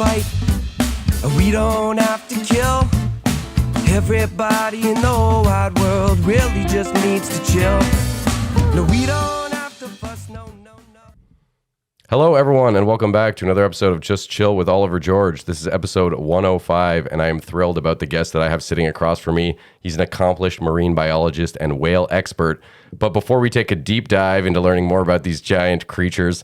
fight. We don't have to kill. Everybody in the whole wide world really just needs to chill. No, we don't have to fuss, no. Hello, everyone, and welcome back to another episode of Just Chill with Oliver George. This is episode 105, and I am thrilled about the guest that I have sitting across from me. He's an accomplished marine biologist and whale expert. But before we take a deep dive into learning more about these giant creatures,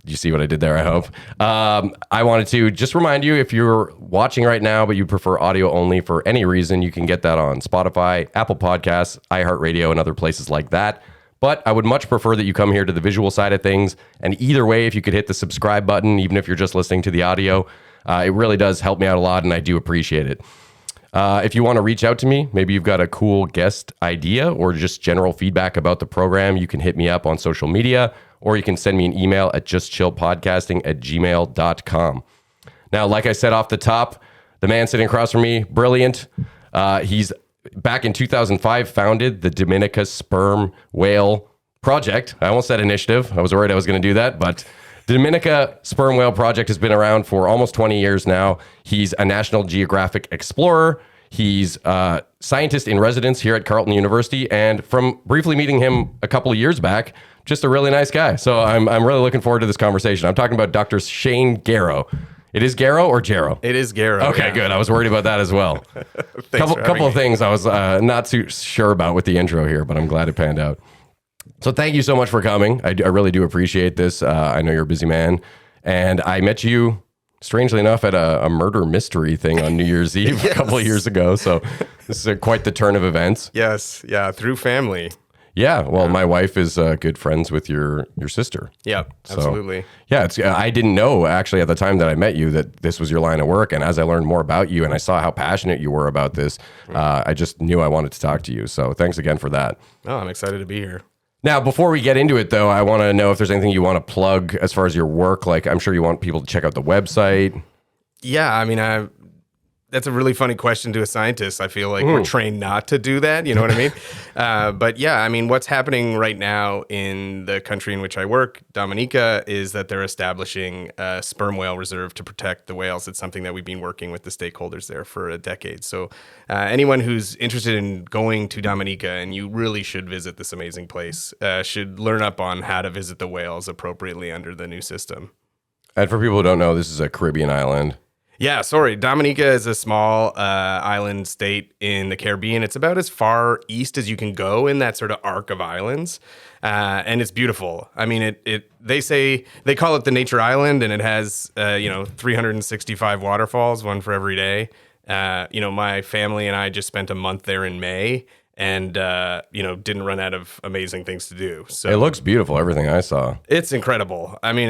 you see what I did there, I hope. I wanted to just remind you, if you're watching right now, but you prefer audio only for any reason, you can get that on Spotify, Apple Podcasts, iHeartRadio, and other places like that. But I would much prefer that you come here to the visual side of things. And either way, if you could hit the subscribe button, even if you're just listening to the audio, it really does help me out a lot, and I do appreciate it. If you want to reach out to me, maybe you've got a cool guest idea or just general feedback about the program, you can hit me up on social media, or you can send me an email at justchillpodcasting@gmail.com. Now, like I said off the top, the man sitting across from me, brilliant. He's back in 2005 founded the Dominica Sperm Whale Project. I almost said initiative. I was worried I was going to do that, but the Dominica Sperm Whale Project has been around for almost 20 years now. He's a National Geographic Explorer. He's a scientist in residence here at Carleton University, and from briefly meeting him a couple of years back, just a really nice guy. So I'm really looking forward to this conversation. I'm talking about Dr. Shane Gero. It is Gero or Gero? It is Gero. Okay, good. I was worried about that as well. couple of things I was not too sure about with the intro here, but I'm glad it panned out. So thank you so much for coming. I really do appreciate this. I know you're a busy man, and I met you, strangely enough, at a murder mystery thing on New Year's Eve a couple of years ago. So this is quite the turn of events. Yes, yeah, through family. Yeah, well, my wife is good friends with your sister. Yep, So, absolutely. Yeah, I didn't know actually at the time that I met you that this was your line of work. And as I learned more about you and I saw how passionate you were about this, I just knew I wanted to talk to you. So thanks again for that. Oh, I'm excited to be here. Now, before we get into it, though, I want to know if there's anything you want to plug as far as your work. Like, I'm sure you want people to check out the website. Yeah, I mean, that's a really funny question to a scientist. I feel like we're trained not to do that. You know what I mean? But yeah, I mean, what's happening right now in the country in which I work, Dominica, is that they're establishing a sperm whale reserve to protect the whales. It's something that we've been working with the stakeholders there for a decade. So anyone who's interested in going to Dominica, and you really should visit this amazing place, should learn up on how to visit the whales appropriately under the new system. And for people who don't know, this is a Caribbean island. Yeah, sorry. Dominica is a small island state in the Caribbean. It's about as far east as you can go in that sort of arc of islands, and it's beautiful. I mean, they call it the Nature Island, and it has 365 waterfalls, one for every day. My family and I just spent a month there in May, and didn't run out of amazing things to do. So It looks beautiful, everything I saw. it's incredible. I mean,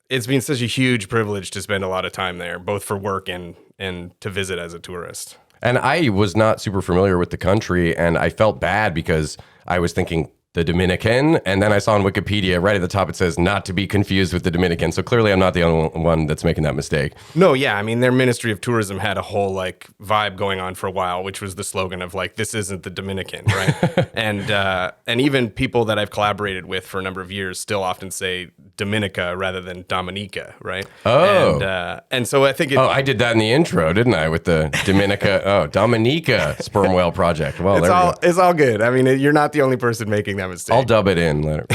it's been such a huge privilege to spend a lot of time there, both for work and to visit as a tourist. And I was not super familiar with the country, and I felt bad because I was thinking the Dominican, and then I saw on Wikipedia right at the top it says not to be confused with the Dominican. So clearly I'm not the only one that's making that mistake. No, yeah, I mean, their Ministry of Tourism had a whole vibe going on for a while, which was the slogan of this isn't the Dominican, right? and even people that I've collaborated with for a number of years still often say Dominica rather than Dominica, right? Oh. And so I think I did that in the intro, didn't I? With the Dominica Sperm Whale Project. Well, it's all good. I mean, you're not the only person making that mistake. I'll dub it in later.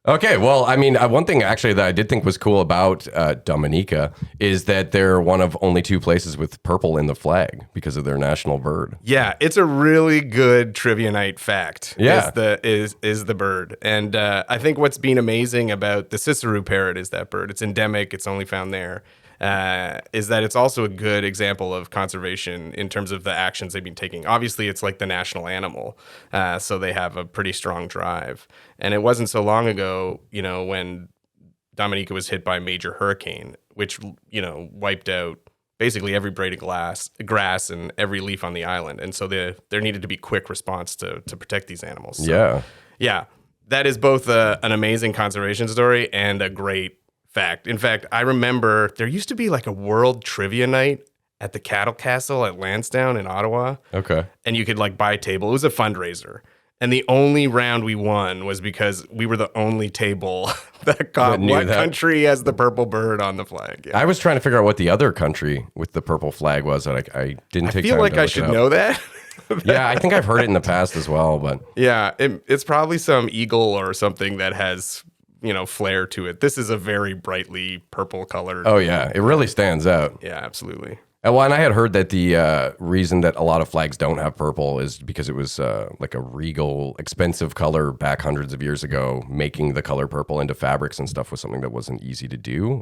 Okay, well, I mean, one thing actually that I did think was cool about Dominica is that they're one of only two places with purple in the flag because of their national bird. Yeah, it's a really good trivia night fact. Yeah. is the bird. And I think what's been amazing about the Cicero parrot is that bird. It's endemic. It's only found there. Is that it's also a good example of conservation in terms of the actions they've been taking. Obviously, it's like the national animal, so they have a pretty strong drive. And it wasn't so long ago, when Dominica was hit by a major hurricane, which, wiped out basically every blade of grass and every leaf on the island. And so there needed to be quick response to protect these animals. So, yeah, that is both an amazing conservation story and a great fact. In fact, I remember there used to be a world trivia night at the Cattle Castle at Lansdowne in Ottawa. Okay. And you could buy a table. It was a fundraiser. And the only round we won was because we were the only table that got knew what that. country has the purple bird on the flag. Yeah. I was trying to figure out what the other country with the purple flag was. That I didn't take I feel time like to I look should it up. know that. Yeah, I think I've heard it in the past as well, but Yeah, it's probably some eagle or something that has, flair to it. This is a very brightly purple colored. oh yeah, it really stands out. Yeah, absolutely. And I had heard that the reason that a lot of flags don't have purple is because it was like a regal, expensive color back hundreds of years ago. Making the color purple into fabrics and stuff was something that wasn't easy to do.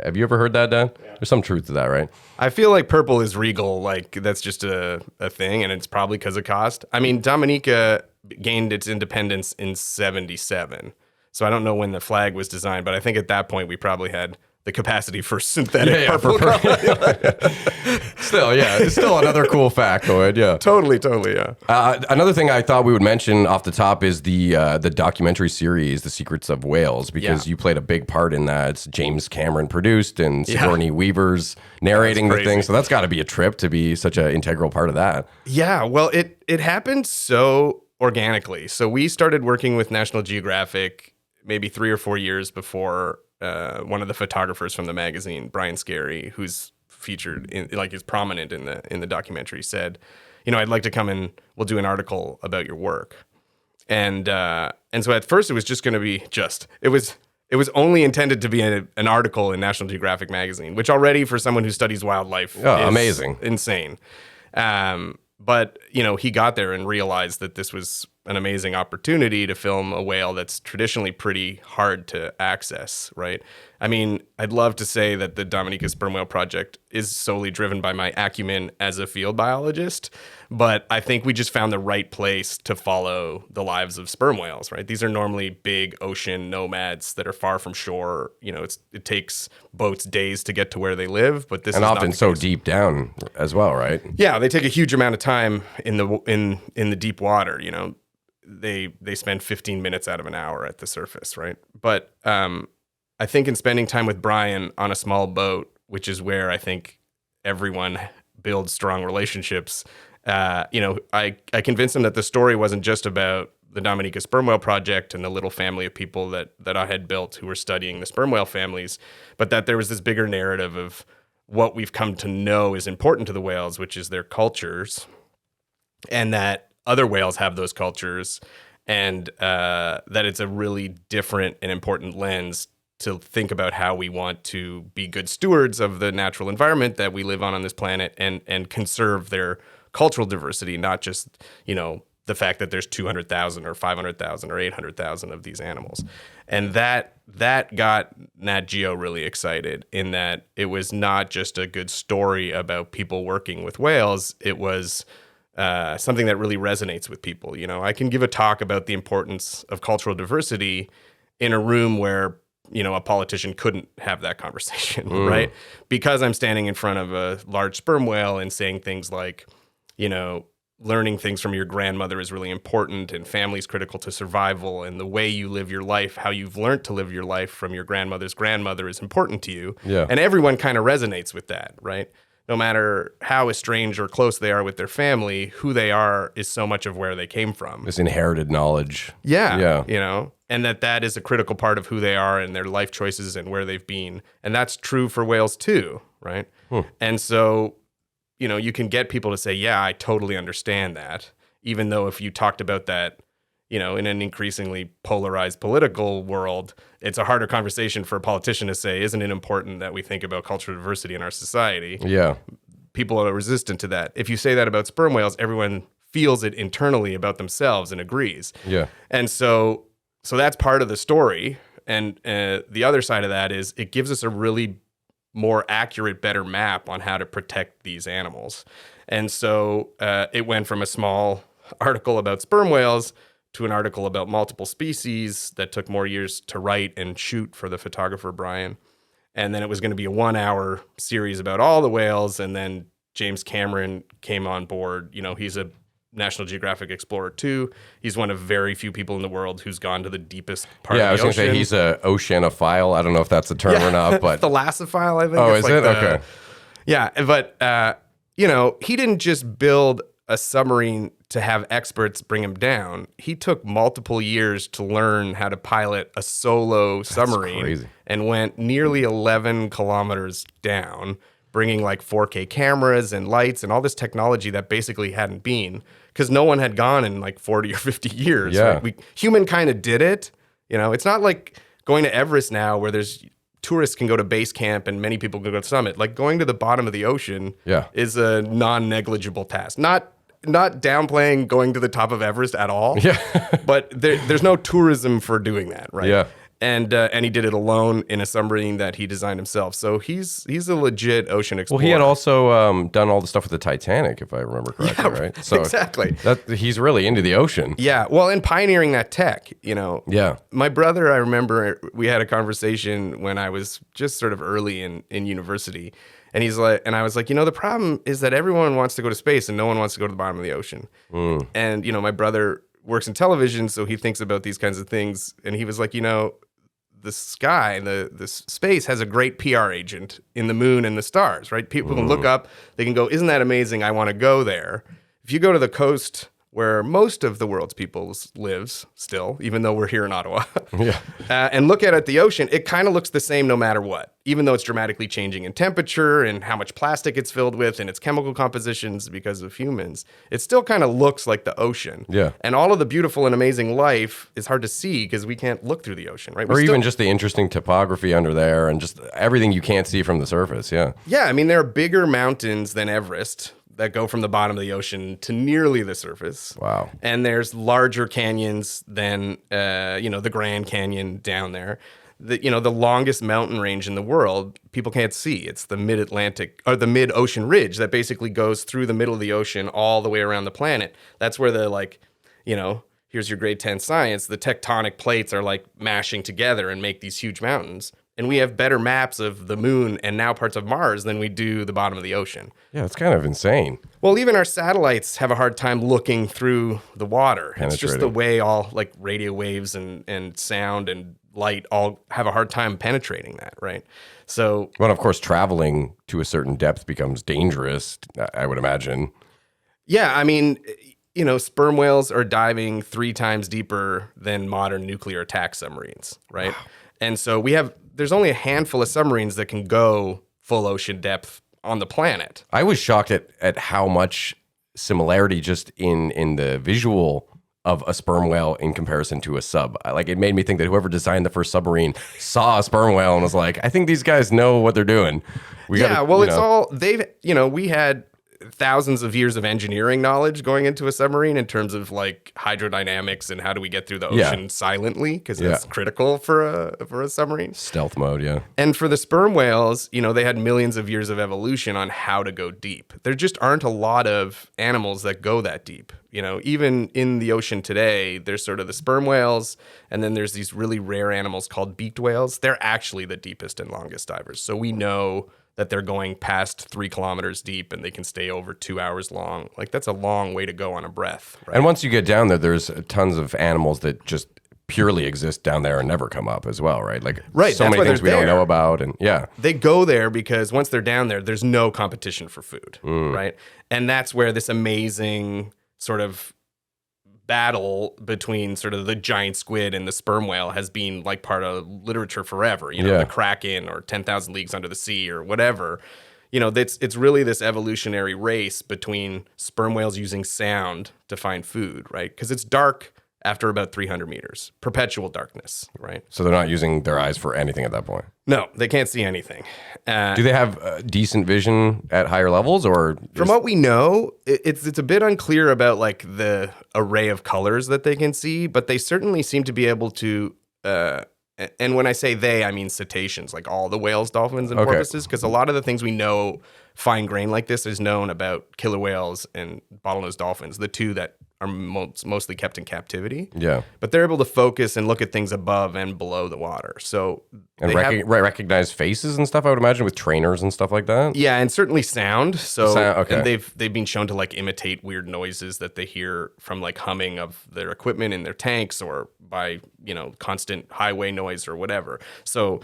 Have you ever heard that, Dan? Yeah. There's some truth to that, right? I feel like purple is regal, like that's just a thing, and it's probably because of cost. I mean, Dominica gained its independence in 1977, so I don't know when the flag was designed, but I think at that point we probably had the capacity for synthetic purple color. Still, yeah, it's still another cool factoid. Yeah, Totally, yeah. another thing I thought we would mention off the top is the documentary series, The Secrets of Whales, because you played a big part in that. It's James Cameron produced and Sigourney Weaver's narrating the thing. So that's got to be a trip to be such an integral part of that. Yeah, well, it happened so organically. So we started working with National Geographic maybe 3 or 4 years before one of the photographers from the magazine, Brian Scary, who's featured is prominent in the documentary, said, I'd like to come and we'll do an article about your work. And so at first it was just going to be it was only intended to be an article in National Geographic magazine, which already for someone who studies wildlife is amazing, insane. But he got there and realized that this was an amazing opportunity to film a whale that's traditionally pretty hard to access, right? I mean, I'd love to say that the Dominica Sperm Whale Project is solely driven by my acumen as a field biologist, but I think we just found the right place to follow the lives of sperm whales, right? These are normally big ocean nomads that are far from shore. It takes boats days to get to where they live, but this and is often not the so case. deep down as well, right? Yeah, they take a huge amount of time in the deep water. They spend 15 minutes out of an hour at the surface, right? But I think in spending time with Brian on a small boat, which is where I think everyone builds strong relationships, I convinced him that the story wasn't just about the Dominica Sperm Whale Project and the little family of people that I had built who were studying the sperm whale families, but that there was this bigger narrative of what we've come to know is important to the whales, which is their cultures, and that other whales have those cultures, and that it's a really different and important lens to think about how we want to be good stewards of the natural environment that we live on this planet and conserve their cultural diversity, not just, the fact that there's 200,000 or 500,000 or 800,000 of these animals. And that got Nat Geo really excited in that it was not just a good story about people working with whales. It was something that really resonates with people. I can give a talk about the importance of cultural diversity in a room where, a politician couldn't have that conversation, right? Because I'm standing in front of a large sperm whale and saying things like, learning things from your grandmother is really important, and family is critical to survival, and the way you live your life, how you've learned to live your life from your grandmother's grandmother is important to you. Yeah. And everyone kind of resonates with that, right? No matter how estranged or close they are with their family, who they are is so much of where they came from. This inherited knowledge. Yeah. And that is a critical part of who they are and their life choices and where they've been. And that's true for whales too, right? And so, you can get people to say, yeah, I totally understand that. Even though if you talked about that, in an increasingly polarized political world, it's a harder conversation for a politician to say, isn't it important that we think about cultural diversity in our society? Yeah. People are resistant to that. If you say that about sperm whales, everyone feels it internally about themselves and agrees. Yeah. And so that's part of the story. And the other side of that is it gives us a really more accurate, better map on how to protect these animals. And so it went from a small article about sperm whales to an article about multiple species that took more years to write and shoot for the photographer, Brian. And then it was going to be a 1-hour series about all the whales. And then James Cameron came on board. He's a National Geographic Explorer too. He's one of very few people in the world who's gone to the deepest part of the ocean. Yeah, I was going to say he's an oceanophile. I don't know if that's a term or not, but thalassophile, I think. Oh, is it? Okay. Yeah, but he didn't just build a submarine to have experts bring him down, he took multiple years to learn how to pilot a solo submarine crazy. and went nearly 11 kilometers down, bringing like 4K cameras and lights and all this technology that basically hadn't been because no one had gone in like 40 or 50 years. Yeah. Right? Humankind did it. You know, it's not like going to Everest now where there's tourists can go to base camp and many people can go to summit. Like going to the bottom of the ocean is a non-negligible task. Not downplaying going to the top of Everest at all. Yeah. But there's no tourism for doing that, right? Yeah. And he did it alone in a submarine that he designed himself. So he's a legit ocean explorer. Well, he had also done all the stuff with the Titanic, if I remember correctly, right? So exactly. He's really into the ocean. Yeah. Well, and pioneering that tech, you know. Yeah. My brother, I remember we had a conversation when I was just sort of early in university. And he's like, and I was like, you know, the problem is that everyone wants to go to space and no one wants to go to the bottom of the ocean. And, you know, my brother works in television, so he thinks about these kinds of things. And he was like, you know, the sky, the space has a great PR agent in the moon and the stars, right? People can look up, they can go, isn't that amazing? I want to go there. If you go to the coast where most of the world's people lives still, even though we're here in Ottawa, and look at the ocean, it kind of looks the same no matter what, even though it's dramatically changing in temperature and how much plastic it's filled with and its chemical compositions because of humans. It still kind of looks like the ocean. Yeah. And all of the beautiful and amazing life is hard to see because we can't look through the ocean, right? Or even just the interesting topography under there and just everything you can't see from the surface. Yeah. Yeah. I mean, there are bigger mountains than Everest that go from the bottom of the ocean to nearly the surface. Wow. And there's larger canyons than, the Grand Canyon down there. The longest mountain range in the world, people can't see. It's the mid-Atlantic or the mid-ocean ridge that basically goes through the middle of the ocean all the way around the planet. That's where here's your grade 10 science, the tectonic plates are like mashing together and make these huge mountains. And we have better maps of the moon and now parts of Mars than we do the bottom of the ocean. Yeah, it's kind of insane. Well, even our satellites have a hard time looking through the water. It's just the Penetrating. way all like radio waves and sound and light all have a hard time penetrating that, right? So, Well, of course, traveling to a certain depth becomes dangerous, I would imagine. yeah, I mean, sperm whales are diving 3 times deeper than modern nuclear attack submarines, right? Wow. And so there's only a handful of submarines that can go full ocean depth on the planet. I was shocked at how much similarity just in the visual of a sperm whale in comparison to a sub. It made me think that whoever designed the first submarine saw a sperm whale and was like, I think these guys know what they're doing. We had thousands of years of engineering knowledge going into a submarine in terms of like hydrodynamics and how do we get through the ocean silently, because that's critical for a submarine. Stealth mode, yeah. And for the sperm whales, they had millions of years of evolution on how to go deep. There just aren't a lot of animals that go that deep. Even in the ocean today, there's sort of the sperm whales, and then there's these really rare animals called beaked whales. They're actually the deepest and longest divers. So we know that they're going past 3 kilometers deep and they can stay over 2 hours long. Like, that's a long way to go on a breath. Right? And once you get down there, there's tons of animals that just purely exist down there and never come up as well, right? So many things we don't know about. And they go there because once they're down there, there's no competition for food, right? And that's where this amazing sort of battle between sort of the giant squid and the sperm whale has been like part of literature forever. The Kraken or 10,000 Leagues Under the Sea or whatever. It's really this evolutionary race between sperm whales using sound to find food, right? Because it's dark after about 300 meters, perpetual darkness, right? So they're not using their eyes for anything at that point. No, they can't see anything. Do they have decent vision at higher levels, or from what we know, it's a bit unclear about like the array of colors that they can see, but they certainly seem to be able to. And when I say they, I mean cetaceans, like all the whales, dolphins, and porpoises, because a lot of the things we know fine grain like this is known about killer whales and bottlenose dolphins, the two that are mostly kept in captivity. Yeah. But they're able to focus and look at things above and below the water. So and recognize faces and stuff, I would imagine, with trainers and stuff like that. Yeah, and certainly sound. So okay. And they've been shown to like imitate weird noises that they hear from like humming of their equipment in their tanks or by, constant highway noise or whatever. So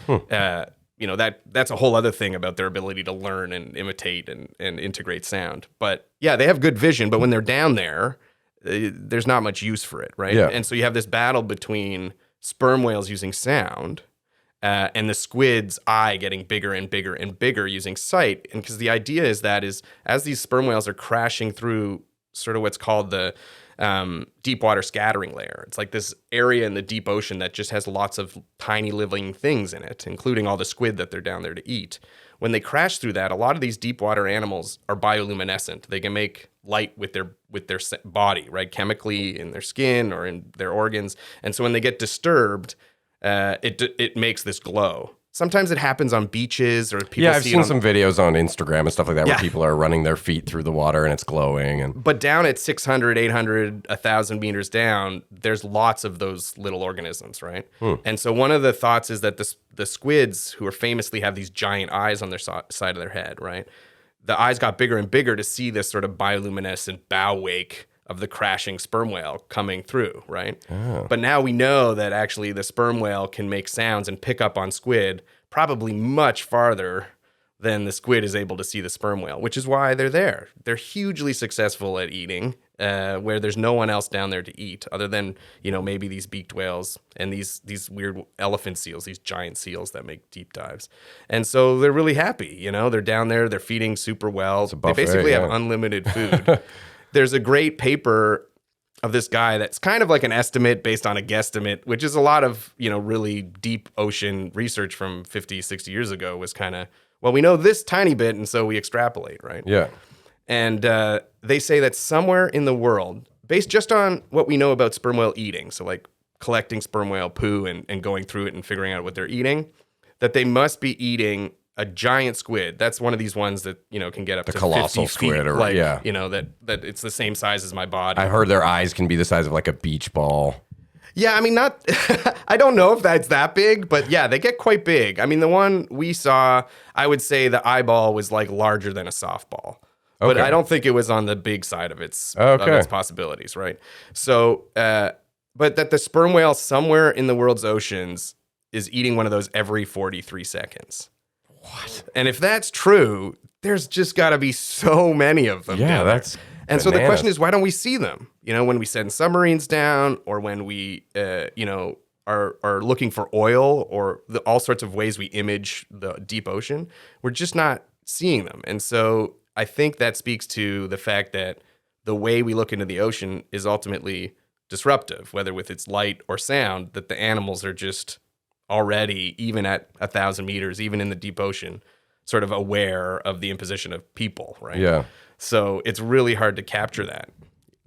that's a whole other thing about their ability to learn and imitate and integrate sound. But yeah, they have good vision, but when they're down there, there's not much use for it, right? Yeah. And so you have this battle between sperm whales using sound and the squid's eye getting bigger and bigger and bigger using sight. And because the idea is as these sperm whales are crashing through sort of what's called the deep water scattering layer. It's like this area in the deep ocean that just has lots of tiny living things in it, including all the squid that they're down there to eat. When they crash through that, a lot of these deep water animals are bioluminescent. They can make light with their body, right? Chemically in their skin or in their organs. And so when they get disturbed, it makes this glow. Sometimes it happens on beaches or people I've seen some videos on Instagram and stuff like that where people are running their feet through the water and it's glowing. But down at 600, 800, 1,000 meters down, there's lots of those little organisms, right? And so one of the thoughts is that the squids, who are famously have these giant eyes on their side of their head, right? The eyes got bigger and bigger to see this sort of bioluminescent bow wake of the crashing sperm whale coming through, right? Oh. But now we know that actually the sperm whale can make sounds and pick up on squid probably much farther than the squid is able to see the sperm whale, which is why they're there. They're hugely successful at eating, where there's no one else down there to eat other than, maybe these beaked whales and these weird elephant seals, these giant seals that make deep dives. And so they're really happy, they're down there, they're feeding super well. Buffet, they basically have unlimited food. There's a great paper of this guy that's kind of like an estimate based on a guesstimate, which is a lot of, really deep ocean research from 50, 60 years ago was kind of, well, we know this tiny bit, and so we extrapolate, right? Yeah. And they say that somewhere in the world, based just on what we know about sperm whale eating, so like collecting sperm whale poo and going through it and figuring out what they're eating, that they must be eating a giant squid. That's one of these ones that, can get up to colossal 50 feet, squid or that it's the same size as my body. I heard their eyes can be the size of like a beach ball. Yeah, I mean, not, I don't know if that's that big, but yeah, they get quite big. I mean, the one we saw, I would say the eyeball was like larger than a softball, but I don't think it was on the big side of its possibilities, right? So, but that the sperm whale somewhere in the world's oceans is eating one of those every 43 seconds. What? And if that's true, there's just got to be so many of them. Yeah, that's and bananas. So the question is, why don't we see them? When we send submarines down, or when we, are looking for oil, or all sorts of ways we image the deep ocean, we're just not seeing them. And so I think that speaks to the fact that the way we look into the ocean is ultimately disruptive, whether with its light or sound, that the animals are just already, even at 1,000 meters, even in the deep ocean, sort of aware of the imposition of people, right? Yeah. So it's really hard to capture that.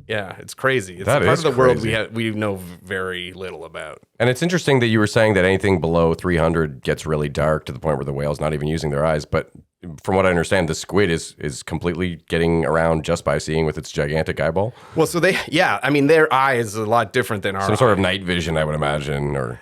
Yeah, it's crazy. It's that a part is of the world crazy. we know very little about. And it's interesting that you were saying that anything below 300 gets really dark to the point where the whale's not even using their eyes. But from what I understand, the squid is completely getting around just by seeing with its gigantic eyeball. Well, so their eye is a lot different than our Some sort of night vision, I would imagine. Or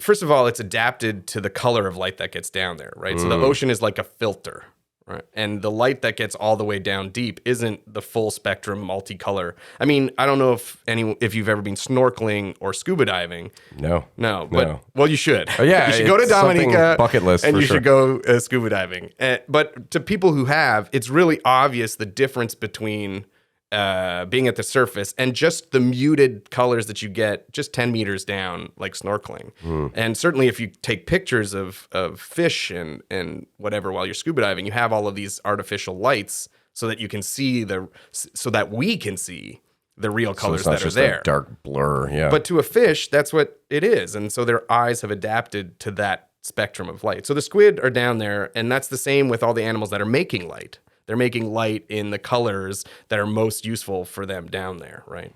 first of all, it's adapted to the color of light that gets down there, right? So the ocean is like a filter. Right. And the light that gets all the way down deep isn't the full spectrum multicolor. I mean, I don't know if you've ever been snorkeling or scuba diving. No. But well, you should. Oh, yeah, you should go to Dominica bucket list, and for you sure. should go scuba diving. But to people who have, it's really obvious the difference between being at the surface and just the muted colors that you get just 10 meters down, like snorkeling. And certainly if you take pictures of fish and whatever while you're scuba diving, you have all of these artificial lights so that you can see so that we can see the real colors so it's not that just are there. A dark blur, yeah. But to a fish, that's what it is. And so their eyes have adapted to that spectrum of light. So the squid are down there, and that's the same with all the animals that are making light. They're making light in the colors that are most useful for them down there, right?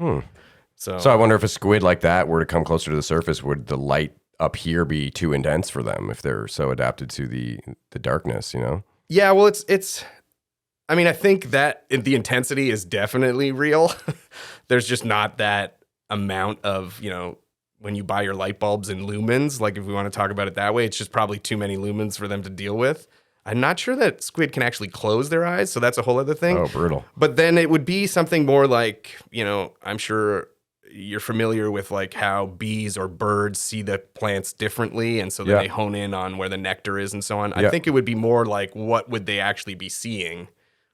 So I wonder if a squid like that were to come closer to the surface, would the light up here be too intense for them if they're so adapted to the darkness, Yeah, well, it's. I mean, I think that the intensity is definitely real. There's just not that amount of, when you buy your light bulbs in lumens, like if we want to talk about it that way, it's just probably too many lumens for them to deal with. I'm not sure that squid can actually close their eyes, so that's a whole other thing. Oh, brutal. But then it would be something more like, I'm sure you're familiar with like how bees or birds see the plants differently, and so then they hone in on where the nectar is and so on. I think it would be more like what would they actually be seeing,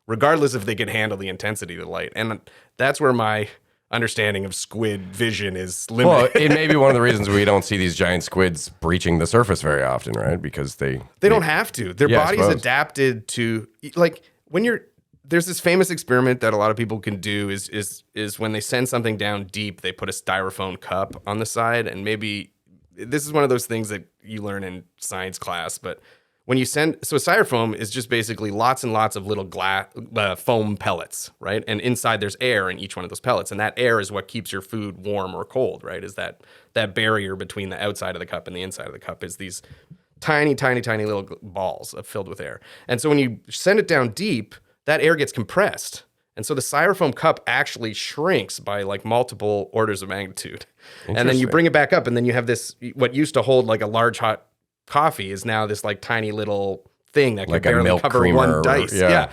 regardless if they could handle the intensity of the light. And that's where my understanding of squid vision is limited. Well, it may be one of the reasons we don't see these giant squids breaching the surface very often, right? Because they don't have to. Their body's adapted to, like, when there's this famous experiment that a lot of people can do is when they send something down deep, they put a styrofoam cup on the side, and maybe this is one of those things that you learn in science class, but when you styrofoam is just basically lots and lots of little foam pellets, right? And inside there's air in each one of those pellets, and that air is what keeps your food warm or cold, right? Is that barrier between the outside of the cup and the inside of the cup is these tiny, tiny, tiny little balls filled with air. And so when you send it down deep, that air gets compressed. And so the styrofoam cup actually shrinks by like multiple orders of magnitude. And then you bring it back up, and then you have this, what used to hold like a large hot coffee is now this like tiny little thing that can like barely cover one dice. Yeah.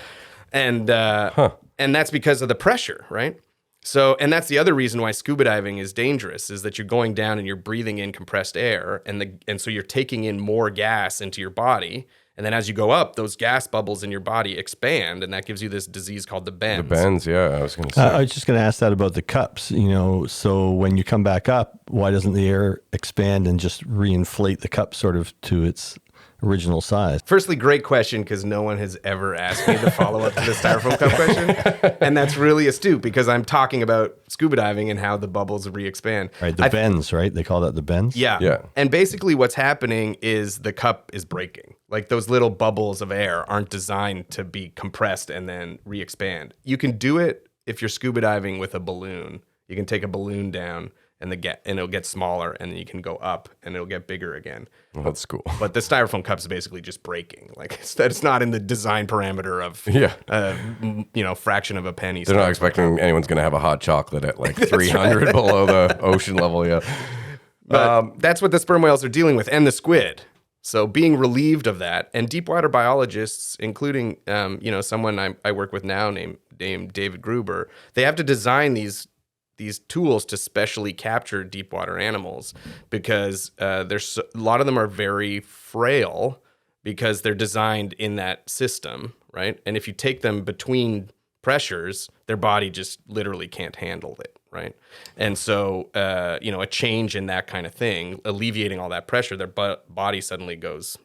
And that's because of the pressure, right? So, and that's the other reason why scuba diving is dangerous, is that you're going down and you're breathing in compressed air, and so you're taking in more gas into your body. And then as you go up, those gas bubbles in your body expand, and that gives you this disease called the bends. The bends, yeah. I was going to say. I was just going to ask that about the cups. So when you come back up, why doesn't the air expand and just reinflate the cup sort of to its original size? Firstly, great question, because no one has ever asked me the follow-up to the styrofoam cup question. And that's really astute, because I'm talking about scuba diving and how the bubbles re-expand. Right, the bends, right? They call that the bends? Yeah. And basically what's happening is the cup is breaking. Like those little bubbles of air aren't designed to be compressed and then re-expand. You can do it if you're scuba diving with a balloon. You can take a balloon down and it'll get smaller, and then you can go up and it'll get bigger again. Well, that's cool. But the styrofoam cup is basically just breaking. Like it's not in the design parameter of fraction of a penny. They're not expecting anyone's going to have a hot chocolate at like 300 below the ocean level. Yeah. But that's what the sperm whales are dealing with, and the squid. So being relieved of that, and deep water biologists, including someone I work with now named David Gruber, they have to design these tools to specially capture deep water animals, because a lot of them are very frail because they're designed in that system, right? And if you take them between pressures, their body just literally can't handle it, right? And so, a change in that kind of thing, alleviating all that pressure, their body suddenly goes,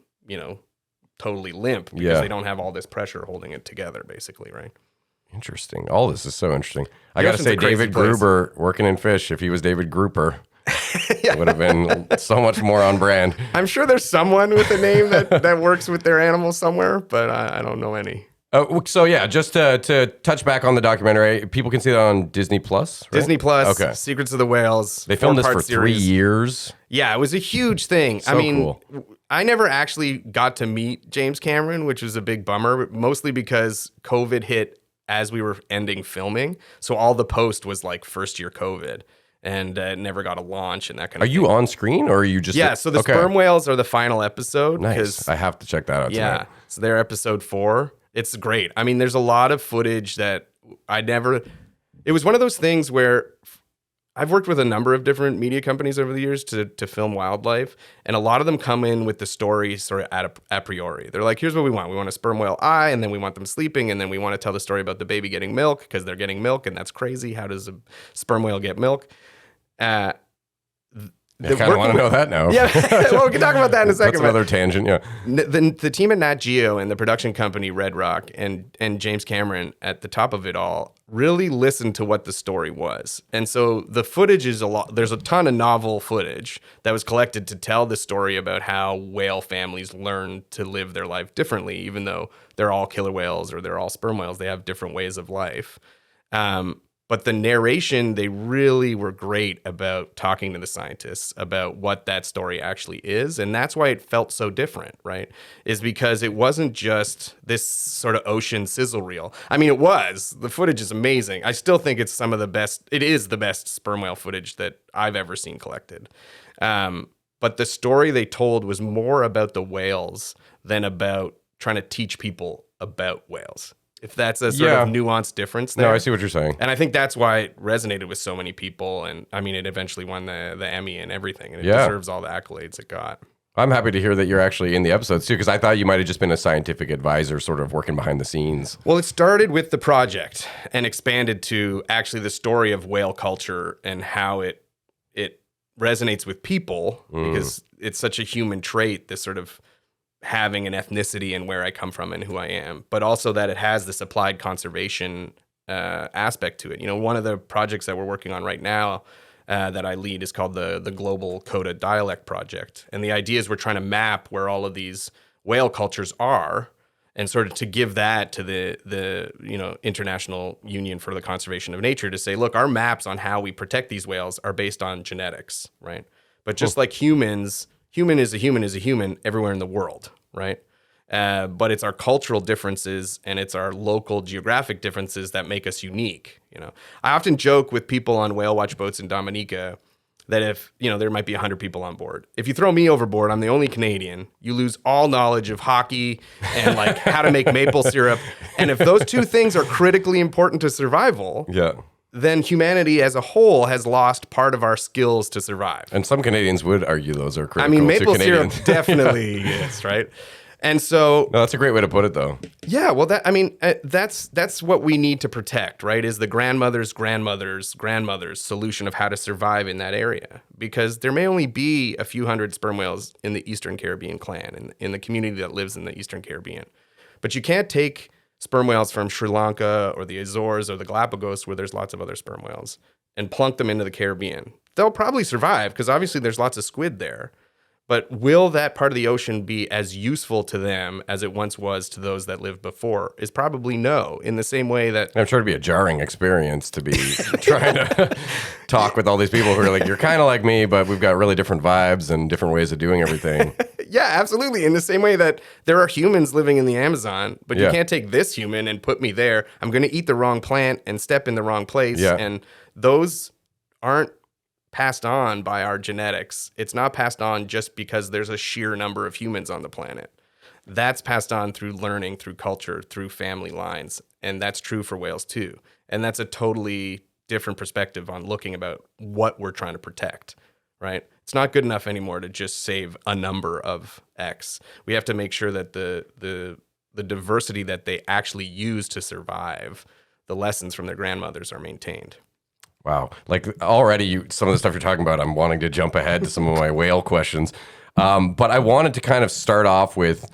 totally limp because they don't have all this pressure holding it together, basically, right? Interesting. All this is so interesting. I got to say, David Gruber working in fish, if he was David Grouper, it would have been so much more on brand. I'm sure there's someone with a name that works with their animals somewhere, but I don't know any. So yeah, just to touch back on the documentary, people can see that on Disney Plus. Right? Disney Plus. Okay. Secrets of the Whales. They filmed this for 3 years. Yeah, it was a huge thing. So cool. I never actually got to meet James Cameron, which was a big bummer, mostly because COVID hit as we were ending filming. So all the post was like first year COVID, and it never got a launch and that kind of thing. Are you on screen, or are you just... Yeah, so the sperm whales are the final episode. Nice. I have to check that out tonight. Yeah, so they're episode 4. It's great. I mean, there's a lot of footage that it was one of those things where I've worked with a number of different media companies over the years to film wildlife, and a lot of them come in with the story sort of a priori. They're like, here's what we want. We want a sperm whale eye, and then we want them sleeping, and then we want to tell the story about the baby getting milk because they're getting milk, and that's crazy. How does a sperm whale get milk? I kind of want to know that now. Yeah, well, we can talk about that in a second. That's another tangent, yeah. The team at Nat Geo and the production company Red Rock and James Cameron at the top of it all really listened to what the story was. And so the footage is there's a ton of novel footage that was collected to tell the story about how whale families learn to live their life differently, even though they're all killer whales or they're all sperm whales. They have different ways of life. But the narration, they really were great about talking to the scientists about what that story actually is. And that's why it felt so different, right? Is because it wasn't just this sort of ocean sizzle reel. I mean, it was. The footage is amazing. I still think it's it is the best sperm whale footage that I've ever seen collected. But the story they told was more about the whales than about trying to teach people about whales. if that's a sort of nuanced difference there. No, I see what you're saying. And I think that's why it resonated with so many people. And I mean, it eventually won the Emmy and everything. And it deserves all the accolades it got. I'm happy to hear that you're actually in the episodes too, because I thought you might have just been a scientific advisor sort of working behind the scenes. Well, it started with the project and expanded to actually the story of whale culture and how it resonates with people because it's such a human trait, this sort of having an ethnicity and where I come from and who I am, but also that it has this applied conservation aspect to it. You know, one of the projects that we're working on right now that I lead is called the Global Coda Dialect Project. And the idea is we're trying to map where all of these whale cultures are and sort of to give that to the International Union for the Conservation of Nature to say, look, our maps on how we protect these whales are based on genetics, right? But just like humans, human is a human everywhere in the world, right? But it's our cultural differences and it's our local geographic differences that make us unique. You know, I often joke with people on whale watch boats in Dominica that if, there might be 100 people on board. If you throw me overboard, I'm the only Canadian. You lose all knowledge of hockey and like how to make maple syrup. And if those two things are critically important to survival, then humanity as a whole has lost part of our skills to survive. And some Canadians would argue those are critical. I mean, maple to Canadians. syrup definitely is, right? And so, no, that's a great way to put it, though. Yeah, well, that's what we need to protect, right? Is the grandmother's solution of how to survive in that area, because there may only be a few hundred sperm whales in the Eastern Caribbean clan, in the community that lives in the Eastern Caribbean, but you can't take sperm whales from Sri Lanka or the Azores or the Galapagos, where there's lots of other sperm whales, and plunk them into the Caribbean. They'll probably survive because obviously there's lots of squid there. But will that part of the ocean be as useful to them as it once was to those that lived before? Is probably no, in the same way that... I'm sure it'd be a jarring experience to be trying to talk with all these people who are like, you're kind of like me, but we've got really different vibes and different ways of doing everything. Yeah, absolutely. In the same way that there are humans living in the Amazon, but you can't take this human and put me there. I'm going to eat the wrong plant and step in the wrong place. Yeah. And those aren't passed on by our genetics. It's not passed on just because there's a sheer number of humans on the planet. That's passed on through learning, through culture, through family lines. And that's true for whales too. And that's a totally different perspective on looking about what we're trying to protect, right? It's not good enough anymore to just save a number of X. We have to make sure that the diversity that they actually use to survive, the lessons from their grandmothers, are maintained. Wow. Like already some of the stuff you're talking about, I'm wanting to jump ahead to some of my whale questions. But I wanted to kind of start off with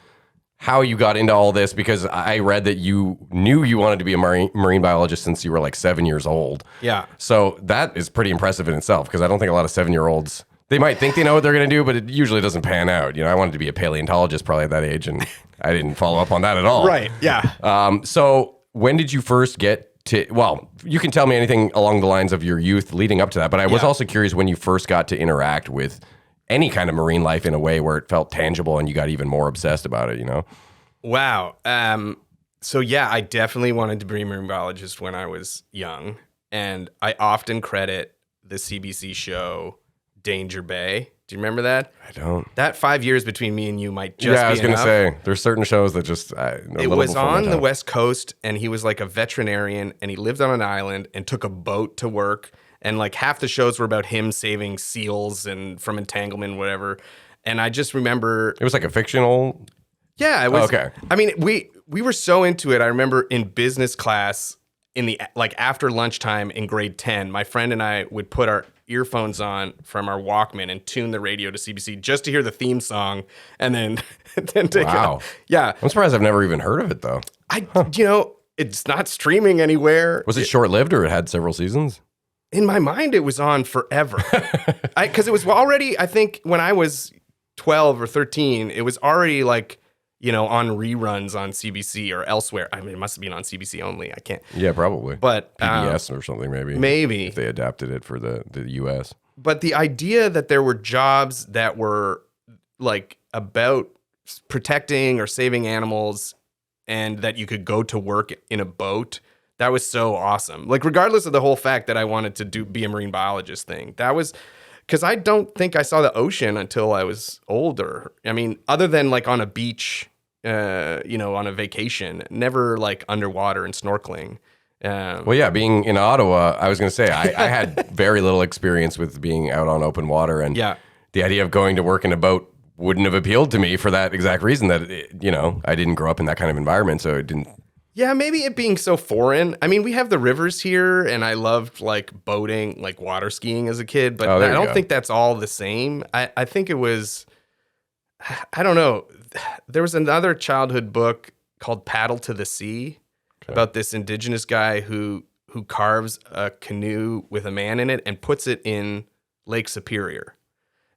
how you got into all this, because I read that you knew you wanted to be a marine biologist since you were like 7 years old. Yeah. So that is pretty impressive in itself, because I don't think a lot of 7-year-olds, they might think they know what they're going to do, but it usually doesn't pan out. I wanted to be a paleontologist probably at that age, and I didn't follow up on that at all. Right. Yeah. So when did you first get well, you can tell me anything along the lines of your youth leading up to that, but I was also curious when you first got to interact with any kind of marine life in a way where it felt tangible and you got even more obsessed about it, Wow. So yeah, I definitely wanted to be a marine biologist when I was young, and I often credit the CBC show Danger Bay. Do you remember that? I don't. That 5 years between me and you might just be I was going to enough. say, there's certain shows that just... It was on the West Coast, and he was like a veterinarian, and he lived on an island and took a boat to work, and like half the shows were about him saving seals and from entanglement, whatever. And I just remember... It was like a fictional... Yeah, it was... Okay. I mean, we were so into it. I remember in business class, in the after lunchtime in grade 10, my friend and I would put our earphones on from our Walkman and tune the radio to CBC just to hear the theme song, and then take it. Yeah. I'm surprised I've never even heard of it, though. It's not streaming anywhere. Was it short-lived, or it had several seasons? In my mind, it was on forever. Because it was already, I think, when I was 12 or 13, it was already like, on reruns on CBC or elsewhere. I mean, it must have been on CBC only. I can't. Yeah, probably. But PBS or something, maybe. Maybe. If they adapted it for the U.S. But the idea that there were jobs that were like about protecting or saving animals, and that you could go to work in a boat, that was so awesome. Like, regardless of the whole fact that I wanted to be a marine biologist thing, that was... Because I don't think I saw the ocean until I was older. I mean, other than like on a beach on a vacation, never like underwater and snorkeling. Well, yeah, being in Ottawa, I was going to say, I had very little experience with being out on open water. And Yeah. the idea of going to work in a boat wouldn't have appealed to me for that exact reason that, I didn't grow up in that kind of environment. So it didn't. Yeah, maybe it being so foreign. I mean, we have the rivers here, and I loved like boating, like water skiing as a kid, but Oh, there I you don't go. think that's all the same. I think it was, I don't know. There was another childhood book called Paddle to the Sea about this indigenous guy who carves a canoe with a man in it and puts it in Lake Superior.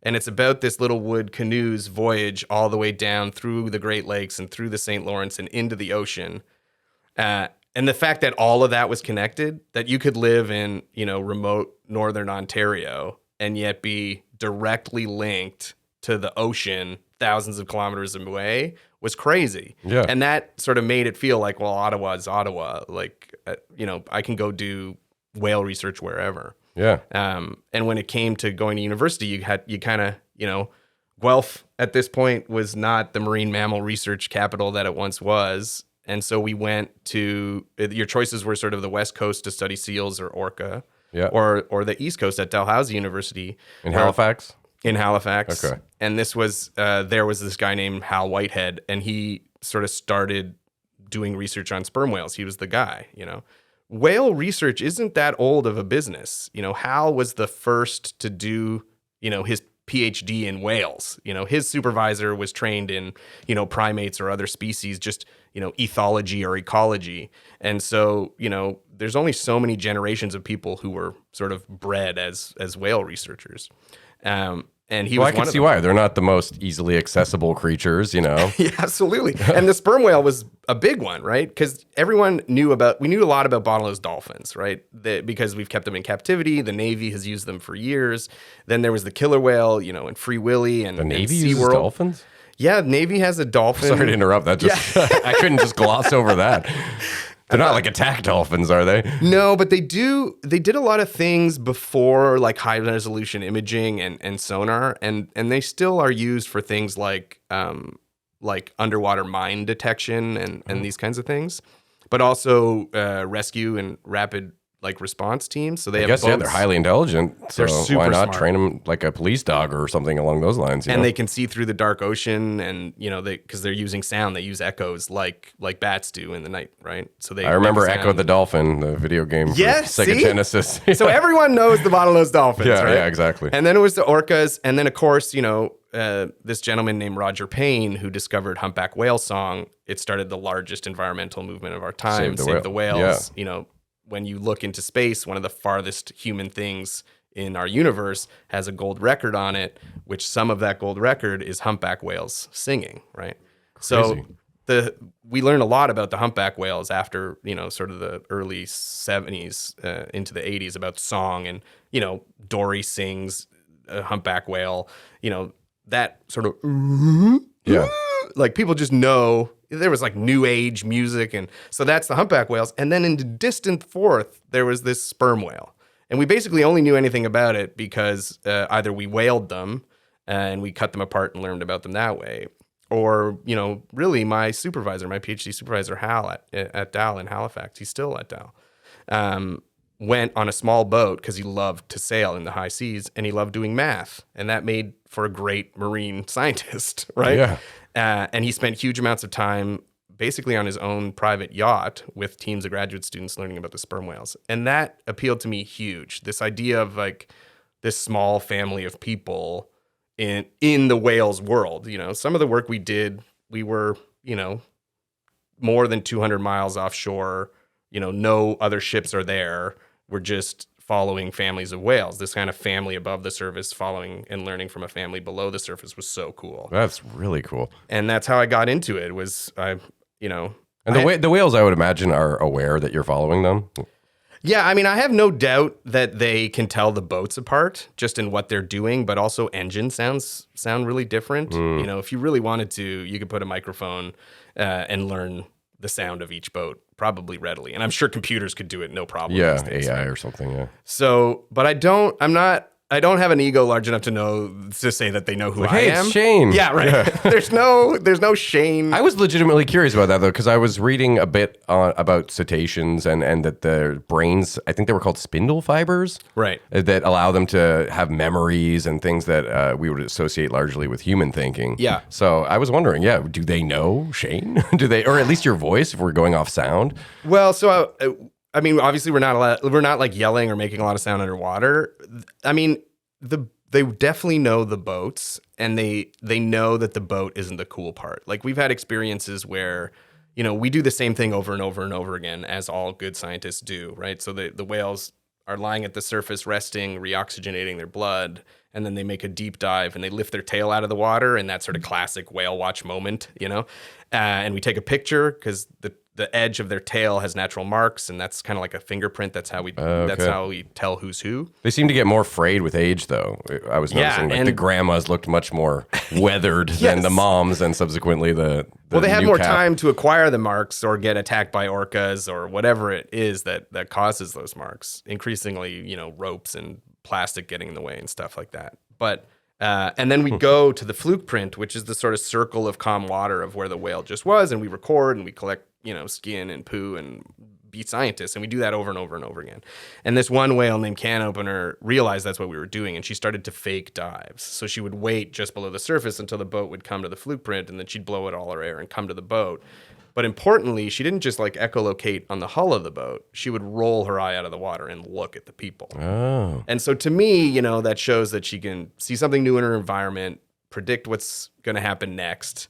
And it's about this little wood canoe's voyage all the way down through the Great Lakes and through the St. Lawrence and into the ocean. And the fact that all of that was connected, that you could live in, remote northern Ontario and yet be directly linked to the ocean thousands of kilometers away was crazy. Yeah. And that sort of made it feel like, well, Ottawa is Ottawa. Like, I can go do whale research wherever. Yeah. And when it came to going to university, you kind of, Guelph at this point was not the marine mammal research capital that it once was. And so we went to, your choices were sort of the West Coast to study seals or orca, Yeah. or the East Coast at Dalhousie University. In Halifax? In Halifax. Okay. And this was, there was this guy named Hal Whitehead, and he sort of started doing research on sperm whales. He was the guy, Whale research isn't that old of a business. Hal was the first to do, his PhD in whales. His supervisor was trained in, primates or other species, just, ethology or ecology. And so, there's only so many generations of people who were sort of bred as whale researchers. And he Well, was I can one of see them. why. They're not the most easily accessible creatures, Yeah, absolutely. And the sperm whale was a big one, right? Because we knew a lot about bottlenose dolphins, right? Because we've kept them in captivity. The Navy has used them for years. Then there was the killer whale, and Free Willy and The Navy and uses SeaWorld. dolphins? Yeah, Navy has a dolphin. Sorry to interrupt. That just I couldn't just gloss over that. They're not like attack dolphins, are they? No, but they did a lot of things before like high resolution imaging and sonar, and they still are used for things like underwater mine detection and these kinds of things, but also rescue and rapid response teams. So they I have guess, boats, they're highly intelligent. So They're super why not smart. train them like a police dog or something along those lines? and they can see through the dark ocean, and because they're using sound, they use echoes like bats do in the night, right? So they I remember make Echo sound. the Dolphin, the video game for Yes, Sega see? Genesis. So everyone knows the bottlenose dolphins, Yeah, right? yeah, exactly. And then it was the orcas, and then of course, this gentleman named Roger Payne who discovered humpback whale song. It started the largest environmental movement of our time, Save the Whales. Yeah. When you look into space, one of the farthest human things in our universe has a gold record on it, which some of that gold record is humpback whales singing, right? Crazy. So we learned a lot about the humpback whales after, sort of the early 70s into the 80s about song, and, Dory sings a humpback whale, that sort of, Yeah. like people just know there was like new age music. And so that's the humpback whales. And then in the distant fourth, there was this sperm whale. And we basically only knew anything about it because either we whaled them and we cut them apart and learned about them that way. Or, really my PhD supervisor, Hal at Dal in Halifax, he's still at Dal, went on a small boat because he loved to sail in the high seas and he loved doing math. And that made for a great marine scientist, right? Yeah. And he spent huge amounts of time basically on his own private yacht with teams of graduate students learning about the sperm whales. And that appealed to me huge. This idea of like this small family of people in the whales world. Some of the work we did, we were, more than 200 miles offshore. No other ships are there. We're just following families of whales. This kind of family above the surface following and learning from a family below the surface was so cool. That's really cool. And that's how I got into it. And the whales, I would imagine, are aware that you're following them. Yeah, I mean, I have no doubt that they can tell the boats apart just in what they're doing, but also engine sound really different. If you really wanted to, you could put a microphone and learn the sound of each boat probably readily. And I'm sure computers could do it no problem. Yeah, these days, AI right? or something. Yeah. So, but I'm not I don't have an ego large enough to say that they know who I hey, am. it's Shane. Yeah, right. There's no Shane. I was legitimately curious about that though, because I was reading a bit about cetaceans and that their brains, I think they were called spindle fibers, Right. that allow them to have memories and things that we would associate largely with human thinking. Yeah. So I was wondering, do they know Shane? Do they, or at least your voice, if we're going off sound? Well, so I mean, obviously we're not like yelling or making a lot of sound underwater. I mean, they definitely know the boats, and they know that the boat isn't the cool part. Like, we've had experiences where, we do the same thing over and over and over again, as all good scientists do, right? So the whales are lying at the surface, resting, reoxygenating their blood, and then they make a deep dive and they lift their tail out of the water, and that sort of classic whale watch moment, and we take a picture because the edge of their tail has natural marks, and that's kind of like a fingerprint. That's how we tell who's who. They seem to get more frayed with age, though. I was noticing the grandmas looked much more weathered than the moms, and subsequently the they have new more calf. time to acquire the marks or get attacked by orcas or whatever it is that causes those marks. Increasingly, ropes and plastic getting in the way and stuff like that. But and then we go to the fluke print, which is the sort of circle of calm water of where the whale just was, and we record and we collect, skin and poo and be scientists, and we do that over and over and over again. And this one whale named Can Opener realized that's what we were doing, and she started to fake dives. So she would wait just below the surface until the boat would come to the fluke print, and then she'd blow out all her air and come to the boat. But importantly, she didn't just like echolocate on the hull of the boat. She would roll her eye out of the water and look at the people. Oh. And so to me, that shows that she can see something new in her environment, predict what's going to happen next.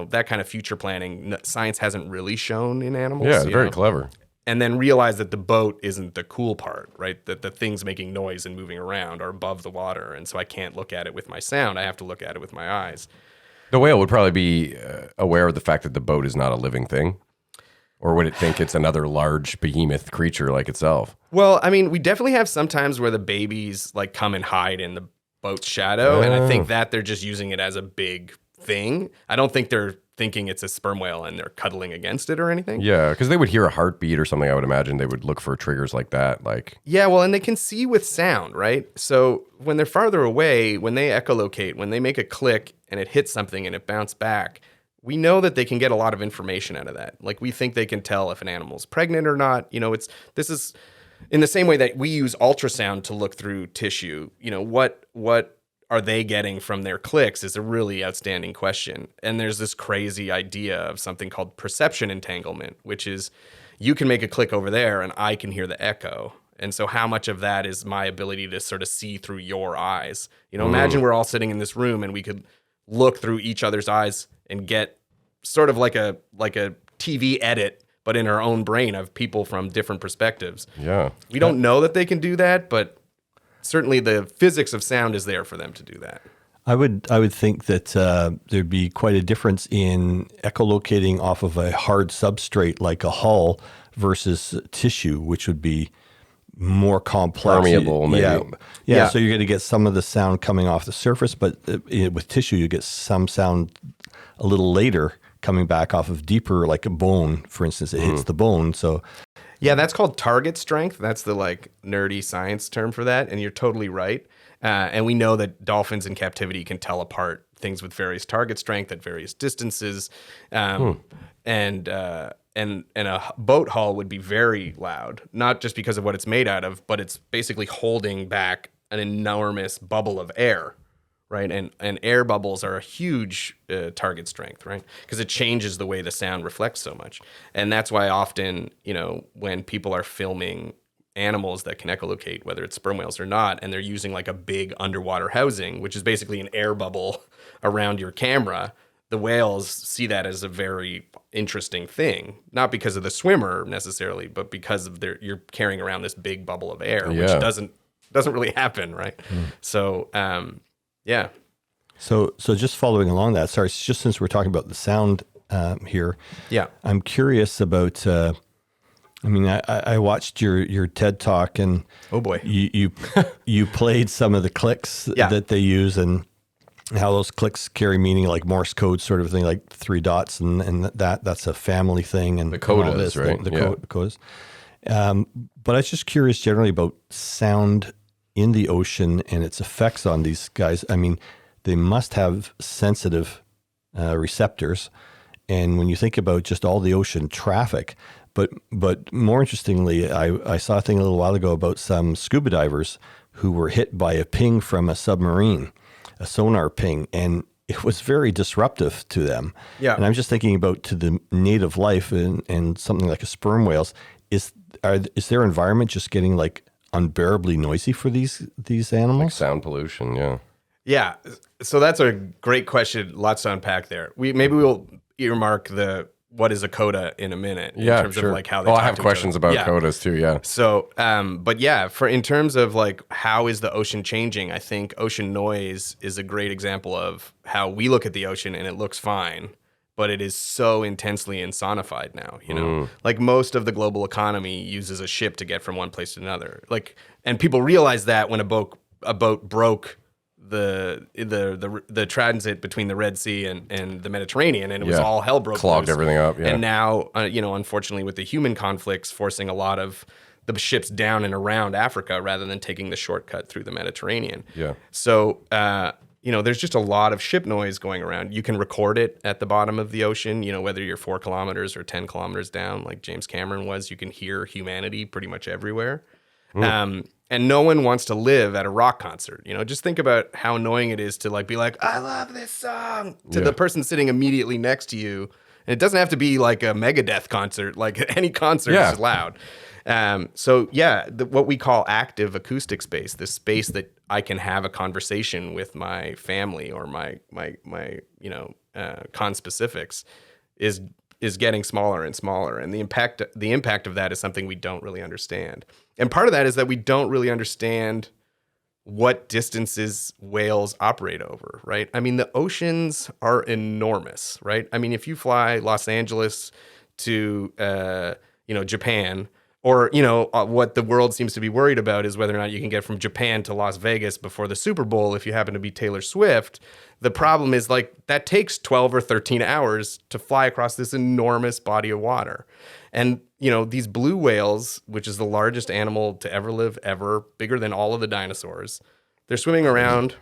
That kind of future planning, science hasn't really shown in animals. Yeah, it's very clever. And then realize that the boat isn't the cool part, right? That the things making noise and moving around are above the water. And so I can't look at it with my sound. I have to look at it with my eyes. The whale would probably be aware of the fact that the boat is not a living thing. Or would it think it's another large behemoth creature like itself? Well, I mean, we definitely have some times where the babies like come and hide in the boat's shadow. And I think that they're just using it as a big thing. I don't think they're thinking it's a sperm whale and they're cuddling against it or anything. Yeah, because they would hear a heartbeat or something. I would imagine they would look for triggers like that. Yeah, well, and they can see with sound, right? So when they're farther away, when they echolocate, when they make a click and it hits something and it bounced back, we know that they can get a lot of information out of that. Like, we think they can tell if an animal's pregnant or not. This is in the same way that we use ultrasound to look through tissue. What are they getting from their clicks is a really outstanding question. And there's this crazy idea of something called perception entanglement, which is you can make a click over there and I can hear the echo. And so how much of that is my ability to sort of see through your eyes? Imagine we're all sitting in this room and we could look through each other's eyes and get sort of like a TV edit, but in our own brain of people from different perspectives. Yeah. We don't know that they can do that, but certainly the physics of sound is there for them to do that. I would think that there'd be quite a difference in echolocating off of a hard substrate like a hull versus tissue, which would be more complex. Permeable, maybe. Yeah. So you're going to get some of the sound coming off the surface, but with tissue, you get some sound a little later coming back off of deeper, like a bone, for instance. It hits the bone, so... Yeah, that's called target strength. That's the nerdy science term for that, and you're totally right. And we know that dolphins in captivity can tell apart things with various target strength at various distances. And a boat hull would be very loud, not just because of what it's made out of, but it's basically holding back an enormous bubble of air. Right, and air bubbles are a huge target strength, right? Because it changes the way the sound reflects so much, and that's why often, when people are filming animals that can echolocate, whether it's sperm whales or not, and they're using like a big underwater housing, which is basically an air bubble around your camera, the whales see that as a very interesting thing, not because of the swimmer necessarily, but because of you're carrying around this big bubble of air, which doesn't really happen, right? So. Yeah. So just following along that, sorry, just since we're talking about the sound here, yeah, I'm curious about. I watched your TED talk, and oh boy, you played some of the clicks that they use, and how those clicks carry meaning, like Morse code sort of thing, like 3 dots, and that's a family thing, and the Codas, this, right? The Codas. But I was just curious generally about sound in the ocean and its effects on these guys. I mean, they must have sensitive receptors. And when you think about just all the ocean traffic, but more interestingly, I saw a thing a little while ago about some scuba divers who were hit by a ping from a submarine, a sonar ping, and it was very disruptive to them. Yeah. And I'm just thinking about to the native life and something like a sperm whales. Is their environment just getting like unbearably noisy for these animals? Like sound pollution, yeah. Yeah. So that's a great question. Lots to unpack there. Maybe we'll earmark what is a Coda in a minute in terms of like how they talk I have to each questions other. about Codas too, yeah. So, but yeah, in terms of like how is the ocean changing, I think ocean noise is a great example of how we look at the ocean and it looks fine, but it is so intensely insonified now, you know? Like most of the global economy uses a ship to get from one place to another. Like, and people realize that when a boat broke the transit between the Red Sea and the Mediterranean, and it was all hell broke clogged loose. everything up. Yeah. And now, unfortunately, with the human conflicts forcing a lot of the ships down and around Africa rather than taking the shortcut through the Mediterranean. Yeah. So, there's just a lot of ship noise going around. You can record it at the bottom of the ocean, whether you're 4 kilometers or 10 kilometers down, like James Cameron was. You can hear humanity pretty much everywhere. And no one wants to live at a rock concert. Just think about how annoying it is to like be like, I love this song to the person sitting immediately next to you. And it doesn't have to be like a Megadeth concert. Like any concert is loud. What we call active acoustic space, this space that I can have a conversation with my family or my conspecifics is getting smaller and smaller. And the impact of that is something we don't really understand. And part of that is that we don't really understand what distances whales operate over, right? I mean, the oceans are enormous, right? I mean, if you fly Los Angeles to, Japan, or, what the world seems to be worried about is whether or not you can get from Japan to Las Vegas before the Super Bowl if you happen to be Taylor Swift. The problem is like that takes 12 or 13 hours to fly across this enormous body of water. And, these blue whales, which is the largest animal to ever live ever, bigger than all of the dinosaurs, they're swimming around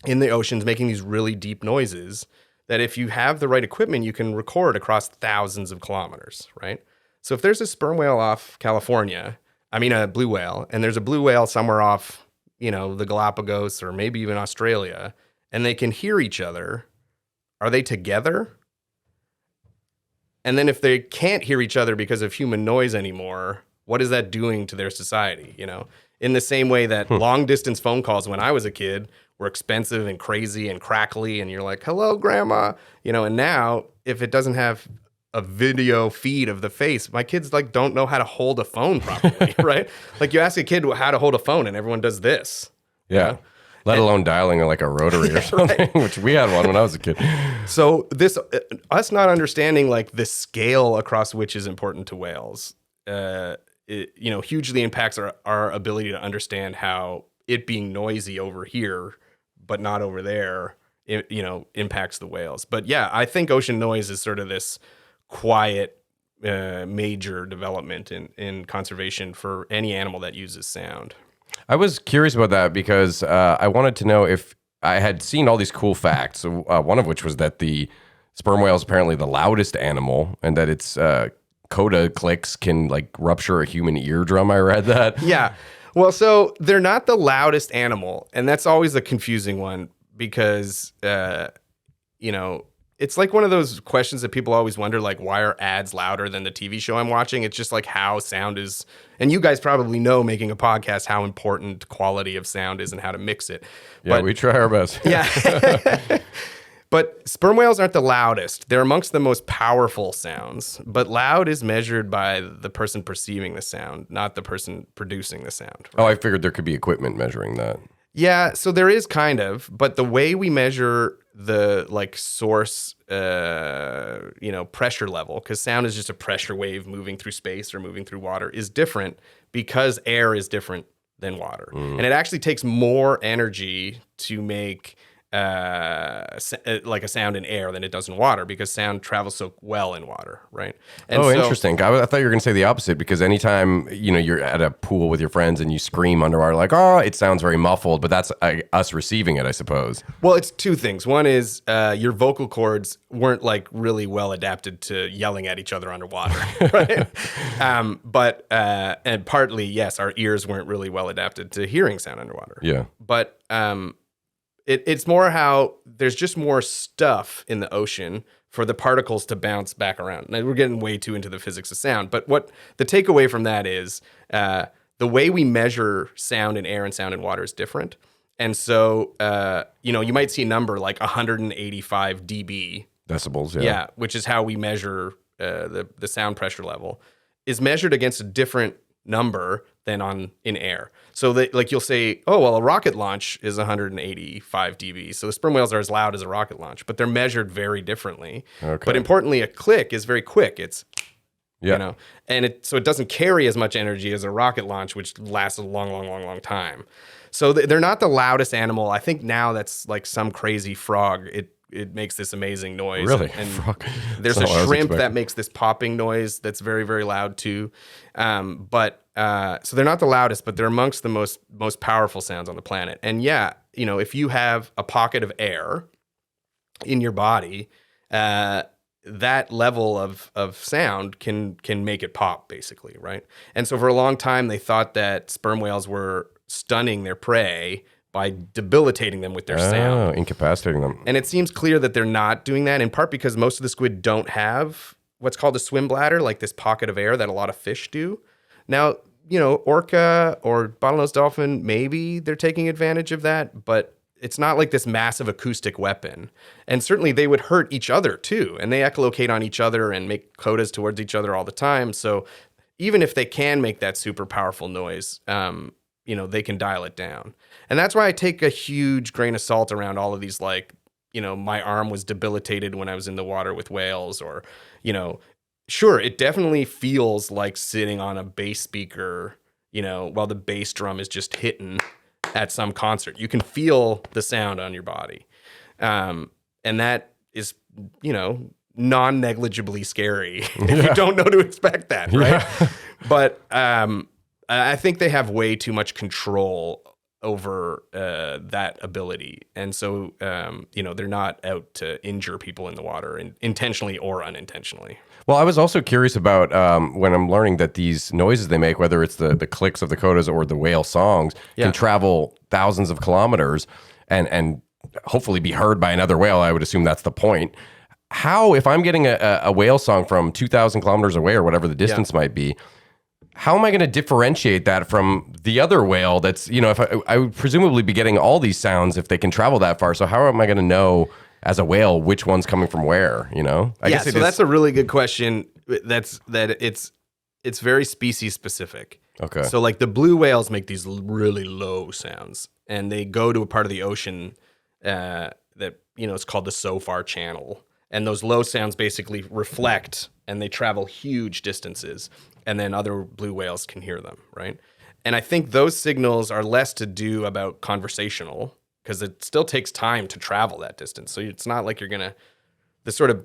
in the oceans making these really deep noises that if you have the right equipment, you can record across thousands of kilometers, right? So if there's a sperm whale off California, a blue whale, and there's a blue whale somewhere off, the Galapagos or maybe even Australia, and they can hear each other, are they together? And then if they can't hear each other because of human noise anymore, what is that doing to their society? In the same way that long distance phone calls when I was a kid were expensive and crazy and crackly, and you're like, hello, grandma, and now if it doesn't have a video feed of the face, my kids like don't know how to hold a phone properly, right? Like you ask a kid how to hold a phone and everyone does this. Yeah. Let alone dialing like a rotary or something, which we had one when I was a kid. So this, us not understanding like the scale across which is important to whales, hugely impacts our ability to understand how it being noisy over here, but not over there, impacts the whales. But yeah, I think ocean noise is sort of this quiet, major development in conservation for any animal that uses sound. I was curious about that because I wanted to know if I had seen all these cool facts. One of which was that the sperm whale is apparently the loudest animal, and that its coda clicks can like rupture a human eardrum. I read that. Yeah. Well, so they're not the loudest animal, and that's always a confusing one because it's like one of those questions that people always wonder, like, why are ads louder than the TV show I'm watching? It's just like how sound is, and you guys probably know making a podcast how important quality of sound is and how to mix it. Yeah, we try our best. Yeah. But sperm whales aren't the loudest. They're amongst the most powerful sounds. But loud is measured by the person perceiving the sound, not the person producing the sound. Right? Oh, I figured there could be equipment measuring that. Yeah, so there is kind of, but the way we measure the like source, pressure level, because sound is just a pressure wave moving through space or moving through water, is different because air is different than water. And it actually takes more energy to make like a sound in air than it does in water, because sound travels so well in water, right? And Oh, so, interesting. I thought you were going to say the opposite, because anytime, you're at a pool with your friends and you scream underwater, like, oh, it sounds very muffled, but that's us receiving it, I suppose. Well, it's two things. One is your vocal cords weren't like really well adapted to yelling at each other underwater, right? And partly, yes, our ears weren't really well adapted to hearing sound underwater. Yeah. But it's more how there's just more stuff in the ocean for the particles to bounce back around. Now, we're getting way too into the physics of sound, but what the takeaway from that is the way we measure sound in air and sound in water is different. And so, you might see a number like 185 dB. Decibels, yeah. Yeah, which is how we measure the sound pressure level, is measured against a different number than in air. So that, like, you'll say, oh, well, a rocket launch is 185 dB. So the sperm whales are as loud as a rocket launch, but they're measured very differently. Okay. But importantly, a click is very quick. It's, Yeah. and so it doesn't carry as much energy as a rocket launch, which lasts a long, long, long, long time. So they're not the loudest animal. I think now that's like some crazy frog. It makes this amazing noise. Really? And Frog. there's That's a not what I was shrimp that expecting. makes this popping noise that's very, very loud too. So they're not the loudest, but they're amongst the most powerful sounds on the planet. And yeah, if you have a pocket of air in your body, that level of sound can make it pop, basically, right? And so for a long time, they thought that sperm whales were stunning their prey by debilitating them with their sound. Oh, incapacitating them. And it seems clear that they're not doing that, in part because most of the squid don't have what's called a swim bladder, like this pocket of air that a lot of fish do. Now, orca or bottlenose dolphin, maybe they're taking advantage of that, but it's not like this massive acoustic weapon. And certainly they would hurt each other too. And they echolocate on each other and make codas towards each other all the time. So even if they can make that super powerful noise, they can dial it down. And that's why I take a huge grain of salt around all of these, like, my arm was debilitated when I was in the water with whales, or, sure, it definitely feels like sitting on a bass speaker, while the bass drum is just hitting at some concert. You can feel the sound on your body. And that is, non-negligibly scary if you don't know to expect that, right? Yeah. But I think they have way too much control over that ability. And so, they're not out to injure people in the water, intentionally or unintentionally. Well, I was also curious about when I'm learning that these noises they make, whether it's the clicks of the codas or the whale songs, can travel thousands of kilometers and hopefully be heard by another whale. I would assume that's the point. How, if I'm getting a whale song from 2,000 kilometers away or whatever the distance might be, how am I going to differentiate that from the other whale that's, if I would presumably be getting all these sounds if they can travel that far. So how am I going to know as a whale which one's coming from where, I guess that's a really good question. It's very species specific. Okay. So like the blue whales make these really low sounds, and they go to a part of the ocean that, it's called the SOFAR channel. And those low sounds basically reflect, and they travel huge distances, and then other blue whales can hear them, right? And I think those signals are less to do about conversational, because it still takes time to travel that distance. So it's not like you're going to,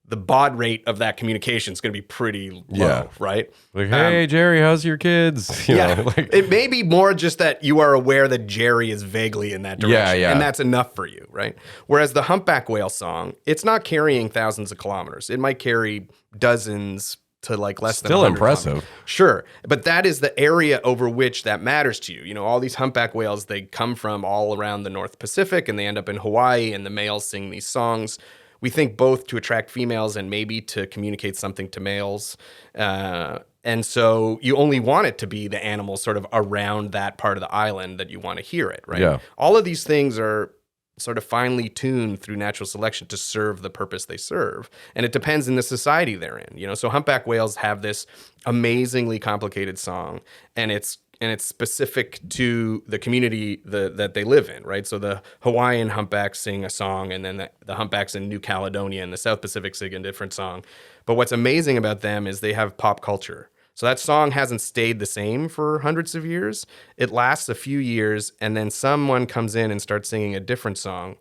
the baud rate of that communication is going to be pretty low, right? Like, hey, Jerry, how's your kids? It may be more just that you are aware that Jerry is vaguely in that direction, and that's enough for you, right? Whereas the humpback whale song, it's not carrying thousands of kilometers. It might carry dozens to like less than Still 100 impressive. kilometers. Sure, but that is the area over which that matters to you. All these humpback whales, they come from all around the North Pacific, and they end up in Hawaii, and the males sing these songs. We think both to attract females and maybe to communicate something to males. And so you only want it to be the animals sort of around that part of the island that you want to hear it, right? Yeah. All of these things are sort of finely tuned through natural selection to serve the purpose they serve. And it depends in the society they're in. So humpback whales have this amazingly complicated song, and it's specific to the community that they live in, right? So the Hawaiian humpbacks sing a song, and then the humpbacks in New Caledonia and the South Pacific sing a different song. But what's amazing about them is they have pop culture. So that song hasn't stayed the same for hundreds of years. It lasts a few years, and then someone comes in and starts singing a different song.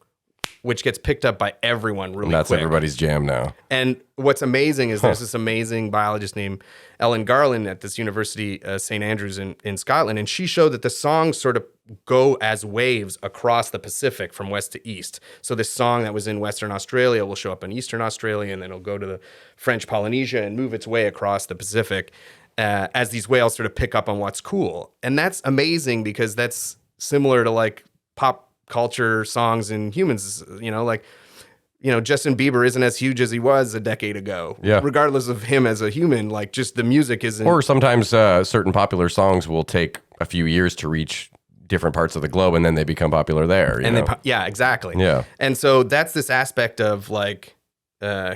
which gets picked up by everyone really And that's quick. everybody's jam now. And what's amazing is there's this amazing biologist named Ellen Garland at this university, St. Andrews in Scotland, and she showed that the songs sort of go as waves across the Pacific from west to east. So this song that was in Western Australia will show up in Eastern Australia, and then it'll go to the French Polynesia and move its way across the Pacific as these whales sort of pick up on what's cool. And that's amazing because that's similar to like pop culture songs in humans, Justin Bieber isn't as huge as he was a decade ago. Yeah. Regardless of him as a human, like just the music isn't. Or sometimes certain popular songs will take a few years to reach different parts of the globe, and then they become popular there. You know? Yeah, exactly. Yeah. And so that's this aspect of like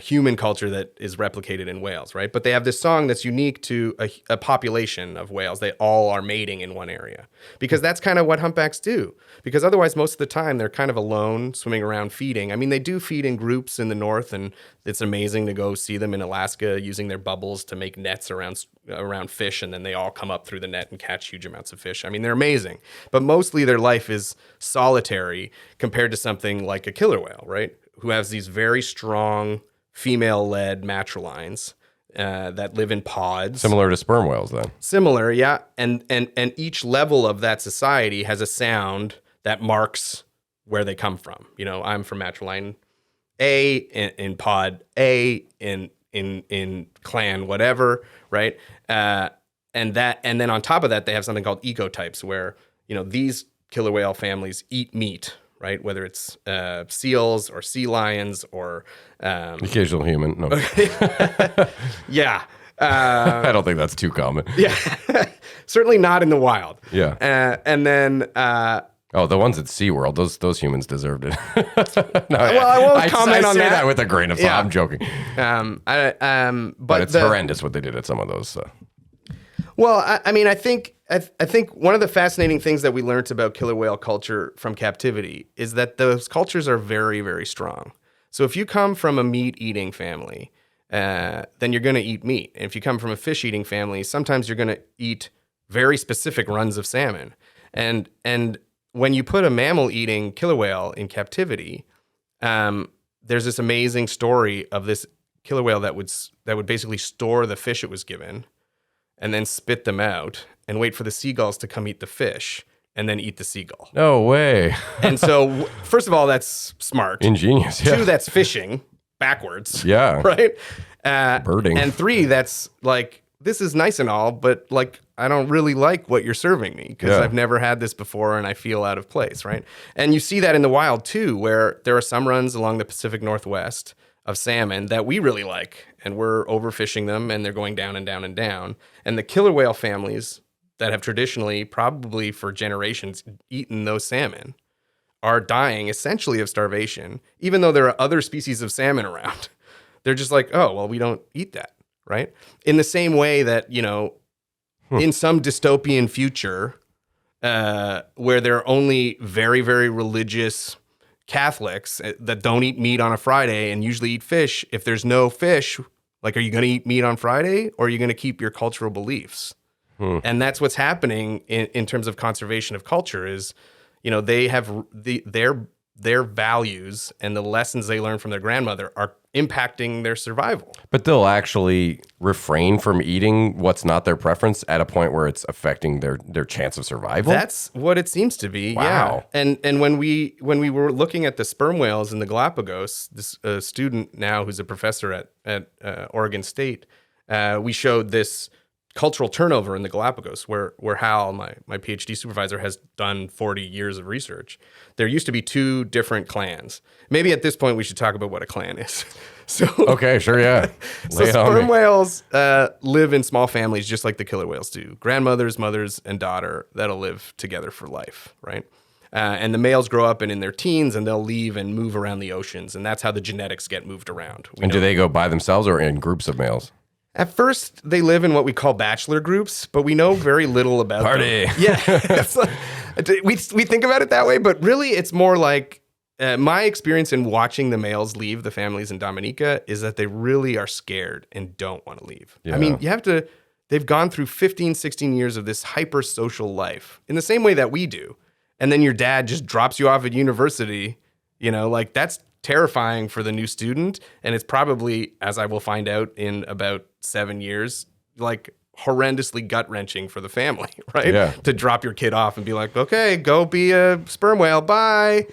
human culture that is replicated in whales, right? But they have this song that's unique to a population of whales. They all are mating in one area because that's kind of what humpbacks do. Because otherwise, most of the time, they're kind of alone, swimming around feeding. I mean, they do feed in groups in the north, and it's amazing to go see them in Alaska using their bubbles to make nets around fish, and then they all come up through the net and catch huge amounts of fish. I mean, they're amazing. But mostly their life is solitary compared to something like a killer whale, right? Who has these very strong female-led matrilines that live in pods. Similar to sperm whales, then. Similar, yeah. And each level of that society has a sound that marks where they come from. You know, I'm from matriline A in pod A in clan whatever, right? And then on top of that, they have something called ecotypes, where these killer whale families eat meat. Right, whether it's seals or sea lions or Occasional human. No. yeah, I don't think that's too common. yeah, certainly not in the wild. Yeah. And then The ones at SeaWorld, those humans deserved it. No, well, I won't comment I on say that. that with a grain of salt. Yeah. I'm joking. But It's horrendous what they did at some of those. Well, I think one of the fascinating things that we learned about killer whale culture from captivity is that those cultures are very, very strong. So if you come from a meat-eating family, then you're going to eat meat. And if you come from a fish-eating family, sometimes you're going to eat very specific runs of salmon. And when you put a mammal-eating killer whale in captivity, there's this amazing story of this killer whale that would basically store the fish it was given, and then spit them out and wait for the seagulls to come eat the fish and then eat the seagull. No way. And so, first of all, that's smart. Ingenious. Yeah. 2, that's fishing backwards. Yeah. Right? Birding. And 3, that's like, this is nice and all, but like, I don't really like what you're serving me because I've never had this before and I feel out of place, right? And you see that in the wild too, where there are some runs along the Pacific Northwest of salmon that we really like, and we're overfishing them and they're going down and down and down. And the killer whale families that have traditionally, probably for generations, eaten those salmon are dying essentially of starvation, even though there are other species of salmon around. They're just like, oh, well, we don't eat that, right? In the same way that, in some dystopian future where there are only very, very religious Catholics that don't eat meat on a Friday and usually eat fish, if there's no fish, like, are you going to eat meat on Friday, or are you going to keep your cultural beliefs? And that's what's happening in terms of conservation of culture is, they have their values and the lessons they learn from their grandmother are impacting their survival. But they'll actually refrain from eating what's not their preference at a point where it's affecting their chance of survival? That's what it seems to be. Wow. Yeah. And when we were looking at the sperm whales in the Galapagos, this student now who's a professor at Oregon State, we showed this cultural turnover in the Galapagos where Hal, my PhD supervisor, has done 40 years of research. There used to be 2 different clans. Maybe at this point we should talk about what a clan is. So Okay, sure, yeah. So Lay it on sperm me. whales live in small families just like the killer whales do. Grandmothers, mothers, and daughter that'll live together for life, right? And the males grow up and in their teens, and they'll leave and move around the oceans, and that's how the genetics get moved around. And do they go by themselves or in groups of males? At first, they live in what we call bachelor groups, but we know very little about Party. them. Yeah. It's like, we think about it that way, but really it's more like my experience in watching the males leave the families in Dominica is that they really are scared and don't want to leave. Yeah. I mean, they've gone through 15, 16 years of this hyper social life in the same way that we do. And then your dad just drops you off at university Like that's terrifying for the new student. And it's probably, as I will find out in about 7 years, like horrendously gut wrenching for the family, right? Yeah. To drop your kid off and be like, okay, go be a sperm whale. Bye.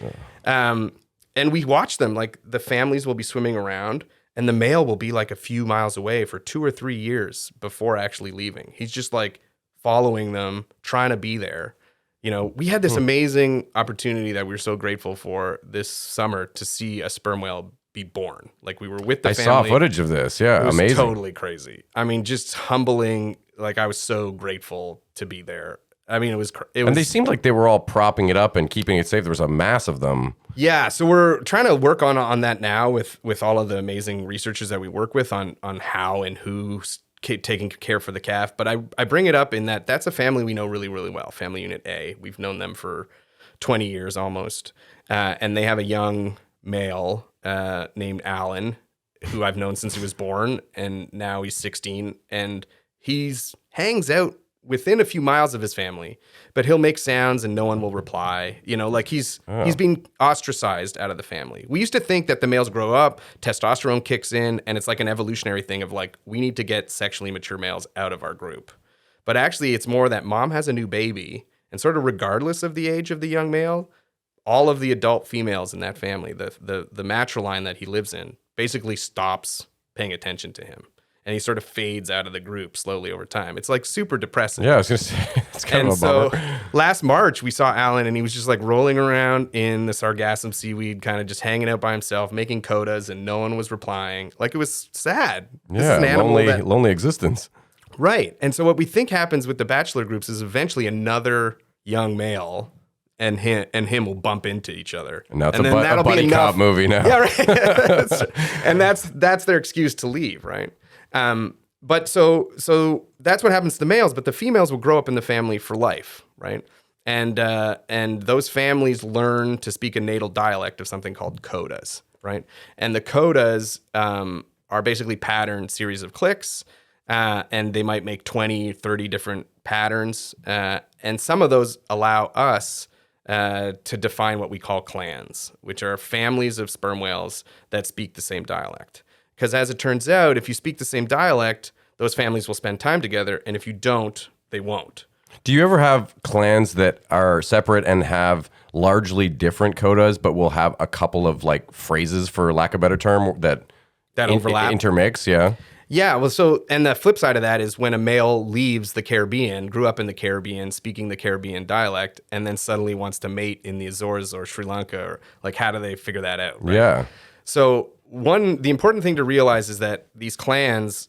And we watch them, like the families will be swimming around and the male will be like a few miles away for 2 or 3 years before actually leaving. He's just like following them, trying to be there. We had this amazing opportunity that we were so grateful for this summer to see a sperm whale be born. Like we were with the I family. saw footage of this. Yeah, It was amazing. totally crazy. I mean, just humbling. Like I was so grateful to be there. I mean, it was. And they seemed like they were all propping it up and keeping it safe. There was a mass of them. Yeah, so we're trying to work on that now with all of the amazing researchers that we work with on how and who's taking care for the calf. But I bring it up in that's a family we know really, really well, Family Unit A. We've known them for 20 years almost. And they have a young male named Alan, who I've known since he was born, and now he's 16. And he's hangs out within a few miles of his family, but he'll make sounds and no one will reply. Like he's being ostracized out of the family. We used to think that the males grow up, testosterone kicks in, and it's like an evolutionary thing of like, we need to get sexually mature males out of our group. But actually it's more that mom has a new baby, and sort of regardless of the age of the young male, all of the adult females in that family, the matriline that he lives in, basically stops paying attention to him. And he sort of fades out of the group slowly over time. It's like super depressing. Yeah, I was going to say, it's kind of a bummer. Last March, we saw Alan and he was just like rolling around in the sargassum seaweed, kind of just hanging out by himself, making codas, and no one was replying. Like it was sad. This is an animal lonely existence. Right. And so what we think happens with the bachelor groups is eventually another young male and him will bump into each other. And now it's then a that'll buddy be enough. cop movie now. Yeah, right. And that's their excuse to leave, right? But so that's what happens to the males, but the females will grow up in the family for life, right? And those families learn to speak a natal dialect of something called Codas, right? And the Codas are basically patterned series of clicks, and they might make 20, 30 different patterns. And some of those allow us to define what we call clans, which are families of sperm whales that speak the same dialect. Because as it turns out, if you speak the same dialect, those families will spend time together. And if you don't, they won't. Do you ever have clans that are separate and have largely different codas, but will have a couple of like phrases, for lack of a better term, that overlap? Intermix, yeah. Yeah, well, and the flip side of that is when a male leaves the Caribbean, grew up in the Caribbean, speaking the Caribbean dialect, and then suddenly wants to mate in the Azores or Sri Lanka, or like, how do they figure that out? Right? Yeah. So the important thing to realize is that these clans,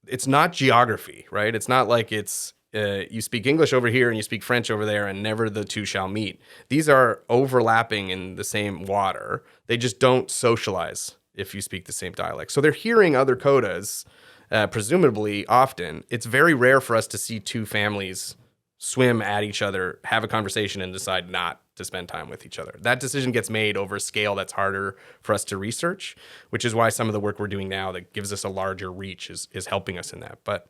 it's not geography, right? It's not like it's you speak English over here and you speak French over there and never the two shall meet. These are overlapping in the same water. They just don't socialize if you speak the same dialect. So they're hearing other codas, presumably often. It's very rare for us to see two families swim at each other, have a conversation, and decide not to spend time with each other. That decision gets made over a scale that's harder for us to research, which is why some of the work we're doing now that gives us a larger reach is helping us in that. But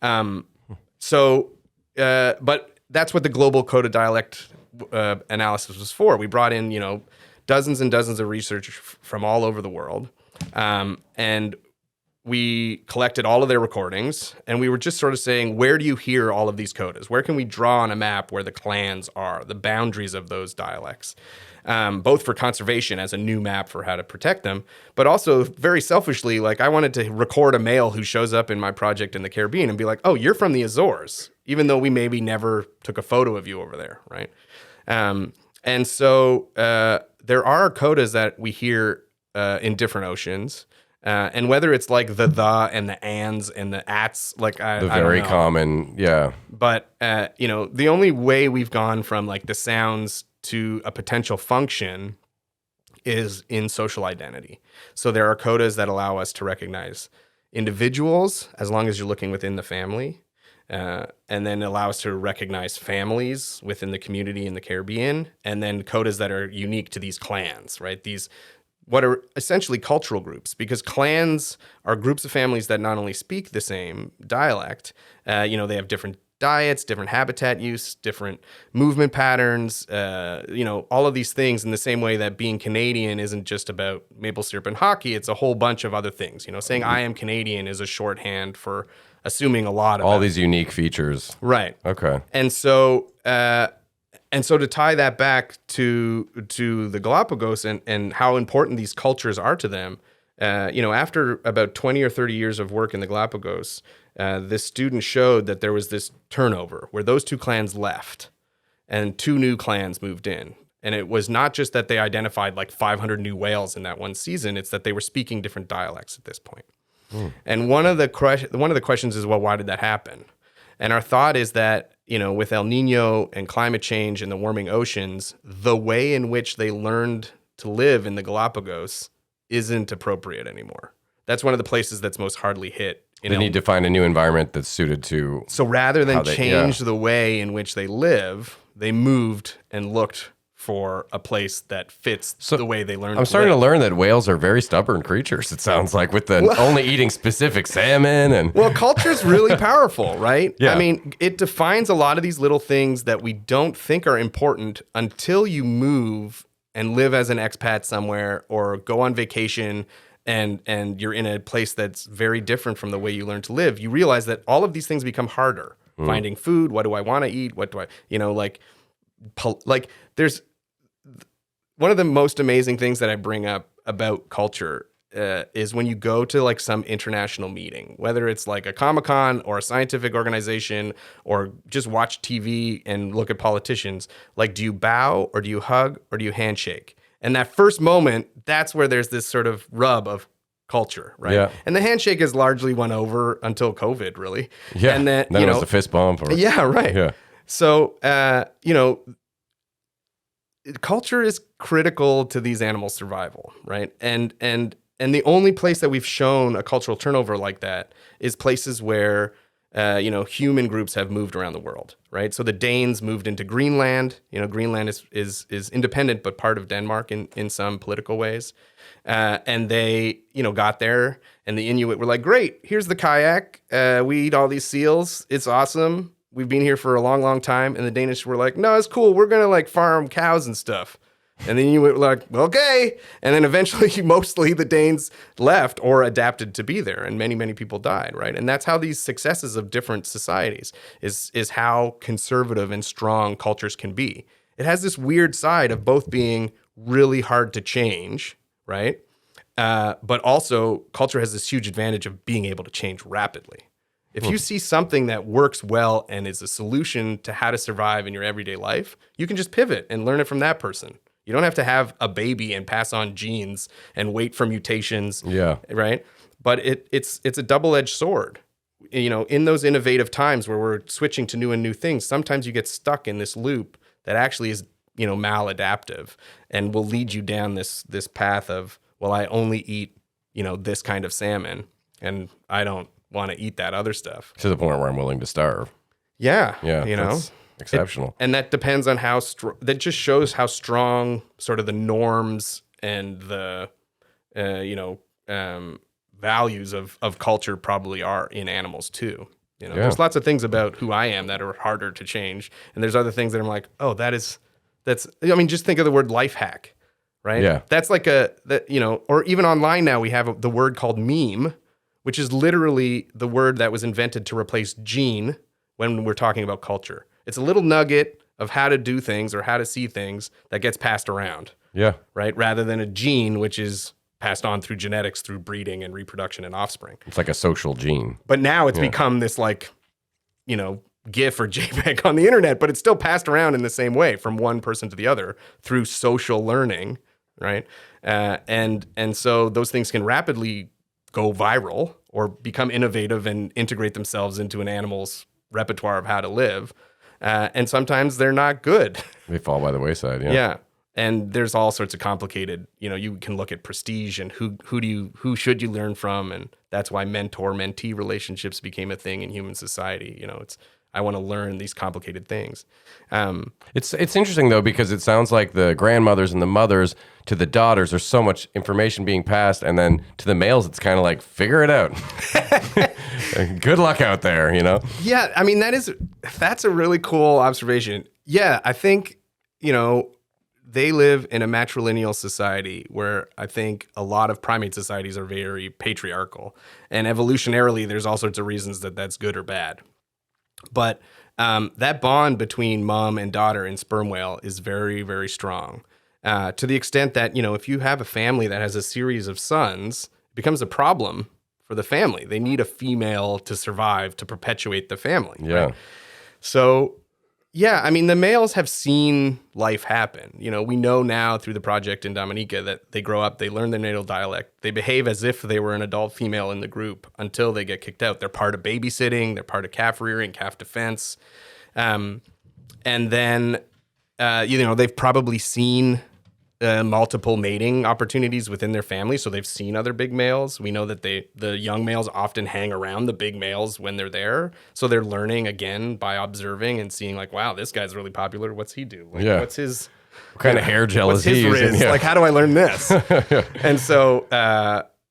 but that's what the global Coda dialect analysis was for. We brought in, dozens and dozens of researchers from all over the world, and we collected all of their recordings, and we were just sort of saying, where do you hear all of these codas? Where can we draw on a map where the clans are, the boundaries of those dialects, both for conservation as a new map for how to protect them, but also very selfishly, like I wanted to record a male who shows up in my project in the Caribbean and be like, oh, you're from the Azores, even though we maybe never took a photo of you over there, right? And so there are codas that we hear in different oceans. And whether it's like the and the ands and the ats, like I The very don't know. common, yeah. But the only way we've gone from like the sounds to a potential function is in social identity. So there are codas that allow us to recognize individuals as long as you're looking within the family, and then allow us to recognize families within the community in the Caribbean, and then codas that are unique to these clans, right? These what are essentially cultural groups, because clans are groups of families that not only speak the same dialect, they have different diets, different habitat use, different movement patterns, all of these things, in the same way that being Canadian isn't just about maple syrup and hockey. It's a whole bunch of other things. Saying I am Canadian is a shorthand for assuming a lot of All these unique features. Right. Okay. And so to tie that back to the Galapagos and how important these cultures are to them, after about 20 or 30 years of work in the Galapagos, this student showed that there was this turnover where those two clans left and two new clans moved in. And it was not just that they identified like 500 new whales in that one season, it's that they were speaking different dialects at this point. And one of the questions is, well, why did that happen? And our thought is that, with El Nino and climate change and the warming oceans, the way in which they learned to live in the Galapagos isn't appropriate anymore. That's one of the places that's most hardly hit. They need to find a new environment that's suited to. So rather than change the way in which they live, they moved and looked for a place that fits the way they learned. I'm starting to learn that whales are very stubborn creatures. It sounds like, with the only eating specific salmon and. Well, culture's really powerful, right? Yeah. I mean, it defines a lot of these little things that we don't think are important until you move and live as an expat somewhere or go on vacation and you're in a place that's very different from the way you learn to live. You realize that all of these things become harder. Finding food, what do I want to eat? What do I, there's one of the most amazing things that I bring up about culture is when you go to like some international meeting, whether it's like a Comic-Con or a scientific organization or just watch TV and look at politicians, like, do you bow or do you hug or do you handshake? And that first moment, that's where there's this sort of rub of culture, right? Yeah. And the handshake has largely won over until COVID, really. Yeah. And then it was the fist bump. Yeah, right. Yeah. So, culture is critical to these animals' survival, right? And the only place that we've shown a cultural turnover like that is places where human groups have moved around the world, right? So the Danes moved into Greenland. Greenland is independent but part of Denmark in some political ways. And they, got there, and the Inuit were like, great, here's the kayak. We eat all these seals. It's awesome. We've been here for a long, long time. And the Danish were like, no, it's cool. We're going to farm cows and stuff. And then you were like, okay. And then eventually, mostly the Danes left or adapted to be there. And many, many people died, right? And that's how these successes of different societies is how conservative and strong cultures can be. It has this weird side of both being really hard to change, right? But also, culture has this huge advantage of being able to change rapidly. If you see something that works well and is a solution to how to survive in your everyday life, you can just pivot and learn it from that person. You don't have to have a baby and pass on genes and wait for mutations. Yeah. Right. But it's a double-edged sword. In those innovative times where we're switching to new things, sometimes you get stuck in this loop that actually is, maladaptive and will lead you down this path of, well, I only eat, this kind of salmon and I don't want to eat that other stuff. To the point where I'm willing to starve. Yeah. Yeah. That's exceptional. And that depends on how that just shows how strong sort of the norms and the, values of culture probably are in animals too. There's lots of things about who I am that are harder to change. And there's other things that I'm like, oh, just think of the word life hack, right? Yeah. That's like or even online now we have the word called meme, which is literally the word that was invented to replace gene when we're talking about culture. It's a little nugget of how to do things or how to see things that gets passed around. Yeah. Right? Rather than a gene, which is passed on through genetics, through breeding and reproduction and offspring. It's like a social gene. But now it's become this GIF or JPEG on the internet, but it's still passed around in the same way from one person to the other through social learning, right? And so those things can rapidly go viral or become innovative and integrate themselves into an animal's repertoire of how to live. And sometimes they're not good. They fall by the wayside. Yeah. Yeah. And there's all sorts of complicated, you can look at prestige and who should you learn from? And that's why mentor-mentee relationships became a thing in human society. I want to learn these complicated things. It's interesting though, because it sounds like the grandmothers and the mothers to the daughters, there's so much information being passed, and then to the males, it's kind of like, figure it out. Good luck out there, you know? Yeah, I mean, that's a really cool observation. Yeah, I think, they live in a matrilineal society where I think a lot of primate societies are very patriarchal. And evolutionarily, there's all sorts of reasons that that's good or bad. But that bond between mom and daughter in sperm whale is very, very strong. To the extent that, if you have a family that has a series of sons, it becomes a problem for the family. They need a female to survive, to perpetuate the family. Yeah. Right? So, yeah, I mean, the males have seen life happen. We know now through the project in Dominica that they grow up, they learn their natal dialect, they behave as if they were an adult female in the group until they get kicked out. They're part of babysitting, they're part of calf rearing, calf defense. And then, they've probably seen multiple mating opportunities within their family. So they've seen other big males. We know that the young males often hang around the big males when they're there. So they're learning again by observing and seeing like, wow, this guy's really popular. What's he do? Like, Yeah. What's his... What kind of hair gel What's is he his using? riz? Yeah. Like, how do I learn this? And so,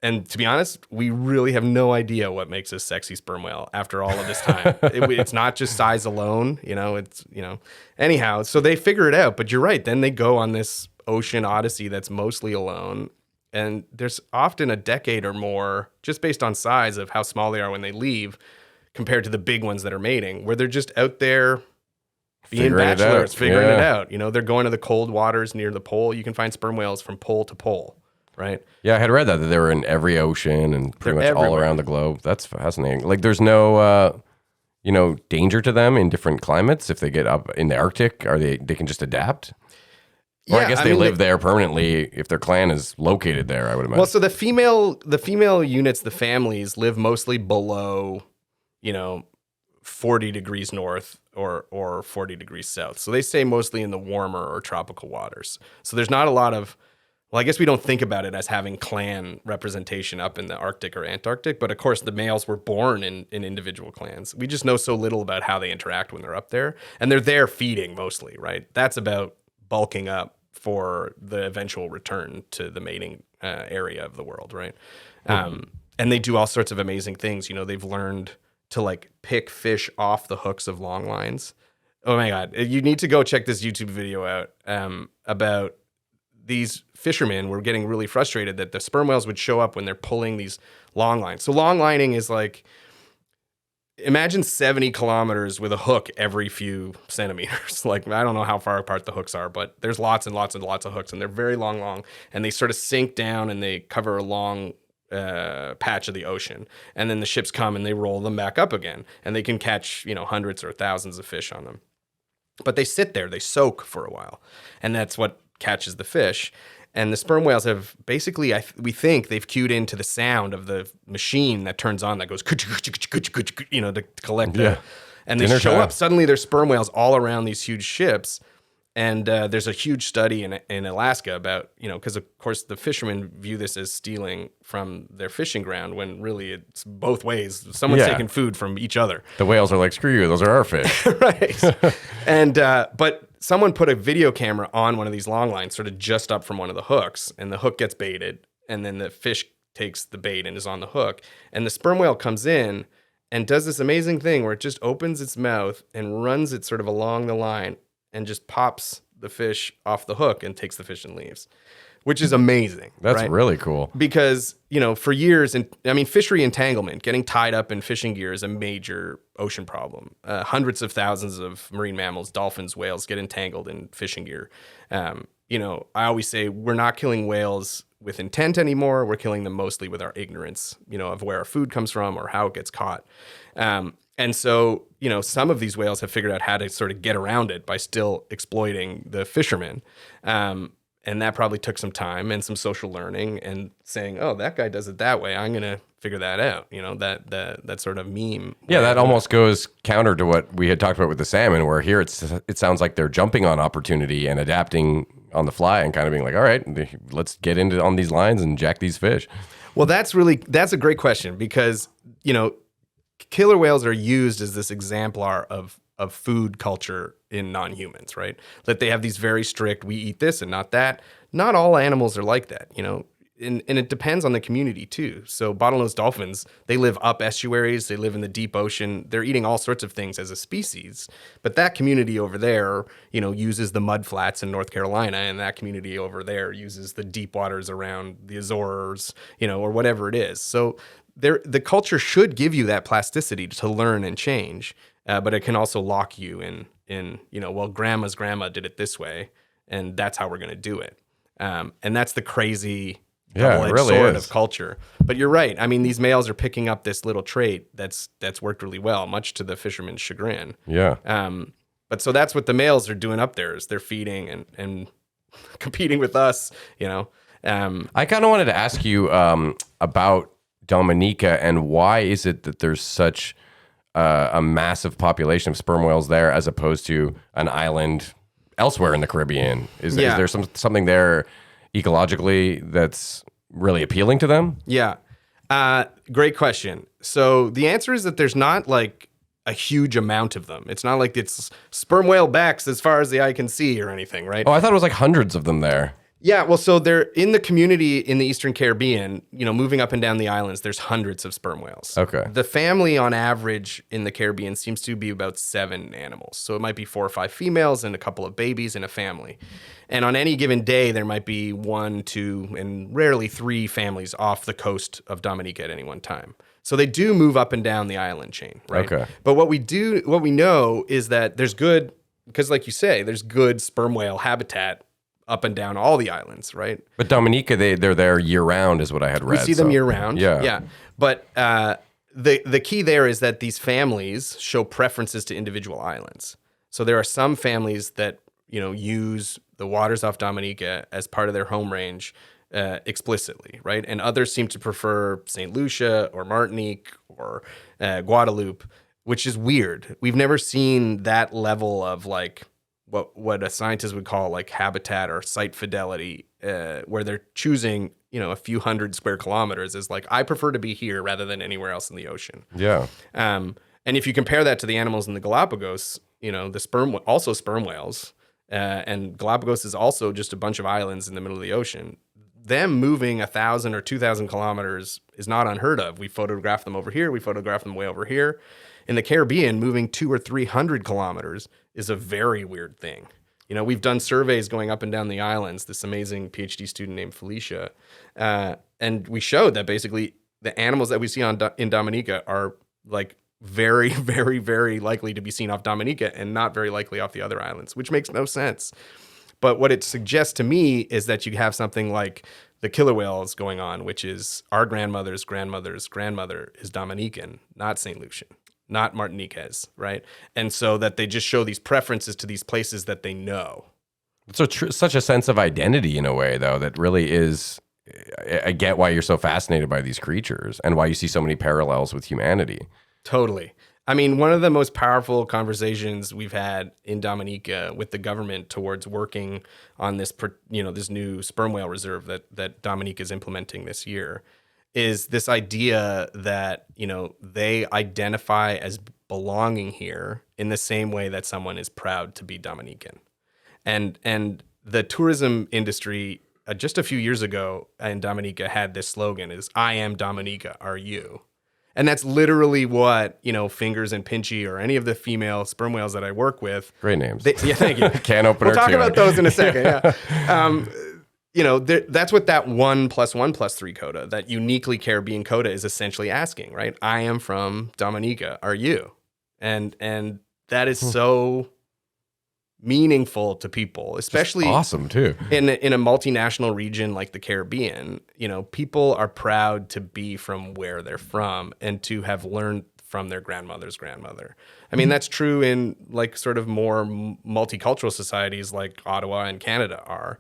and to be honest, we really have no idea what makes a sexy sperm whale after all of this time. It's not just size alone, anyhow. So they figure it out, but you're right. Then they go on this ocean odyssey that's mostly alone. And there's often a decade or more, just based on size of how small they are when they leave, compared to the big ones that are mating, where they're just out there being Figuring it bachelors, out. figuring Yeah. it out. They're going to the cold waters near the pole. You can find sperm whales from pole to pole, right? Yeah, I had read that they were in every ocean and pretty They're much all everywhere. around the globe. That's fascinating. Like, there's no, danger to them in different climates. If they get up in the Arctic, they can just adapt? Or I guess they live there permanently if their clan is located there, I would imagine. Well, so the female units, the families, live mostly below, 40 degrees north or 40 degrees south. So they stay mostly in the warmer or tropical waters. So there's not a lot of, well, I guess we don't think about it as having clan representation up in the Arctic or Antarctic, but of course the males were born in individual clans. We just know so little about how they interact when they're up there. And they're there feeding mostly, right? That's about bulking up for the eventual return to the mating area of the world, right? And they do all sorts of amazing things. They've learned to like pick fish off the hooks of long lines. Oh my God. You need to go check this YouTube video out about these fishermen were getting really frustrated that the sperm whales would show up when they're pulling these long lines. So long lining is like, imagine 70 kilometers with a hook every few centimeters. Like, I don't know how far apart the hooks are, but there's lots and lots and lots of hooks, and they're very long, and they sort of sink down and they cover a long patch of the ocean. And then the ships come and they roll them back up again, and they can catch, hundreds or thousands of fish on them. But they sit there, they soak for a while, and that's what catches the fish. And the sperm whales have basically, we think they've cued into the sound of the machine that turns on that goes, to collect them. And they Dinner show time. up. Suddenly there's sperm whales all around these huge ships. And there's a huge study in Alaska about, because of course the fishermen view this as stealing from their fishing ground when really it's both ways. Someone's taking food from each other. The whales are like, screw you, those are our fish. Right. And, but someone put a video camera on one of these long lines, sort of just up from one of the hooks, and the hook gets baited, and then the fish takes the bait and is on the hook. And the sperm whale comes in and does this amazing thing where it just opens its mouth and runs it sort of along the line and just pops the fish off the hook and takes the fish and leaves, which is amazing. That's right? really cool. Because, for years, fishery entanglement, getting tied up in fishing gear is a major ocean problem. Hundreds of thousands of marine mammals, dolphins, whales get entangled in fishing gear. I always say we're not killing whales with intent anymore. We're killing them mostly with our ignorance, of where our food comes from or how it gets caught. And so, some of these whales have figured out how to sort of get around it by still exploiting the fishermen. And that probably took some time and some social learning and saying, oh, that guy does it that way, I'm going to figure that out. That sort of meme. Yeah, that almost goes counter to what we had talked about with the salmon, where here it sounds like they're jumping on opportunity and adapting on the fly and kind of being like, all right, let's get into on these lines and jack these fish. Well, that's a great question because, killer whales are used as this exemplar of food culture in non-humans, right? That they have these very strict, we eat this and not that. Not all animals are like that, you know, and it depends on the community too. So bottlenose dolphins, they live up estuaries, they live in the deep ocean, they're eating all sorts of things as a species. But that community over there, you know, uses the mud flats in North Carolina, and that community over there uses the deep waters around the Azores, you know, or whatever it is. So the culture should give you that plasticity to learn and change, but it can also lock you in, you know, well, grandma's grandma did it this way, and that's how we're going to do it. And that's the crazy double-edged really sword is. of culture. But you're right. I mean, these males are picking up this little trait that's worked really well, much to the fisherman's chagrin. Yeah. But so that's what the males are doing up there, is they're feeding and competing with us, you know. I kind of wanted to ask you about Dominica, and why is it that there's such a massive population of sperm whales there as opposed to an island elsewhere in the Caribbean? Is there something there ecologically that's really appealing to them? Yeah. Great question. So the answer is that there's not like a huge amount of them. It's not like it's sperm whale backs as far as the eye can see or anything, right? Oh, I thought it was like hundreds of them there. Yeah, well, so they're in the community in the Eastern Caribbean, you know, moving up and down the islands, there's hundreds of sperm whales. Okay. The family on average in the Caribbean seems to be about 7 animals. So it might be 4 or 5 females and a couple of babies in a family. And on any given day, there might be 1, 2, and rarely 3 families off the coast of Dominica at any one time. So they do move up and down the island chain, right? Okay. But what we know is that there's good, because like you say, there's good sperm whale habitat up and down all the islands, right? But Dominica, they're there year round, is what I had read. We see them year round. Yeah. Yeah. But the key there is that these families show preferences to individual islands. So there are some families that, you know, use the waters off Dominica as part of their home range explicitly, right? And others seem to prefer St. Lucia or Martinique or Guadeloupe, which is weird. We've never seen that level of like what a scientist would call like habitat or site fidelity, where they're choosing, you know, a few hundred square kilometers is like, I prefer to be here rather than anywhere else in the ocean. Yeah. And if you compare that to the animals in the Galapagos, you know, the sperm whales, and Galapagos is also just a bunch of islands in the middle of the ocean. Them moving 1,000 or 2,000 kilometers is not unheard of. We photograph them over here. We photograph them way over here. In the Caribbean, moving 200 or 300 kilometers is a very weird thing. You know, we've done surveys going up and down the islands, this amazing PhD student named Felicia. And we showed that basically the animals that we see in Dominica are like very, very, very likely to be seen off Dominica and not very likely off the other islands, which makes no sense. But what it suggests to me is that you have something like the killer whales going on, which is our grandmother's grandmother's grandmother is Dominican, not St. Lucian, not Martiniquez, right? And so that they just show these preferences to these places that they know. So such a sense of identity in a way, though, that really is. I get why you're so fascinated by these creatures and why you see so many parallels with humanity. Totally. I mean, one of the most powerful conversations we've had in Dominica with the government towards working on this, you know, this new sperm whale reserve that Dominica is implementing this year is this idea that, you know, they identify as belonging here in the same way that someone is proud to be Dominican. And the tourism industry just a few years ago in Dominica had this slogan is, I am Dominica, are you? And that's literally what, you know, Fingers and Pinchy or any of the female sperm whales that I work with. Great names. Yeah, thank you. Can opener. We'll talk too. about those in a second. Yeah. You know, that's what that 1+1+3 coda, that uniquely Caribbean coda is essentially asking, right? I am from Dominica. Are you? And that is so meaningful to people, especially awesome too. In a multinational region like the Caribbean. You know, people are proud to be from where they're from and to have learned from their grandmother's grandmother. I mean, that's true in like sort of more multicultural societies like Ottawa and Canada are.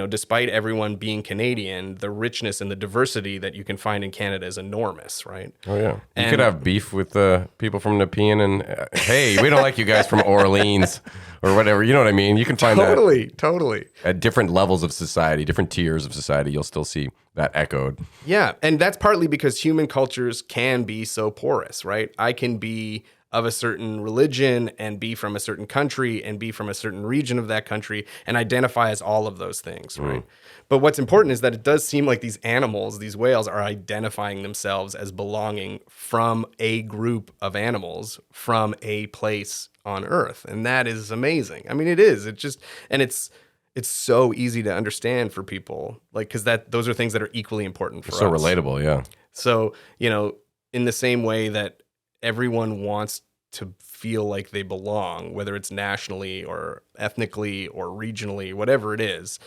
despite everyone being Canadian, the richness and the diversity that you can find in Canada is enormous, right? Oh yeah, you could have beef with people from Nepean, and hey, we don't like you guys from Orleans or whatever. You know what I mean? You can find Totally. at different levels of society, different tiers of society. You'll still see that echoed. Yeah, and that's partly because human cultures can be so porous, right? I can be of a certain religion and be from a certain country and be from a certain region of that country and identify as all of those things, right? But what's important is that it does seem like these animals, these whales, are identifying themselves as belonging from a group of animals from a place on Earth. And that is amazing. I mean, it is. It's so easy to understand for people, like, because those are things that are equally important for us. So relatable, yeah. So, in the same way that everyone wants to feel like they belong, whether it's nationally or ethnically or regionally, whatever it is,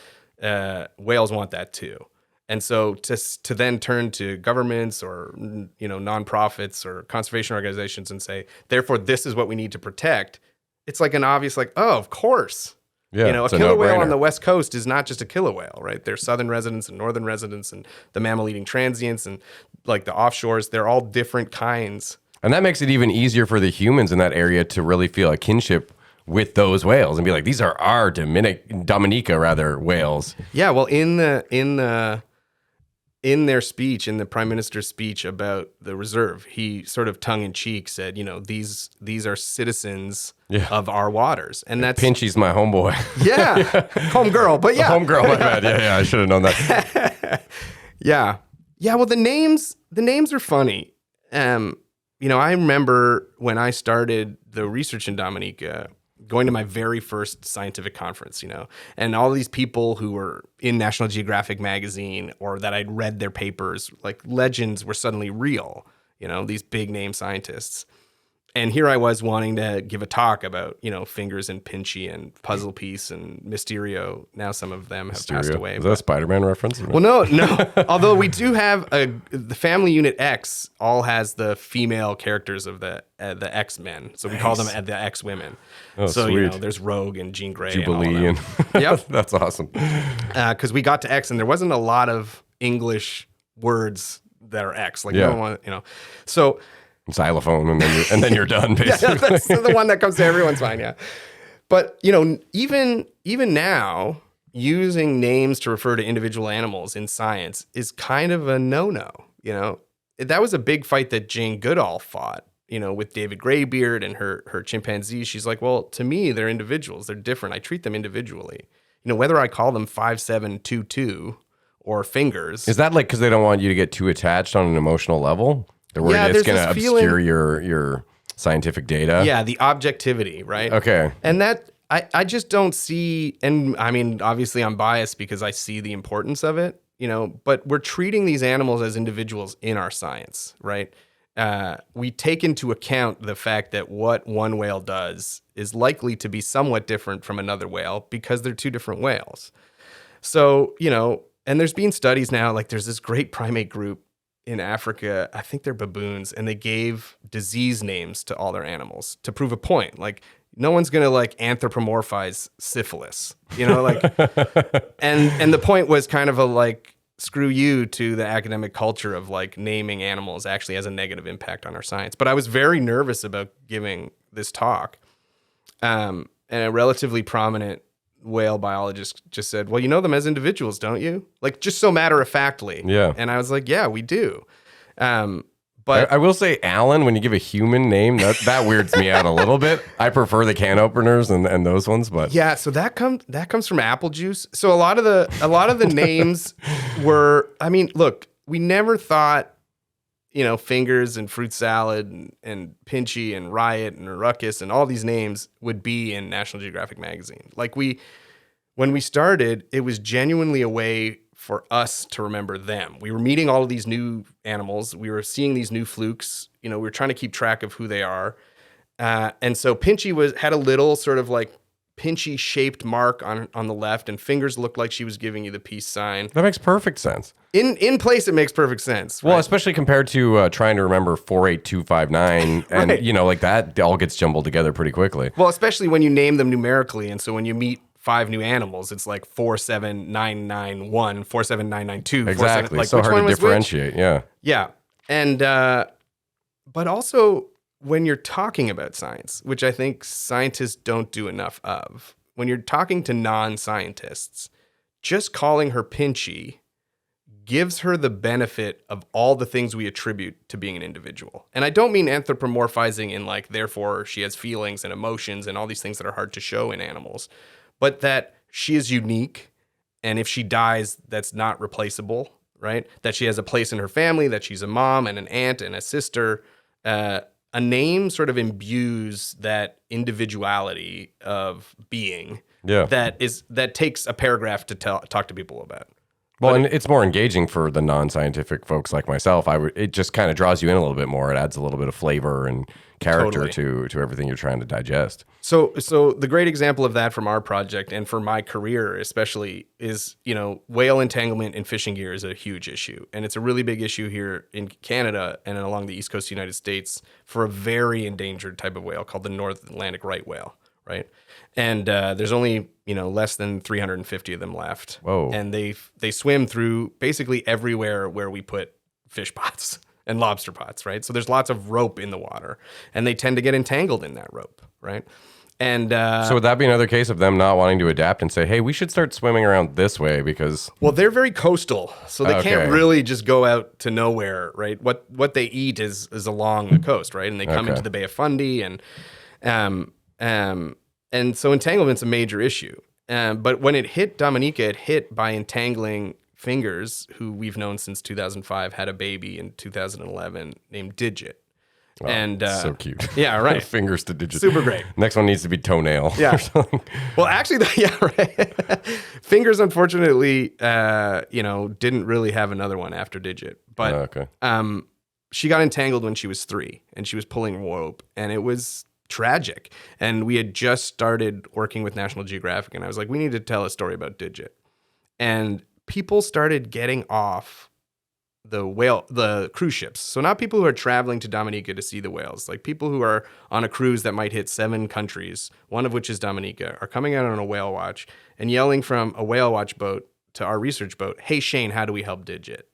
whales want that too. And so to then turn to governments or nonprofits or conservation organizations and say, therefore, this is what we need to protect, it's like an obvious, like, oh, of course. Yeah, a killer whale on the West Coast is not just a killer whale, right? There's southern residents and northern residents and the mammal-eating transients and like the offshores. They're all different kinds. And that makes it even easier for the humans in that area to really feel a kinship with those whales and be like, these are our Dominica whales. Yeah, well, in their speech, in the Prime Minister's speech about the reserve, he sort of tongue-in-cheek said, these are citizens of our waters. And that's... Pinchy's my homeboy. Yeah, homegirl, but yeah. Homegirl, my bad. Yeah, I should have known that. Yeah, well, the names are funny. I remember when I started the research in Dominica, going to my very first scientific conference, and all these people who were in National Geographic magazine or that I'd read their papers, like legends were suddenly real, these big name scientists. And here I was wanting to give a talk about, Fingers and Pinchy and Puzzle Piece and Mysterio. Now some of them have passed away. Is that a Spider-Man reference? Well, no. Although we do have the family unit X all has the female characters of the X-Men. So we call them the X-Women. Oh, so, sweet. There's Rogue and Jean Grey Jubilee and all of them. Yep. That's awesome. Because we got to X and there wasn't a lot of English words that are X. Like, yeah. You don't want, So... Xylophone, and then you're done, basically. Yeah, that's the one that comes to everyone's mind, yeah. But, even now, using names to refer to individual animals in science is kind of a no-no, That was a big fight that Jane Goodall fought, with David Greybeard and her chimpanzees. She's like, well, to me, they're individuals. They're different. I treat them individually. Whether I call them 5722 or Fingers. Is that like because they don't want you to get too attached on an emotional level? They're worried it's going to obscure your scientific data. Yeah, the objectivity, right? Okay. And that I just don't see, and I mean, obviously I'm biased because I see the importance of it, but we're treating these animals as individuals in our science, right? We take into account the fact that what one whale does is likely to be somewhat different from another whale because they're two different whales. So, and there's been studies now, like there's this great primate group in Africa, I think they're baboons, and they gave disease names to all their animals to prove a point. Like, no one's gonna like anthropomorphize syphilis, like, and the point was kind of a like, screw you to the academic culture of like naming animals actually has a negative impact on our science. But I was very nervous about giving this talk, and a relatively prominent whale biologist just said, well, you know them as individuals, don't you? Like, just so matter-of-factly. Yeah. And I was like, yeah, we do. But I will say, Alan, when you give a human name, that weirds me out a little bit. I prefer the can openers and those ones, but yeah, so that comes from apple juice. So a lot of the names were, I mean, look, we never thought, Fingers and Fruit Salad and Pinchy and Riot and Ruckus and all these names would be in National Geographic magazine. Like when we started, it was genuinely a way for us to remember them. We were meeting all of these new animals. We were seeing these new flukes. We were trying to keep track of who they are. And so Pinchy had a little sort of like Pinchy shaped mark on the left, and Fingers looked like she was giving you the peace sign. that makes perfect sense. In place, it makes perfect sense. Well, right? especially compared to trying to remember 48259, and Right. like that all gets jumbled together pretty quickly. Well, especially when you name them numerically. And so when you meet 5 new animals. It's like 47991, 47992. Exactly. Like so which hard one to was which? differentiate. Yeah. Yeah. And, but also when you're talking about science, which I think scientists don't do enough of, when you're talking to non-scientists, just calling her Pinchy gives her the benefit of all the things we attribute to being an individual. And I don't mean anthropomorphizing in like, therefore she has feelings and emotions and all these things that are hard to show in animals, but that she is unique. And if she dies, that's not replaceable, right? That she has a place in her family, that she's a mom and an aunt and a sister. A name sort of imbues that individuality of being that takes a paragraph to talk to people about. Well, and it's more engaging for the non-scientific folks like myself. It just kind of draws you in a little bit more. It adds a little bit of flavor and character to everything you're trying to digest. So the great example of that from our project and for my career especially is, whale entanglement in fishing gear is a huge issue. And it's a really big issue here in Canada and along the east coast of the United States for a very endangered type of whale called the North Atlantic right whale, right? And there's only, less than 350 of them left. Whoa. And they swim through basically everywhere where we put fish pots and lobster pots, right? So there's lots of rope in the water, and they tend to get entangled in that rope, right? And so would that be another case of them not wanting to adapt and say, hey, we should start swimming around this way because... Well, they're very coastal, so they can't really just go out to nowhere, right? What they eat is along the coast, right? And they come into the Bay of Fundy, and so entanglement's a major issue. But when it hit Dominica, it hit by entangling Fingers, who we've known since 2005, had a baby in 2011 named Digit. Oh, and so cute. Yeah, right. Fingers to Digit. Super great. Next one needs to be Toenail. Yeah. Well, actually, yeah, right. Fingers, unfortunately, didn't really have another one after Digit. But she got entangled when she was 3, and she was pulling rope, and it was tragic. And we had just started working with National Geographic, and I was like, we need to tell a story about Digit. And people started getting off the cruise ships. So not people who are traveling to Dominica to see the whales, like people who are on a cruise that might hit 7 countries, one of which is Dominica, are coming out on a whale watch and yelling from a whale watch boat to our research boat, hey, Shane, how do we help Digit?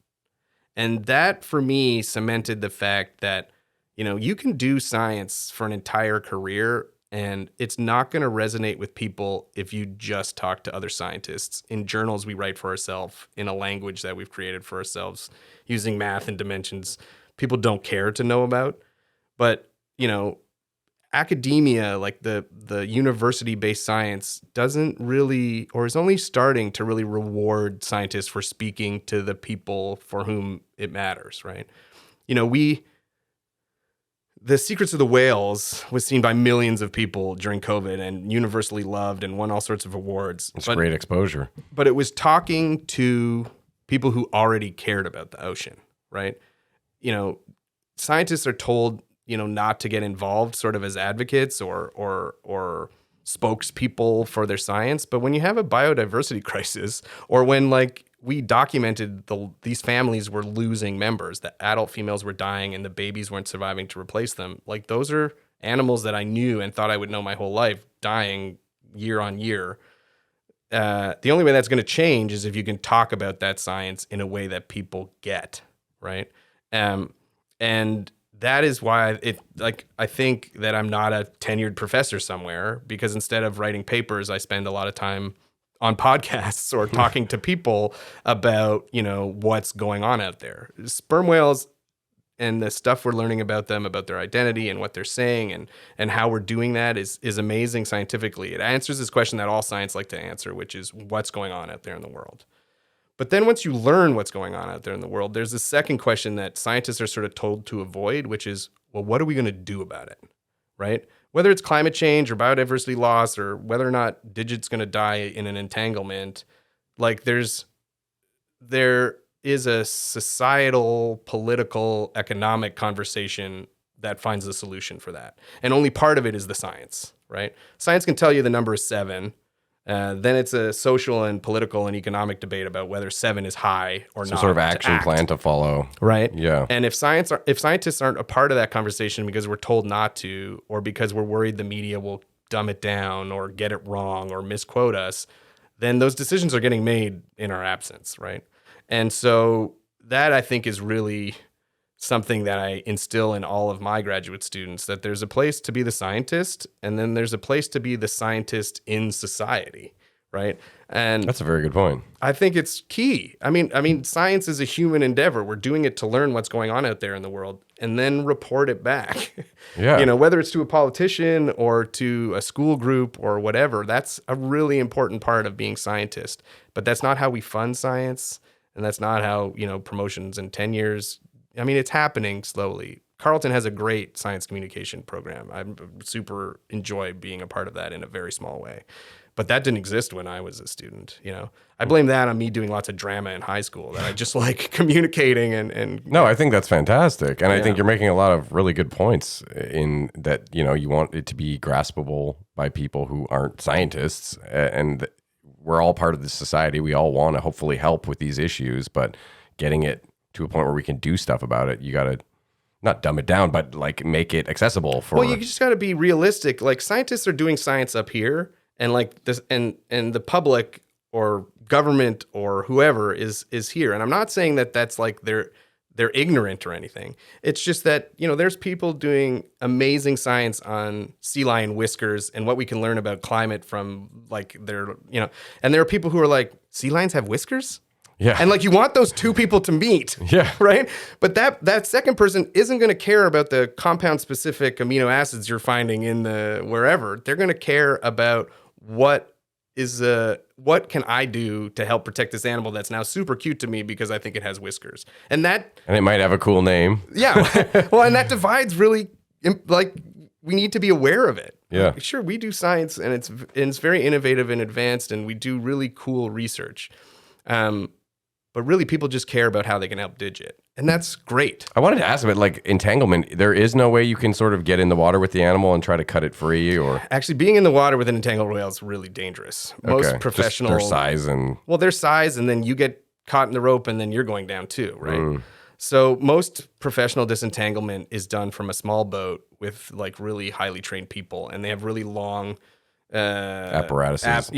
And that, for me, cemented the fact that, you can do science for an entire career, and it's not going to resonate with people if you just talk to other scientists in journals we write for ourselves, in a language that we've created for ourselves, using math and dimensions people don't care to know about. But, academia, like the university-based science, doesn't really, or is only starting to really reward scientists for speaking to the people for whom it matters, right? The Secrets of the Whales was seen by millions of people during COVID and universally loved and won all sorts of awards. It's great exposure. But it was talking to people who already cared about the ocean, right? Scientists are told, not to get involved sort of as advocates or spokespeople for their science. But when you have a biodiversity crisis, or when we documented these families were losing members, the adult females were dying and the babies weren't surviving to replace them. Those are animals that I knew and thought I would know my whole life, dying year on year. The only way that's going to change is if you can talk about that science in a way that people get, right? And that is why I think that I'm not a tenured professor somewhere, because instead of writing papers, I spend a lot of time on podcasts or talking to people about, what's going on out there. Sperm whales and the stuff we're learning about them, about their identity and what they're saying and how we're doing that is amazing scientifically. It answers this question that all science like to answer, which is what's going on out there in the world. But then once you learn what's going on out there in the world, there's a second question that scientists are sort of told to avoid, which is, well, what are we going to do about it, right? Whether it's climate change or biodiversity loss or whether or not Digit's going to die in an entanglement, there is a societal, political, economic conversation that finds a solution for that. And only part of it is the science, right? Science can tell you the number is 7. Then it's a social and political and economic debate about whether 7 is high or not. Some sort of action plan to follow. Right. Yeah. And if scientists aren't a part of that conversation because we're told not to, or because we're worried the media will dumb it down or get it wrong or misquote us, then those decisions are getting made in our absence, right? And so that I think is really something that I instill in all of my graduate students, that there's a place to be the scientist, and then there's a place to be the scientist in society, right? And That's a very good point. I think it's key. I mean, science is a human endeavor. We're doing it to learn what's going on out there in the world and then report it back. Yeah. You know, whether it's to a politician or to a school group or whatever, that's a really important part of being scientist. But that's not how we fund science, and that's not how, you know, promotions in 10 years. I mean, it's happening slowly. Carleton has a great science communication program. I super enjoy being a part of that in a very small way. But that didn't exist when I was a student, you know. I blame that on me doing lots of drama in high school, that I just like communicating and No, I think that's fantastic. And I think you're making a lot of really good points in that, you know, you want it to be graspable by people who aren't scientists. And we're all part of this society. We all want to hopefully help with these issues, but getting it to a point where we can do stuff about it, you got to not dumb it down, but like make it accessible for. Well, you just got to be realistic. Like, scientists are doing science up here, and like this, and the public or government or whoever is here. And I'm not saying that that's like they're ignorant or anything. It's just that, you know, there's people doing amazing science on sea lion whiskers and what we can learn about climate from like their, you know, and there are people who are like, sea lions have whiskers? Yeah. And like, you want those two people to meet. Yeah. Right. But that second person isn't going to care about the compound specific amino acids you're finding in the wherever. They're going to care about what can I do to help protect this animal that's now super cute to me because I think it has whiskers. And it might have a cool name. Yeah. Well, and that divide's really, like, we need to be aware of it. Yeah. Like, sure, we do science and it's very innovative and advanced, and we do really cool research. But really, people just care about how they can help Digit. And that's great. I wanted to ask about like entanglement. There is no way you can sort of get in the water with the animal and try to cut it free, or Actually, being in the water with an entangled whale is really dangerous. Most Okay. professional... Just their size and Well, their size, and then you get caught in the rope, and then you're going down too, right? So most professional disentanglement is done from a small boat with like really highly trained people, and they have really long... apparatuses.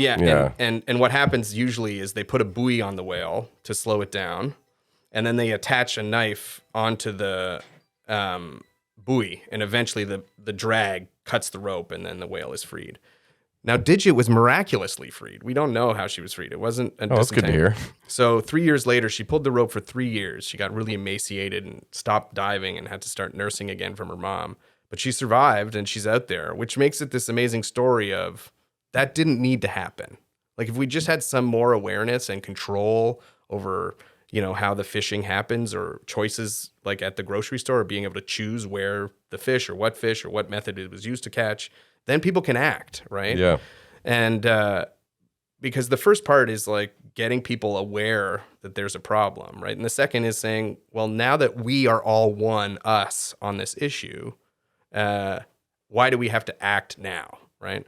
And what happens usually is they put a buoy on the whale to slow it down, and then they attach a knife onto the buoy, and eventually the drag cuts the rope, and then the whale is freed. Now, Digit was miraculously freed. We don't know how she was freed. It wasn't a that's good to hear. So 3 years later, she pulled the rope for 3 years. She got really emaciated and stopped diving and had to start nursing again from her mom. But she survived, and she's out there, which makes it this amazing story of that didn't need to happen. Like, if we just had some more awareness and control over, you know, how the fishing happens, or choices like at the grocery store, being able to choose where the fish or what method it was used to catch, then people can act, right? Yeah. And because the first part is like getting people aware that there's a problem, right? And the second is saying, well, now that we are all one, us, on this issue, why do we have to act now, right?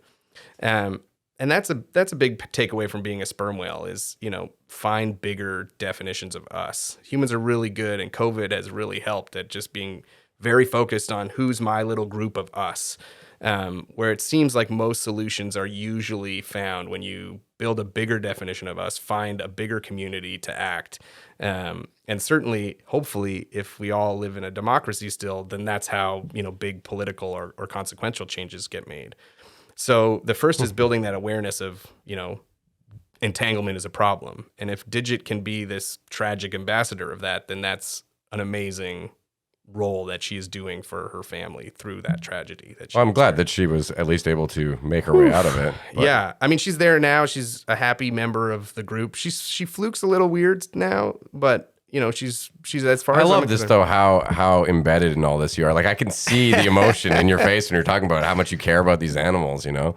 And that's a big takeaway from being a sperm whale is, you know, find bigger definitions of us. Humans are really good, and COVID has really helped at just being very focused on who's my little group of us, where it seems like most solutions are usually found when you build a bigger definition of us, find a bigger community to act. And certainly, hopefully, if we all live in a democracy still, then that's how, you know, big political or consequential changes get made. So the first is building that awareness of, you know, entanglement is a problem. And if Digit can be this tragic ambassador of that, then that's an amazing role that she is doing for her family through that tragedy. I'm glad that she was at least able to make her way out of it. But Yeah. I mean, she's there now. She's a happy member of the group. She flukes a little weird now, but you know, she's as far I as love I'm this concerned- though, how embedded in all this you are. Like, I can see the emotion in your face when you're talking about how much you care about these animals, you know?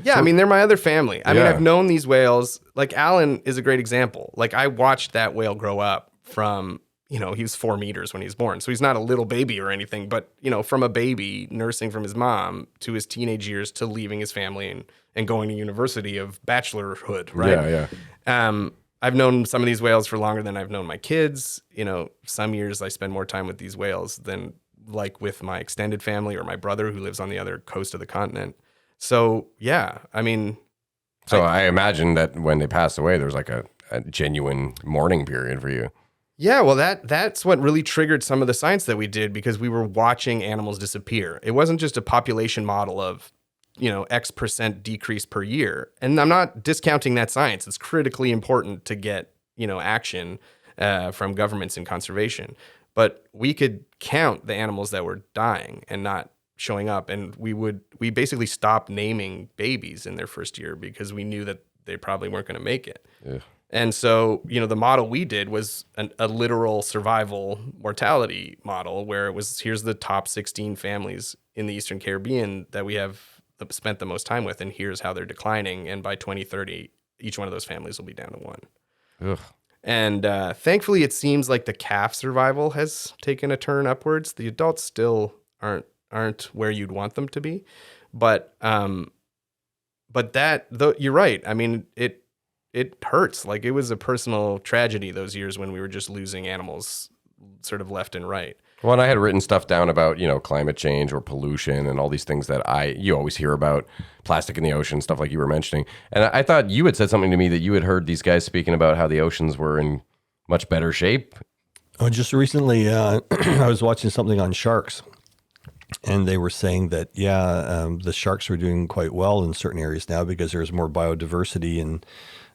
Yeah, I mean, they're my other family. I mean, Yeah. I've known these whales. Like, Alan is a great example. Like, I watched that whale grow up from, you know, he was 4 meters when he was born. So he's not a little baby or anything, but, you know, from a baby nursing from his mom to his teenage years to leaving his family and going to university of bachelorhood, right? Yeah. I've known some of these whales for longer than I've known my kids. You know, some years I spend more time with these whales than like with my extended family or my brother who lives on the other coast of the continent. So yeah, I mean, So I imagine that when they passed away, there was like a genuine mourning period for you. yeah, well, that's what really triggered some of the science that we did, because we were watching animals disappear. It wasn't just a population model of, X% decrease per year. And I'm not discounting that science. It's critically important to get, action from governments in conservation. But we could count the animals that were dying and not showing up. And we basically stopped naming babies in their first year because we knew that they probably weren't going to make it. Yeah. And so, the model we did was a literal survival mortality model, where it was, here's the top 16 families in the Eastern Caribbean that we have spent the most time with, and here's how they're declining. And by 2030, each one of those families will be down to one. Ugh. And thankfully, it seems like the calf survival has taken a turn upwards. The adults still aren't where you'd want them to be, but that, though, you're right. I mean, it hurts. Like, it was a personal tragedy those years when we were just losing animals sort of left and right. Well, and I had written stuff down about, climate change or pollution and all these things that you always hear about, plastic in the ocean, stuff like you were mentioning. And I thought you had said something to me that you had heard these guys speaking about how the oceans were in much better shape. Oh, just recently, I was watching something on sharks, and they were saying that, the sharks were doing quite well in certain areas now because there's more biodiversity, and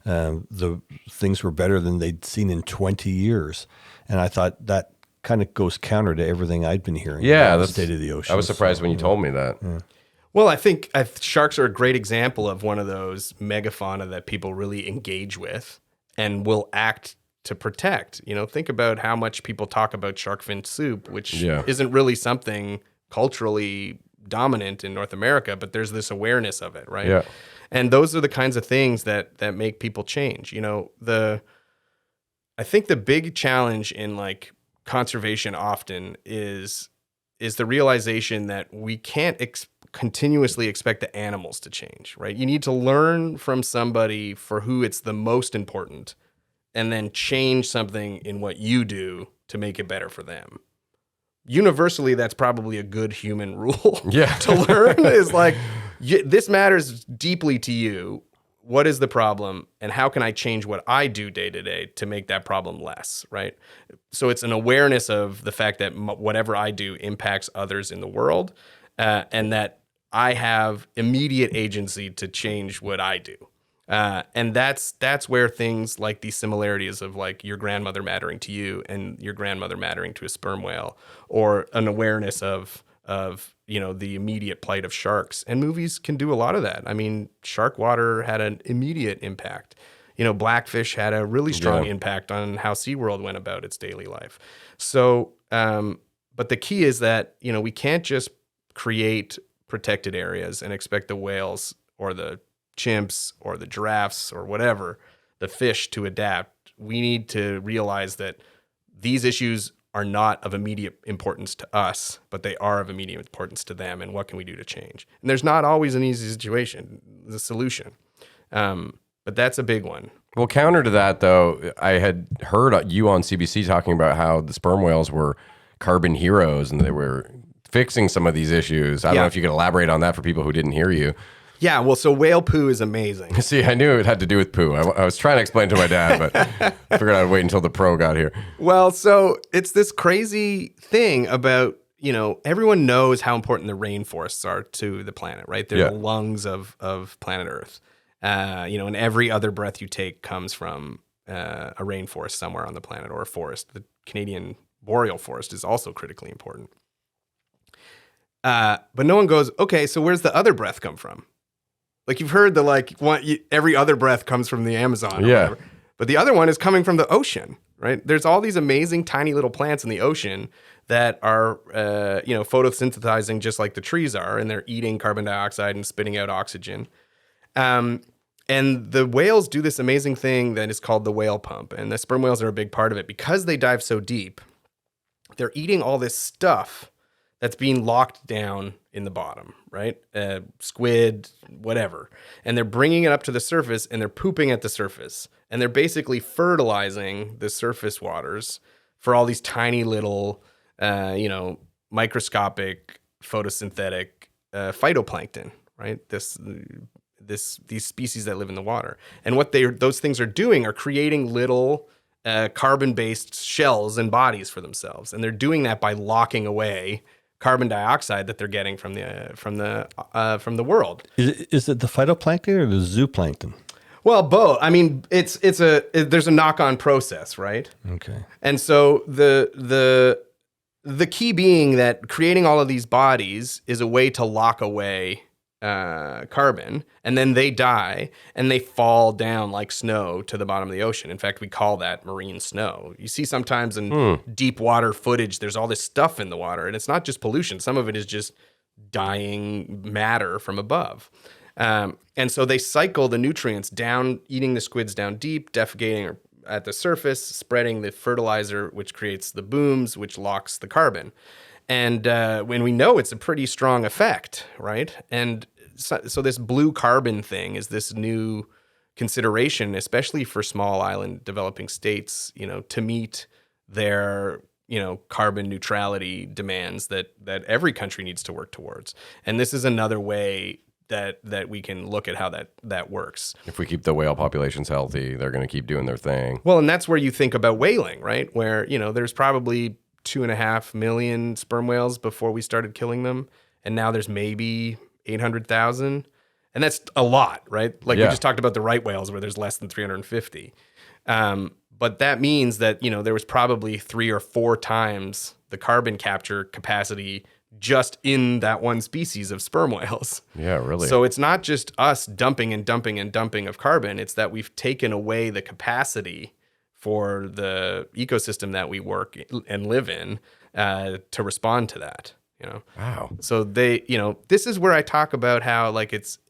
the things were better than they'd seen in 20 years. And I thought that kind of goes counter to everything I'd been hearing about the state of the ocean. I was surprised when you told me that. Yeah. Well, I think sharks are a great example of one of those megafauna that people really engage with and will act to protect. Think about how much people talk about shark fin soup, which isn't really something culturally dominant in North America, but there's this awareness of it, right? Yeah. And those are the kinds of things that make people change. I think the big challenge in like conservation often is the realization that we can't continuously expect the animals to change, right? You need to learn from somebody for who it's the most important, and then change something in what you do to make it better for them. Universally, that's probably a good human rule to learn, is like, this matters deeply to you. What is the problem, and how can I change what I do day to day to make that problem less, right? So it's an awareness of the fact that whatever I do impacts others in the world, and that I have immediate agency to change what I do. And that's where things like these similarities of like your grandmother mattering to you and your grandmother mattering to a sperm whale, or an awareness of the immediate plight of sharks. And movies can do a lot of that. I mean, Shark Water had an immediate impact. Blackfish had a really strong impact on how SeaWorld went about its daily life. So, but the key is that, we can't just create protected areas and expect the whales or the chimps or the giraffes or whatever, the fish, to adapt. We need to realize that these issues are not of immediate importance to us, but they are of immediate importance to them. And what can we do to change? And there's not always an easy situation, the solution. But that's a big one. Well, counter to that, though, I had heard you on CBC talking about how the sperm whales were carbon heroes and they were fixing some of these issues. I don't know if you could elaborate on that for people who didn't hear you. Yeah, well, so whale poo is amazing. See, I knew it had to do with poo. I was trying to explain to my dad, but I figured I'd wait until the pro got here. Well, so it's this crazy thing about, everyone knows how important the rainforests are to the planet, right? They're the lungs of planet Earth. And every other breath you take comes from a rainforest somewhere on the planet, or a forest. The Canadian boreal forest is also critically important. But no one goes, okay, so where's the other breath come from? Like, you've heard every other breath comes from the Amazon or whatever. But the other one is coming from the ocean, right? There's all these amazing tiny little plants in the ocean that are, photosynthesizing just like the trees are, and they're eating carbon dioxide and spitting out oxygen. And the whales do this amazing thing that is called the whale pump. And the sperm whales are a big part of it. Because they dive so deep, they're eating all this stuff that's being locked down in the bottom, right? Squid, whatever. And they're bringing it up to the surface, and they're pooping at the surface. And they're basically fertilizing the surface waters for all these tiny little, microscopic photosynthetic phytoplankton, right? These species that live in the water. And what those things are doing are creating little carbon-based shells and bodies for themselves. And they're doing that by locking away carbon dioxide that they're getting from the world. Is it the phytoplankton or the zooplankton? Well, both. I mean, there's a knock-on process, right? Okay. And so the key being that creating all of these bodies is a way to lock away carbon, and then they die and they fall down like snow to the bottom of the ocean. In fact, we call that marine snow. You see sometimes in deep water footage, there's all this stuff in the water, and it's not just pollution. Some of it is just dying matter from above. And so they cycle the nutrients down, eating the squids down deep, defecating at the surface, spreading the fertilizer, which creates the booms, which locks the carbon. And when we know it's a pretty strong effect, right? And so this blue carbon thing is this new consideration, especially for small island developing states, to meet their, carbon neutrality demands that every country needs to work towards. And this is another way that we can look at how that works. If we keep the whale populations healthy, they're going to keep doing their thing. Well, and that's where you think about whaling, right? Where, there's probably 2.5 million sperm whales before we started killing them. And now there's maybe 800,000. And that's a lot, right? Like we just talked about the right whales where there's less than 350. But that means that, there was probably 3 or 4 times the carbon capture capacity just in that one species of sperm whales. Yeah, really. So it's not just us dumping and dumping and dumping of carbon. It's that we've taken away the capacity for the ecosystem that we work and live in to respond to that. Wow. So this is where I talk about how like that's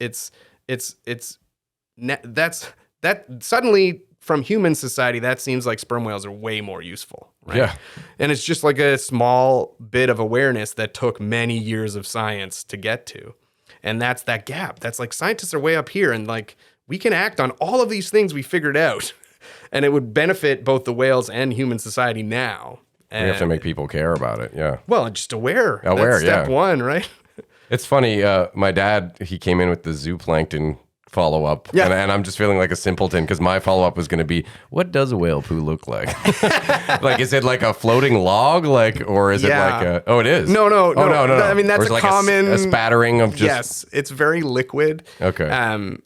suddenly from human society, that seems like sperm whales are way more useful, right? Yeah. And it's just like a small bit of awareness that took many years of science to get to. And that's that gap. That's like scientists are way up here and like we can act on all of these things we figured out and it would benefit both the whales and human society now. We have to make people care about it. Yeah. Well, just aware. That's step one, right? It's funny. My dad, he came in with the zooplankton follow-up. Yeah. And I'm just feeling like a simpleton because my follow-up was going to be, what does a whale poo look like? Like, is it like a floating log? Or is it like a... Oh, it is? No. Oh, no. I mean, that's or is it like common... A spattering of just... Yes, it's very liquid. Okay.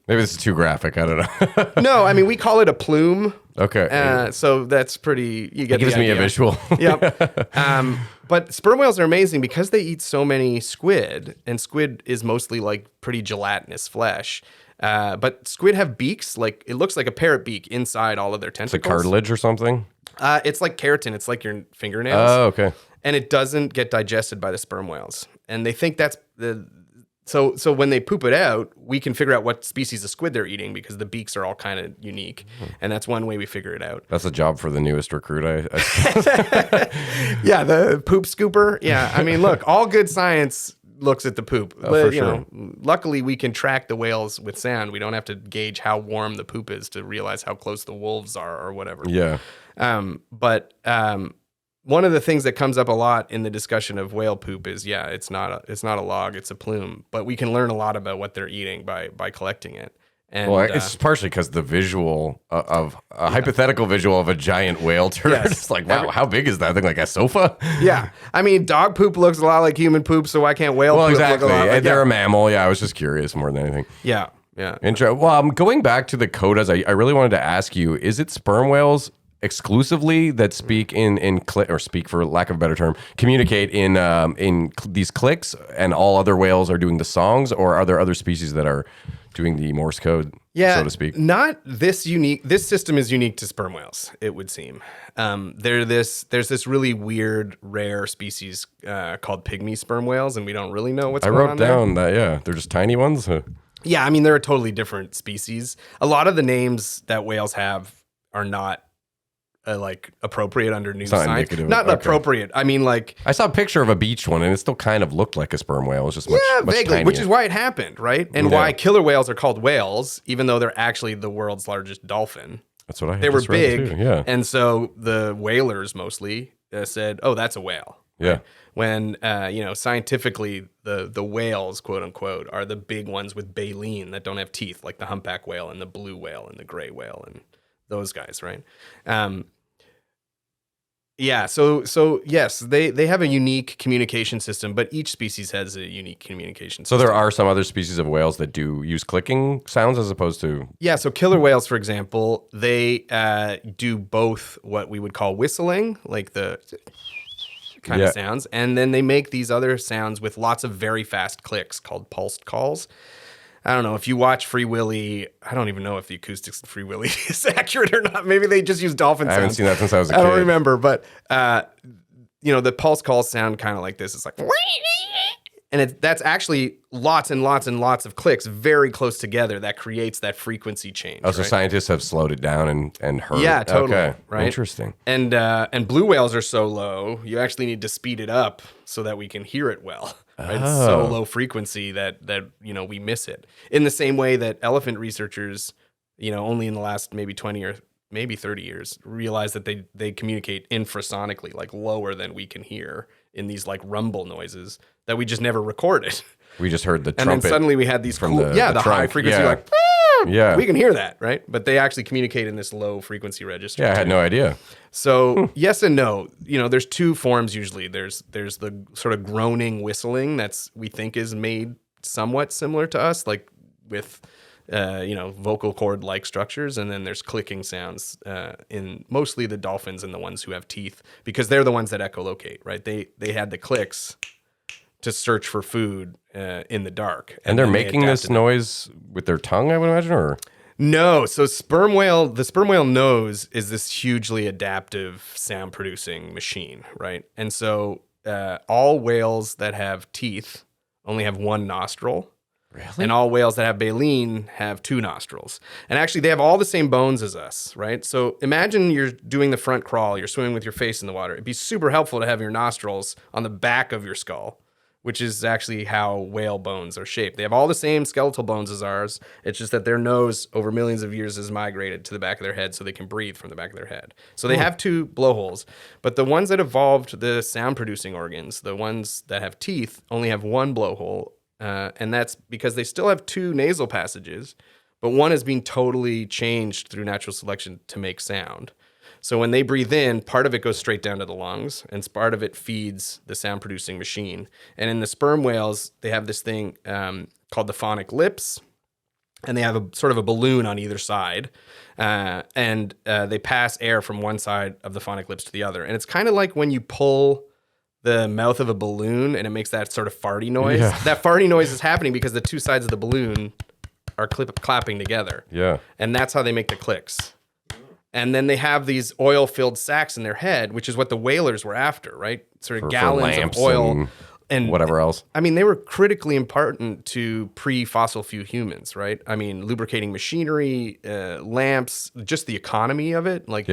Maybe this is too graphic. I don't know. No, I mean, we call it a plume. Okay. So that's pretty... You get it gives me a visual. Yep. But sperm whales are amazing because they eat so many squid, and squid is mostly like pretty gelatinous flesh. But squid have beaks, like it looks like a parrot beak inside all of their tentacles. It's like cartilage or something? It's like keratin. It's like your fingernails. Oh, okay. And it doesn't get digested by the sperm whales. And they think that's the... So when they poop it out, we can figure out what species of squid they're eating because the beaks are all kind of unique. And that's one way we figure it out. That's a job for the newest recruit. Yeah, the poop scooper. Yeah, I mean, look, all good science looks at the poop. For sure. Luckily, we can track the whales with sound. We don't have to gauge how warm the poop is to realize how close the wolves are or whatever. Yeah. But one of the things that comes up a lot in the discussion of whale poop is, it's not a log, it's a plume. But we can learn a lot about what they're eating by collecting it. And, well, it's partially because the visual of a hypothetical visual of a giant whale turd. Yes. It's like, wow, how big is that thing? Like a sofa? Yeah. I mean, dog poop looks a lot like human poop, so why can't whale poop exactly. look a lot like... They're a mammal. Yeah, I was just curious more than anything. Yeah. Well, going back to the Codas, I really wanted to ask you, is it sperm whales exclusively that speak or speak, for lack of a better term, communicate in these clicks, and all other whales are doing the songs, or are there other species that are doing the Morse code, so to speak? Not this unique. This system is unique to sperm whales, it would seem. There's this really weird, rare species called pygmy sperm whales, and we don't really know what's going on there. I wrote down that, they're just tiny ones. Yeah, I mean, they're a totally different species. A lot of the names that whales have are not like appropriate under new science. Not appropriate. I mean, like, I saw a picture of a beached one, and it still kind of looked like a sperm whale. It was just much vaguely, tinier. which is why it happened, right? And why killer whales are called whales, even though they're actually the world's largest dolphin. That's what I had. They were just read big, too. Yeah. And so the whalers mostly said, "Oh, that's a whale." Yeah. When scientifically the whales, quote unquote, are the big ones with baleen that don't have teeth, like the humpback whale and the blue whale and the gray whale and those guys, right? So yes, they have a unique communication system, but each species has a unique communication So system. there are some other species of whales that do use clicking sounds as opposed to... Yeah, so killer whales, for example, they do both what we would call whistling, like the kind of sounds, and then they make these other sounds with lots of very fast clicks called pulsed calls. I don't know, if you watch Free Willy, I don't even know if the acoustics in Free Willy is accurate or not. Maybe they just use dolphin sounds. I haven't seen that since I was a kid. I don't remember, but the pulse calls sound kind of like this. It's like, and that's actually lots and lots and lots of clicks very close together that creates that frequency change. Oh, so scientists have slowed it down and heard. Yeah, totally. Okay, right. Interesting. And blue whales are so low, you actually need to speed it up so that we can hear it well. Right? It's so low frequency that we miss it. In the same way that elephant researchers, only in the last maybe 20 or maybe 30 years, realize that they communicate infrasonically, like lower than we can hear in these like rumble noises that we just never recorded. We just heard the And trumpet. then suddenly we had these from cool, the high trunk. frequency, Yeah. like, Yeah. we can hear that, right? But they actually communicate in this low frequency register. Yeah, I had no idea. So yes and no. There's two forms usually. There's the sort of groaning whistling we think is made somewhat similar to us, like with vocal cord like structures, and then there's clicking sounds in mostly the dolphins and the ones who have teeth, because they're the ones that echolocate, right? They had the clicks to search for food in the dark, And they're then they making this adapted it. noise with their tongue, I would imagine, or... No, so the sperm whale nose is this hugely adaptive sound producing machine, right? And so all whales that have teeth only have one nostril. Really? And all whales that have baleen have two nostrils. And actually, they have all the same bones as us, right? So imagine you're doing the front crawl, you're swimming with your face in the water. It'd be super helpful to have your nostrils on the back of your skull, which is actually how whale bones are shaped. They have all the same skeletal bones as ours. It's just that their nose over millions of years has migrated to the back of their head so they can breathe from the back of their head. So they have two blowholes. But the ones that evolved the sound producing organs, the ones that have teeth, only have one blowhole. And that's because they still have two nasal passages, but one is being totally changed through natural selection to make sound. So when they breathe in, part of it goes straight down to the lungs, and part of it feeds the sound-producing machine. And in the sperm whales, they have this thing called the phonic lips, and they have a sort of a balloon on either side, and they pass air from one side of the phonic lips to the other. And it's kind of like when you pull the mouth of a balloon and it makes that sort of farty noise. Yeah. That farty noise is happening because the two sides of the balloon are clapping together. Yeah. And that's how they make the clicks. And then they have these oil-filled sacs in their head, which is what the whalers were after, right? Sort of For gallons lamps of oil and whatever else. I mean, they were critically important to pre-fossil fuel humans, right? I mean, lubricating machinery, lamps, just the economy of it. Like,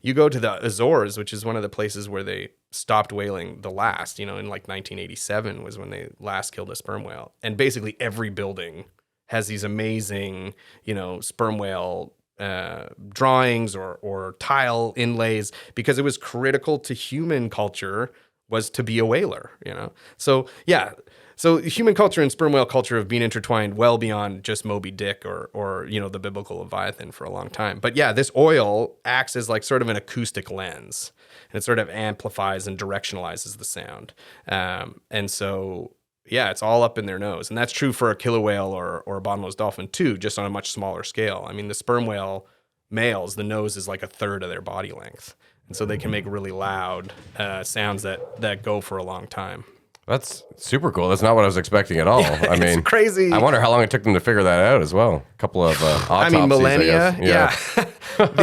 you go to the Azores, which is one of the places where they stopped whaling the last, in like 1987 was when they last killed a sperm whale. And basically every building has these amazing, sperm whale drawings or tile inlays, because it was critical to human culture was to be a whaler, So human culture and sperm whale culture have been intertwined well beyond just Moby Dick or the biblical Leviathan for a long time. But yeah, this oil acts as like sort of an acoustic lens, and it sort of amplifies and directionalizes the sound. And so, yeah, it's all up in their nose. And that's true for a killer whale or a bottlenose dolphin too, just on a much smaller scale. I mean, the sperm whale males, the nose is like a third of their body length. And so they can make really loud sounds that go for a long time. That's super cool. That's not what I was expecting at all. I mean, it's crazy. I wonder how long it took them to figure that out as well. A couple of autopsies, millennia. I guess.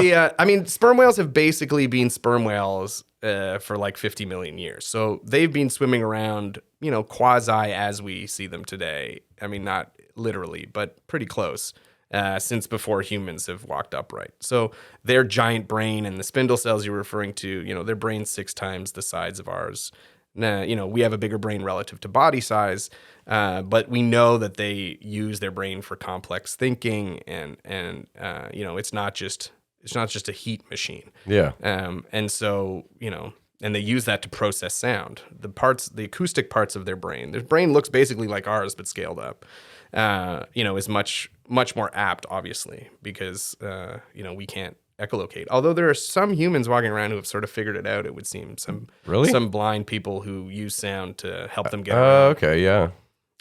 Yeah. Sperm whales have basically been sperm whales for like 50 million years. So they've been swimming around, quasi as we see them today. I mean, not literally, but pretty close. Since before humans have walked upright. So their giant brain and the spindle cells you're referring to, their brain's 6 times the size of ours. We have a bigger brain relative to body size, but we know that they use their brain for complex thinking, and it's not just a heat machine. Yeah. And so, And they use that to process sound. The acoustic parts of their brain looks basically like ours, but scaled up, is much more apt, obviously, because, we can't echolocate. Although there are some humans walking around who have sort of figured it out, it would seem. Some blind people who use sound to help them get around. Okay, yeah.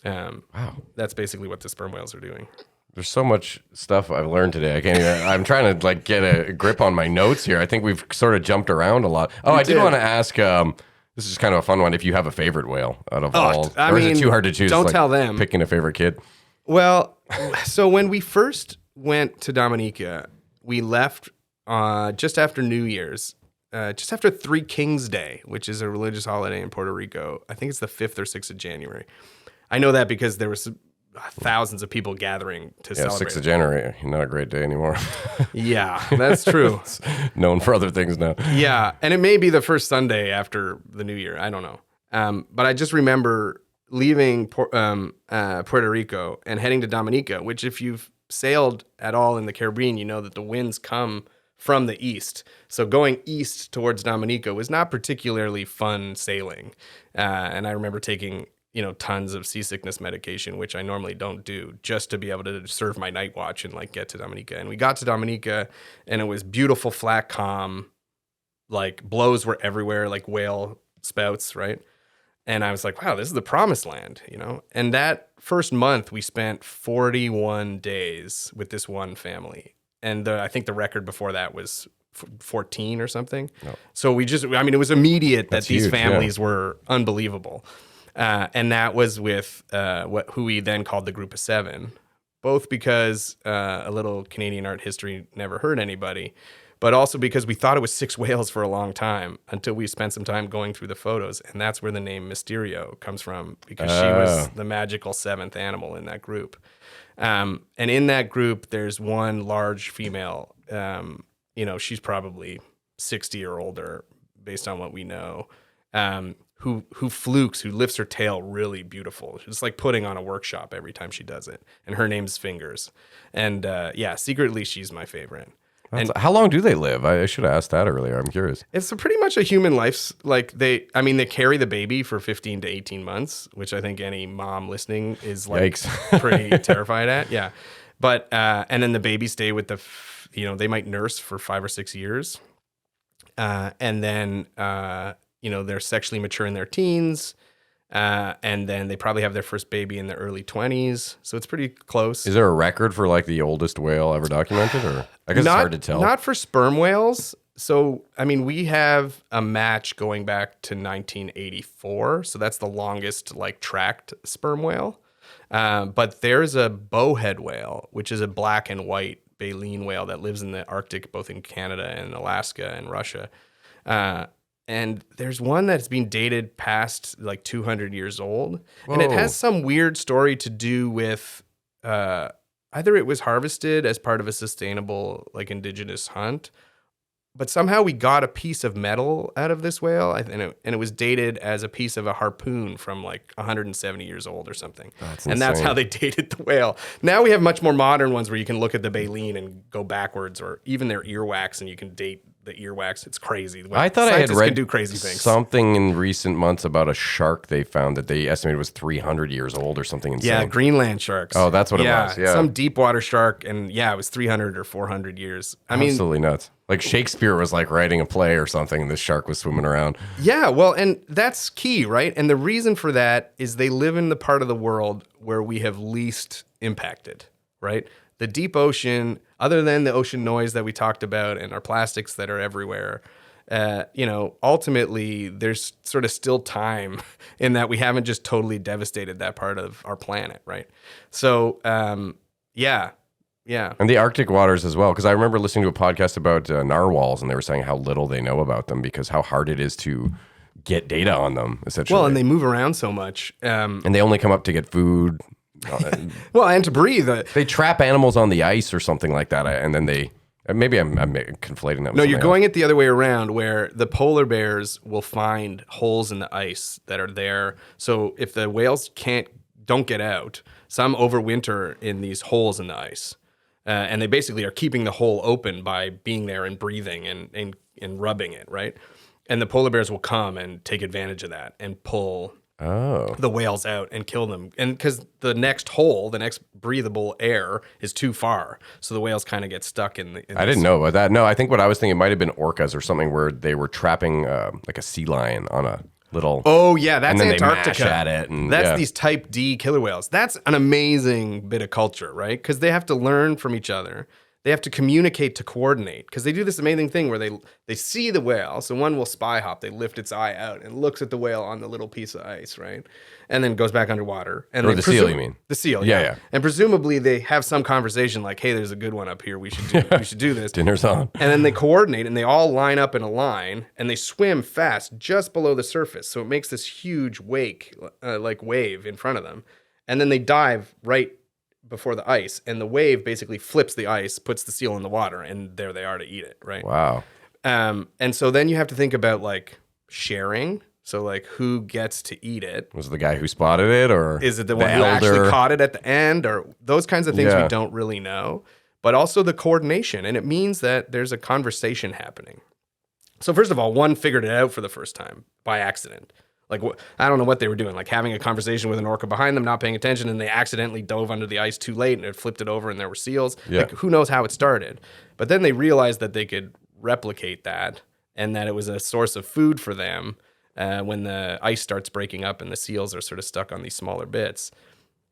Wow. That's basically what the sperm whales are doing. There's so much stuff I've learned today. I'm trying to get a grip on my notes here. I think we've sort of jumped around a lot. Oh, I did want to ask, this is kind of a fun one, if you have a favorite whale out of all. Or is it too hard to choose? Don't tell them. Picking a favorite kid. Well, so when we first went to Dominica, we left just after New Year's, just after Three Kings Day, which is a religious holiday in Puerto Rico. I think it's the 5th or 6th of January. I know that because there was thousands of people gathering to celebrate. 6th of January, not a great day anymore. Yeah, that's true. It's known for other things now. Yeah, and it may be the first Sunday after the New Year. I don't know. But I just remember leaving Puerto Rico and heading to Dominica, which if you've sailed at all in the Caribbean, you know that the winds come from the east. So going east towards Dominica was not particularly fun sailing. And I remember taking tons of seasickness medication, which I normally don't do, just to be able to serve my night watch and get to Dominica. And we got to Dominica and it was beautiful, flat, calm, blows were everywhere, like whale spouts, right? And I was like, wow, this is the promised land, And that first month we spent 41 days with this one family. And I think the record before that was 14 or something. No. So it was immediate that these families were unbelievable. And that was with who we then called the Group of Seven, both because a little Canadian art history never hurt anybody, but also because we thought it was 6 whales for a long time until we spent some time going through the photos. And that's where the name Mysterio comes from, because she was the magical 7th animal in that group. And in that group, there's one large female, she's probably 60 or older based on what we know, who lifts her tail really beautiful. It's like putting on a workshop every time she does it. And her name's Fingers. And secretly she's my favorite. And how long do they live? I should have asked that earlier. I'm curious. It's pretty much a human life. They carry the baby for 15 to 18 months, which I think any mom listening is pretty terrified at. Yeah. But, and then the baby stay with they might nurse for 5 or 6 years. And then, they're sexually mature in their teens. And then they probably have their first baby in their early 20s. So it's pretty close. Is there a record for the oldest whale ever documented? Or I guess it's hard to tell. Not for sperm whales. So, we have a match going back to 1984. So that's the longest tracked sperm whale. But there's a bowhead whale, which is a black and white baleen whale that lives in the Arctic, both in Canada and Alaska and Russia. And there's one that's been dated past 200 years old. Whoa. And it has some weird story to do with either it was harvested as part of a sustainable indigenous hunt, but somehow we got a piece of metal out of this whale, and it was dated as a piece of a harpoon from 170 years old or something. And that's how they dated the whale. Now we have much more modern ones where you can look at the baleen and go backwards, or even their earwax, and you can date the earwax. It's crazy. I thought I had read can do crazy things. Something in recent months about a shark they found that they estimated was 300 years old or something insane. Yeah, Greenland sharks. Oh, that's what it was. Yeah, some deep water shark, and it was 300 or 400 years. Absolutely nuts. Shakespeare was writing a play or something, and this shark was swimming around. Yeah, well, and that's key, right? And the reason for that is they live in the part of the world where we have least impacted, right? The deep ocean, other than the ocean noise that we talked about and our plastics that are everywhere, ultimately there's sort of still time in that we haven't just totally devastated that part of our planet, right? So, yeah. And the Arctic waters as well, because I remember listening to a podcast about narwhals, and they were saying how little they know about them because how hard it is to get data on them, essentially. Well, and they move around so much. And they only come up to get food. Well, and to breathe. They trap animals on the ice or something like that, and then maybe I'm conflating that with No, you're going else. it the other way around, where the polar bears will find holes in the ice that are there. So if the whales don't get out, some overwinter in these holes in the ice. And they basically are keeping the hole open by being there and breathing and rubbing it, right? And the polar bears will come and take advantage of that and pull the whales out and kill them. And because the next hole, the next breathable air is too far. So the whales kind of get stuck in the... I didn't know about that. No, I think what I was thinking might have been orcas or something where they were trapping like a sea lion on a little... Oh, yeah, that's and then Antarctica. They mash at it. And, that's these type D killer whales. That's an amazing bit of culture, right? Because they have to learn from each other. They have to communicate to coordinate because they do this amazing thing where they see the whale. So one will spy hop. They lift its eye out and looks at the whale on the little piece of ice, right? And then goes back underwater. And or the seal, you mean? The seal, yeah. And presumably they have some conversation like, hey, there's a good one up here. We should do this. Dinner's on. And then they coordinate and they all line up in a line and they swim fast just below the surface. So it makes this huge wake, like wave in front of them. And then they dive right before the ice, and the wave basically flips the ice, puts the seal in the water, and there they are to eat it, right? Wow. And so then you have to think about like sharing. So like who gets to eat it? Was it the guy who spotted it, or is it the one who actually caught it at the end, or those kinds of things we don't really know. But also the coordination, and it means that there's a conversation happening. So first of all, one figured it out for the first time by accident. Like, I don't know what they were doing, like having a conversation with an orca behind them, not paying attention, and they accidentally dove under the ice too late and it flipped it over and there were seals. Yeah. Like, who knows how it started? But then they realized that they could replicate that and that it was a source of food for them when the ice starts breaking up and the seals are sort of stuck on these smaller bits.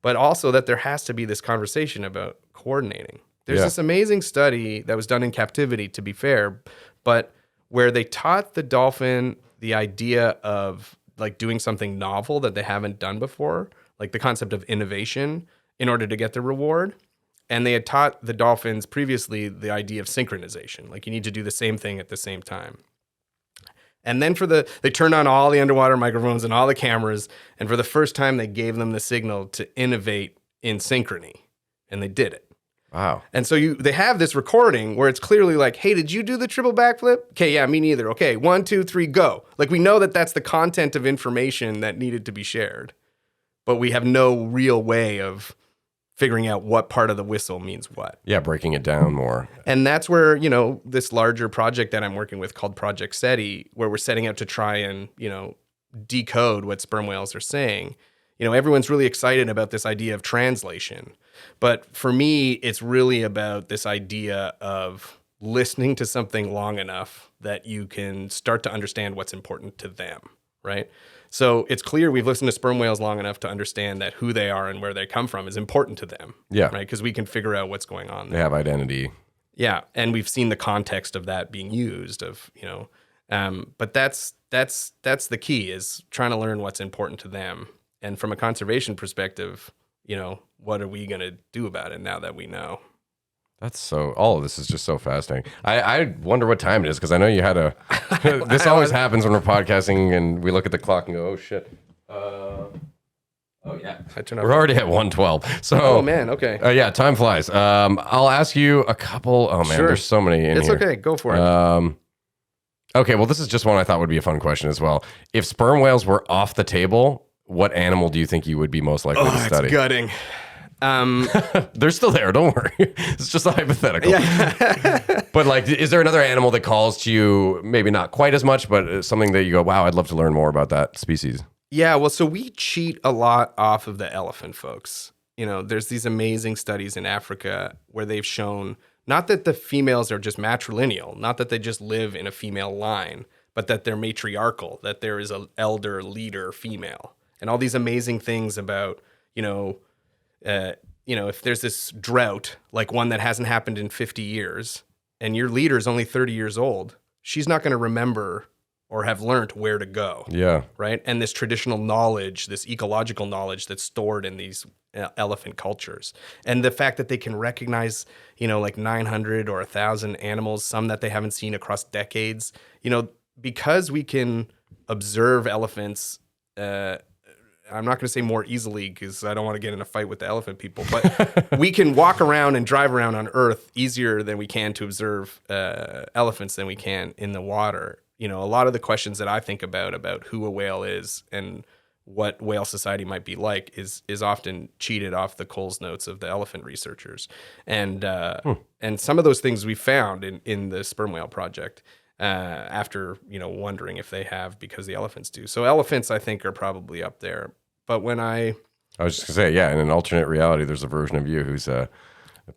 But also that there has to be this conversation about coordinating. There's this amazing study that was done in captivity, to be fair, but where they taught the dolphin the idea of like doing something novel that they haven't done before, like the concept of innovation in order to get the reward. And they had taught the dolphins previously the idea of synchronization. Like you need to do the same thing at the same time. And then they turned on all the underwater microphones and all the cameras. And for the first time, they gave them the signal to innovate in synchrony. And they did it. Wow. And so they have this recording where it's clearly like, hey, did you do the triple backflip? Okay, yeah, me neither. Okay, 1, 2, 3, go. Like we know that that's the content of information that needed to be shared, but we have no real way of figuring out what part of the whistle means what. Yeah, breaking it down more. And that's where, this larger project that I'm working with called Project CETI, where we're setting out to try and, decode what sperm whales are saying. Everyone's really excited about this idea of translation. But for me, it's really about this idea of listening to something long enough that you can start to understand what's important to them, right? So it's clear we've listened to sperm whales long enough to understand that who they are and where they come from is important to them. Yeah. Right? Because we can figure out what's going on there. They have identity. Yeah. And we've seen the context of that being used but that's the key, is trying to learn what's important to them. And from a conservation perspective, what are we going to do about it now that we know? All of this is just so fascinating. I wonder what time it is, because I know you had this always happens when we're podcasting and we look at the clock and go, oh shit. Oh yeah. We're already at 1:12. So, oh man, okay. Yeah, time flies. I'll ask you a couple. Oh man, there's so many in here. It's okay, go for it. Okay, well this is just one I thought would be a fun question as well. If sperm whales were off the table, what animal do you think you would be most likely to study? It's gutting. They're still there. Don't worry. It's just a hypothetical. Yeah. But like, is there another animal that calls to you? Maybe not quite as much, but something that you go, wow, I'd love to learn more about that species. Yeah. Well, so we cheat a lot off of the elephant folks. There's these amazing studies in Africa where they've shown not that the females are just matrilineal, not that they just live in a female line, but that they're matriarchal, that there is an elder leader female. And all these amazing things about, if there's this drought, like one that hasn't happened in 50 years, and your leader is only 30 years old, she's not going to remember or have learned where to go. Yeah. Right. And this traditional knowledge, this ecological knowledge that's stored in these elephant cultures. And the fact that they can recognize, like 900 or 1,000 animals, some that they haven't seen across decades, because we can observe elephants, I'm not going to say more easily because I don't want to get in a fight with the elephant people, but we can walk around and drive around on Earth easier than we can to observe elephants than we can in the water. A lot of the questions that I think about who a whale is and what whale society might be like is often cheated off the Coles notes of the elephant researchers. And some of those things we found in the Sperm Whale Project. after, wondering if they have because the elephants do. So elephants, I think, are probably up there. But when I was just going to say, yeah, in an alternate reality, there's a version of you who's a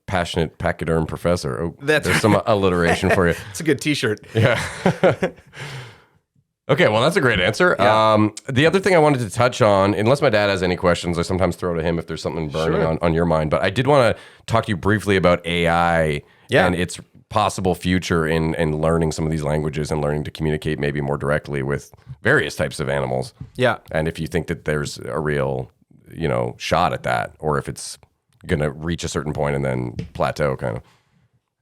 passionate pachyderm professor. Oh, there's some alliteration for you. It's a good T-shirt. Yeah. Okay, well, that's a great answer. Yeah. The other thing I wanted to touch on, unless my dad has any questions, I sometimes throw to him if there's something burning on your mind. But I did want to talk to you briefly about AI and its possible future in learning some of these languages and learning to communicate maybe more directly with various types of animals. Yeah. And if you think that there's a real, shot at that, or if it's going to reach a certain point and then plateau kind of.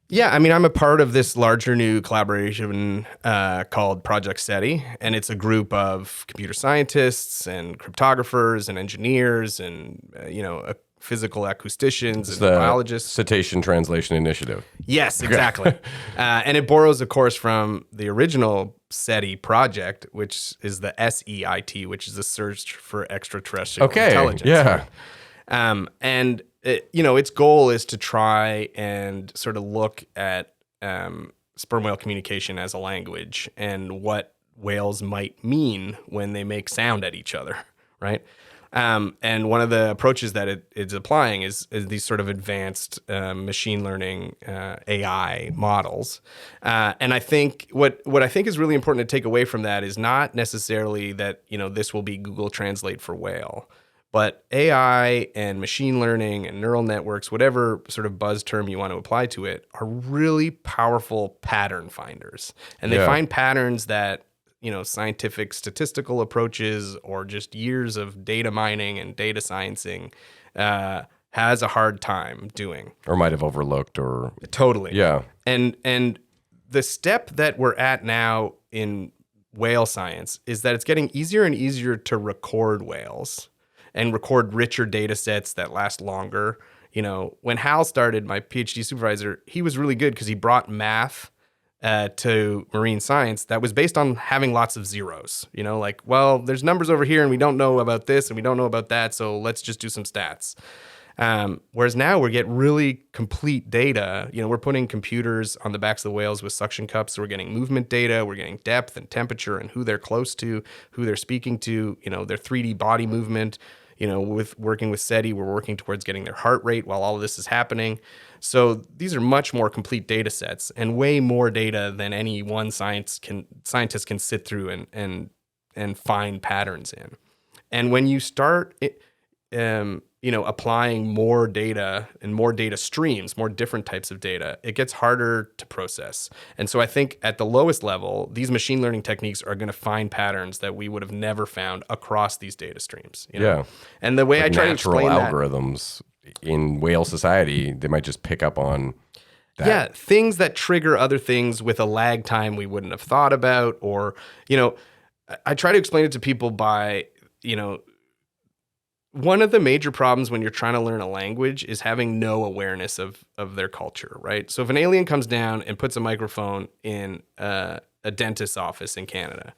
Yeah, I mean, I'm a part of this larger new collaboration called Project CETI, and it's a group of computer scientists and cryptographers and engineers and, physical acousticians and biologists. Cetacean Translation Initiative. Yes, exactly. And it borrows, of course, from the original SETI project, which is the SEIT, which is the Search for Extraterrestrial Intelligence. Yeah. And its goal is to try and sort of look at sperm whale communication as a language and what whales might mean when they make sound at each other, right? And one of the approaches that it's applying is these sort of advanced machine learning AI models. And I think what I think is really important to take away from that is not necessarily that this will be Google Translate for whale. But AI and machine learning and neural networks, whatever sort of buzz term you want to apply to it, are really powerful pattern finders. And they find patterns that, scientific statistical approaches or just years of data mining and data sciencing has a hard time doing. Or might have overlooked or... Totally. Yeah. And the step that we're at now in whale science is that it's getting easier and easier to record whales and record richer data sets that last longer. When Hal started, my PhD supervisor, he was really good because he brought math to marine science that was based on having lots of zeros. There's numbers over here and we don't know about this and we don't know about that, so let's just do some stats. Whereas now we get really complete data. We're putting computers on the backs of the whales with suction cups, so we're getting movement data, we're getting depth and temperature and who they're close to, who they're speaking to, their 3D body movement. With working with SETI, we're working towards getting their heart rate while all of this is happening. So these are much more complete data sets and way more data than any one scientist can sit through and find patterns in. And when you start applying more data and more data streams, more different types of data, it gets harder to process. And so I think at the lowest level, these machine learning techniques are going to find patterns that we would have never found across these data streams. Yeah. And the way I try to explain algorithms in whale society, they might just pick up on that. Yeah, things that trigger other things with a lag time we wouldn't have thought about. Or, I try to explain it to people by, one of the major problems when you're trying to learn a language is having no awareness of their culture, right? So if an alien comes down and puts a microphone in a dentist's office in Canada,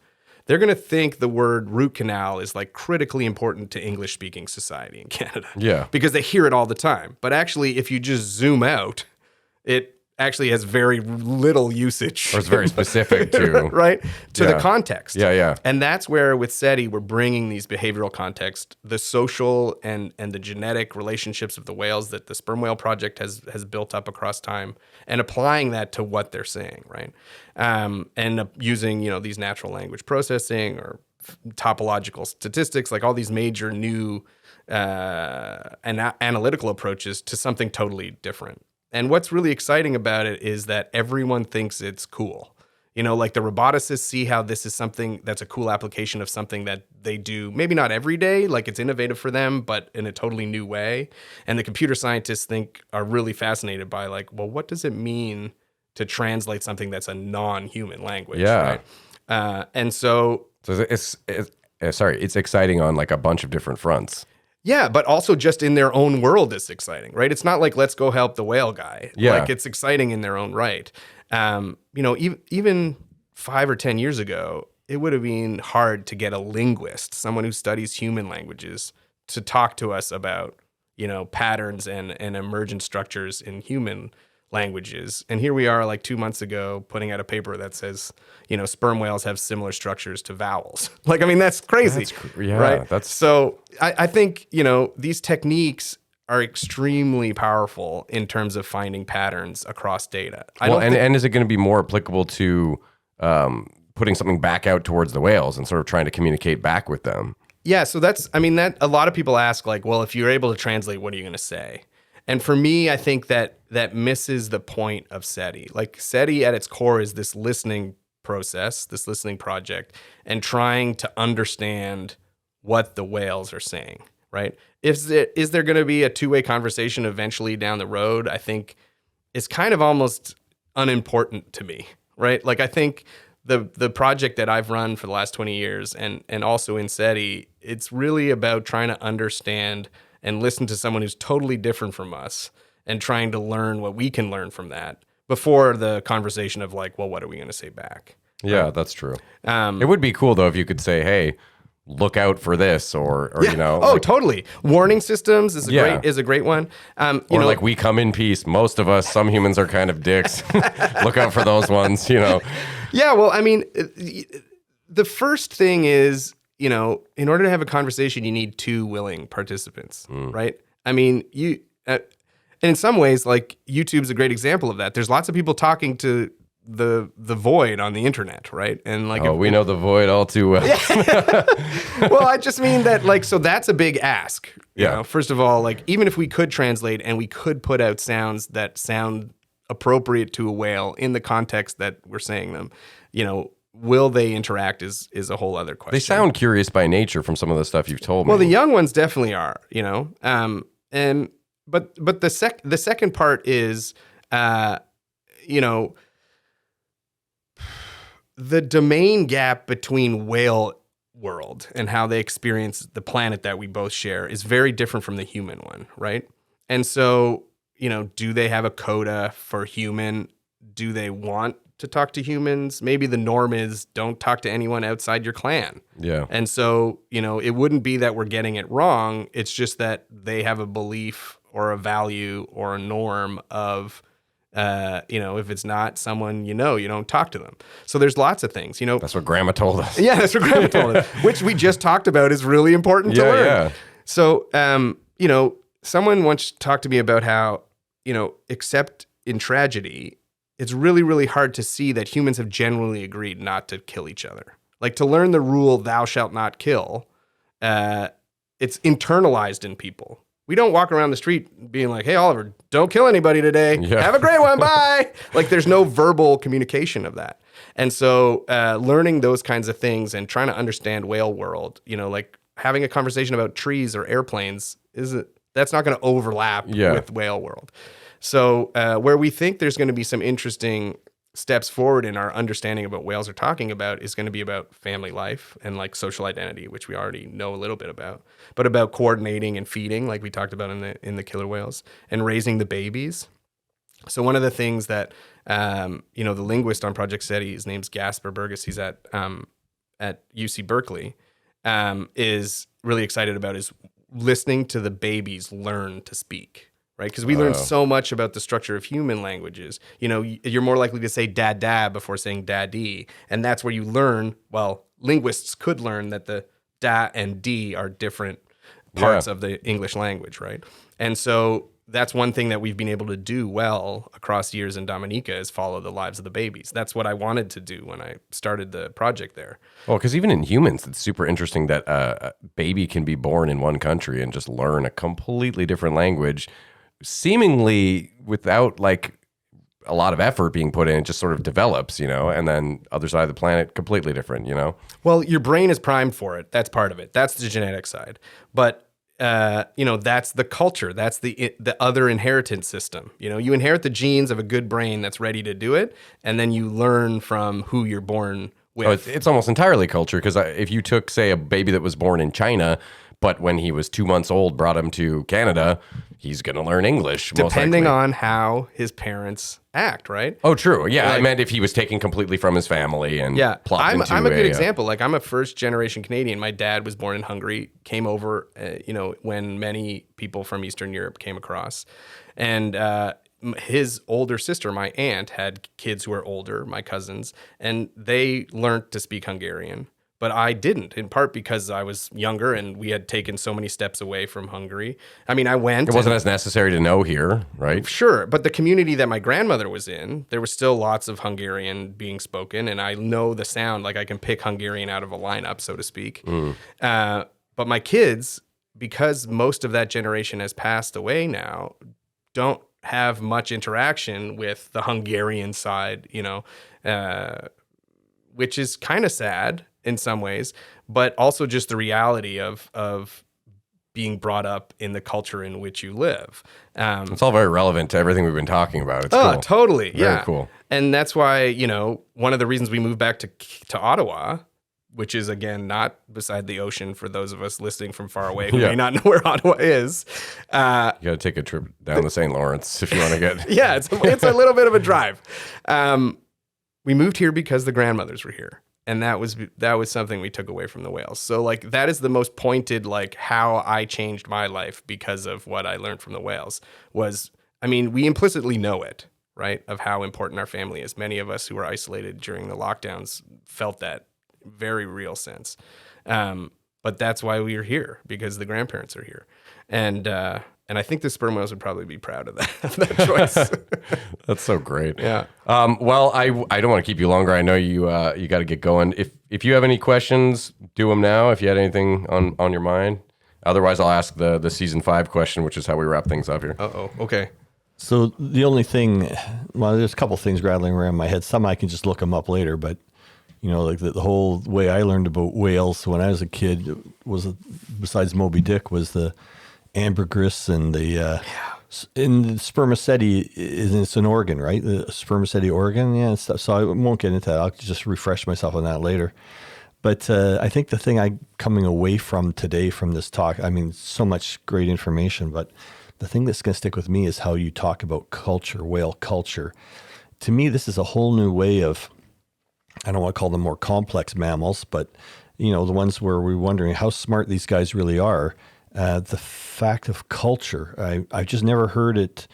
they're going to think the word root canal is like critically important to English-speaking society in Canada. Yeah. Because they hear it all the time. But actually, if you just zoom out, it actually has very little usage. Or it's very specific to... right? To the context. Yeah. And that's where with SETI, we're bringing these behavioral context, the social and the genetic relationships of the whales that the Sperm Whale Project has built up across time, and applying that to what they're saying, right? And using, these natural language processing or topological statistics, like all these major new analytical approaches to something totally different. And what's really exciting about it is that everyone thinks it's cool. Like the roboticists see how this is something that's a cool application of something that they do, maybe not every day, like it's innovative for them, but in a totally new way. And the computer scientists are really fascinated by what does it mean to translate something that's a non-human language? Yeah. Right? And so it's exciting on like a bunch of different fronts. Yeah, but also just in their own world is exciting, right? It's not like, let's go help the whale guy. Yeah. Like, it's exciting in their own right. Even 5 or 10 years ago, it would have been hard to get a linguist, someone who studies human languages, to talk to us about, patterns and emergent structures in human languages. And here we are like 2 months ago putting out a paper that says, sperm whales have similar structures to vowels. Like, I mean, that's crazy. Right? So I think, these techniques are extremely powerful in terms of finding patterns across data. And is it going to be more applicable to putting something back out towards the whales and sort of trying to communicate back with them? Yeah, so that a lot of people ask, like, well, if you're able to translate, what are you going to say? And for me, I think that misses the point of SETI. Like, SETI at its core is this listening process, this listening project, and trying to understand what the whales are saying, right? Is there going to be a two-way conversation eventually down the road? I think it's kind of almost unimportant to me, right? Like, I think the project that I've run for the last 20 years and also in SETI, it's really about trying to understand and listen to someone who's totally different from us and trying to learn what we can learn from that before the conversation of like, well, what are we going to say back? Yeah, that's true. It would be cool though if you could say, hey, look out for this or totally. Warning systems is a great one. Like we come in peace. Most of us, some humans are kind of dicks. Look out for those ones, Yeah, well, I mean, the first thing is, in order to have a conversation, you need two willing participants, right? I mean, and in some ways, like YouTube's a great example of that. There's lots of people talking to the void on the internet, right? And like, we know the void all too well. Well, I just mean that, like, so that's a big ask. Yeah. First of all, like, even if we could translate and we could put out sounds that sound appropriate to a whale in the context that we're saying them, will they interact is a whole other question. They sound curious by nature from some of the stuff you've told me. Well, the young ones definitely are, but the second part is, the domain gap between whale world and how they experience the planet that we both share is very different from the human one, right? And so, do they have a coda for human? Do they want to talk to humans? Maybe the norm is don't talk to anyone outside your clan. Yeah. And so, it wouldn't be that we're getting it wrong. It's just that they have a belief or a value or a norm of, if it's not someone you don't talk to them. So there's lots of things, That's what Grandma told us. Yeah, that's what Grandma told us, which we just talked about is really important to learn. Yeah. So, someone once talked to me about how, except in tragedy, it's really, really hard to see that humans have generally agreed not to kill each other. Like, to learn the rule, thou shalt not kill, it's internalized in people. We don't walk around the street being like, hey, Oliver, don't kill anybody today. Yeah. Have a great one. Bye. Like, there's no verbal communication of that. And so learning those kinds of things and trying to understand whale world, like having a conversation about trees or airplanes, that's not going to overlap with whale world. So where we think there's going to be some interesting steps forward in our understanding of what whales are talking about is going to be about family life and like social identity, which we already know a little bit about, but about coordinating and feeding, like we talked about in the killer whales, and raising the babies. So one of the things that the linguist on Project CETI, his name's Gasper Burgess, he's at UC Berkeley, is really excited about is listening to the babies learn to speak. Right, because we learn so much about the structure of human languages. You're more likely to say dad dad before saying daddy, and that's where you learn. Well, linguists could learn that the da and d are different parts of the English language, right? And so that's one thing that we've been able to do well across years in Dominica is follow the lives of the babies. That's what I wanted to do when I started the project there. Well, because even in humans, it's super interesting that a baby can be born in one country and just learn a completely different language, seemingly without like a lot of effort being put in. It just sort of develops, and then other side of the planet, completely different, Well, your brain is primed for it. That's part of it. That's the genetic side. But, that's the culture. That's the other inheritance system. You inherit the genes of a good brain that's ready to do it. And then you learn from who you're born with. Oh, it's almost entirely culture. Because if you took, say, a baby that was born in China, but when he was 2 months old, brought him to Canada, he's going to learn English. Depending on how his parents act, right? Oh, true. Yeah, I meant if he was taken completely from his family and plopped into I'm a good example. Like, I'm a first-generation Canadian. My dad was born in Hungary, came over, when many people from Eastern Europe came across. And, his older sister, my aunt, had kids who were older, my cousins, and they learned to speak Hungarian. But I didn't, in part because I was younger and we had taken so many steps away from Hungary. I mean, I went. It wasn't as necessary to know here, right? Sure, but the community that my grandmother was in, there was still lots of Hungarian being spoken, and I know the sound, like I can pick Hungarian out of a lineup, so to speak. But my kids, because most of that generation has passed away now, don't have much interaction with the Hungarian side, which is kind of sad in some ways, but also just the reality of being brought up in the culture in which you live. It's all very relevant to everything we've been talking about. It's cool. Totally. Very yeah. cool. And that's why, one of the reasons we moved back to Ottawa, which is, again, not beside the ocean for those of us listening from far away who may not know where Ottawa is. You got to take a trip down the St. Lawrence if you want to get... Yeah, it's a little bit of a drive. We moved here because the grandmothers were here. And that was something we took away from the whales. So like that is the most pointed, like how I changed my life because of what I learned from the whales was, I mean, we implicitly know it, right? Of how important our family is. Many of us who were isolated during the lockdowns felt that very real sense. But that's why we are here, because the grandparents are here. And I think the sperm whales would probably be proud of that choice. That's so great. Yeah. Well, I don't want to keep you longer. I know you got to get going. If you have any questions, do them now. If you had anything on your mind, otherwise I'll ask the season 5 question, which is how we wrap things up here. Okay. So the only thing, well, there's a couple things rattling around my head. Some I can just look them up later, but like the whole way I learned about whales when I was a kid was, besides Moby Dick, was the ambergris and the in the spermaceti it's an organ, right? The spermaceti organ, and stuff. So I won't get into that. I'll just refresh myself on that later. But I think the thing I'm coming away from today from this talk, I mean, so much great information, but the thing that's going to stick with me is how you talk about culture, whale culture. To me, this is a whole new way of, I don't want to call them more complex mammals, but the ones where we're wondering how smart these guys really are. The fact of culture, I've just never heard it.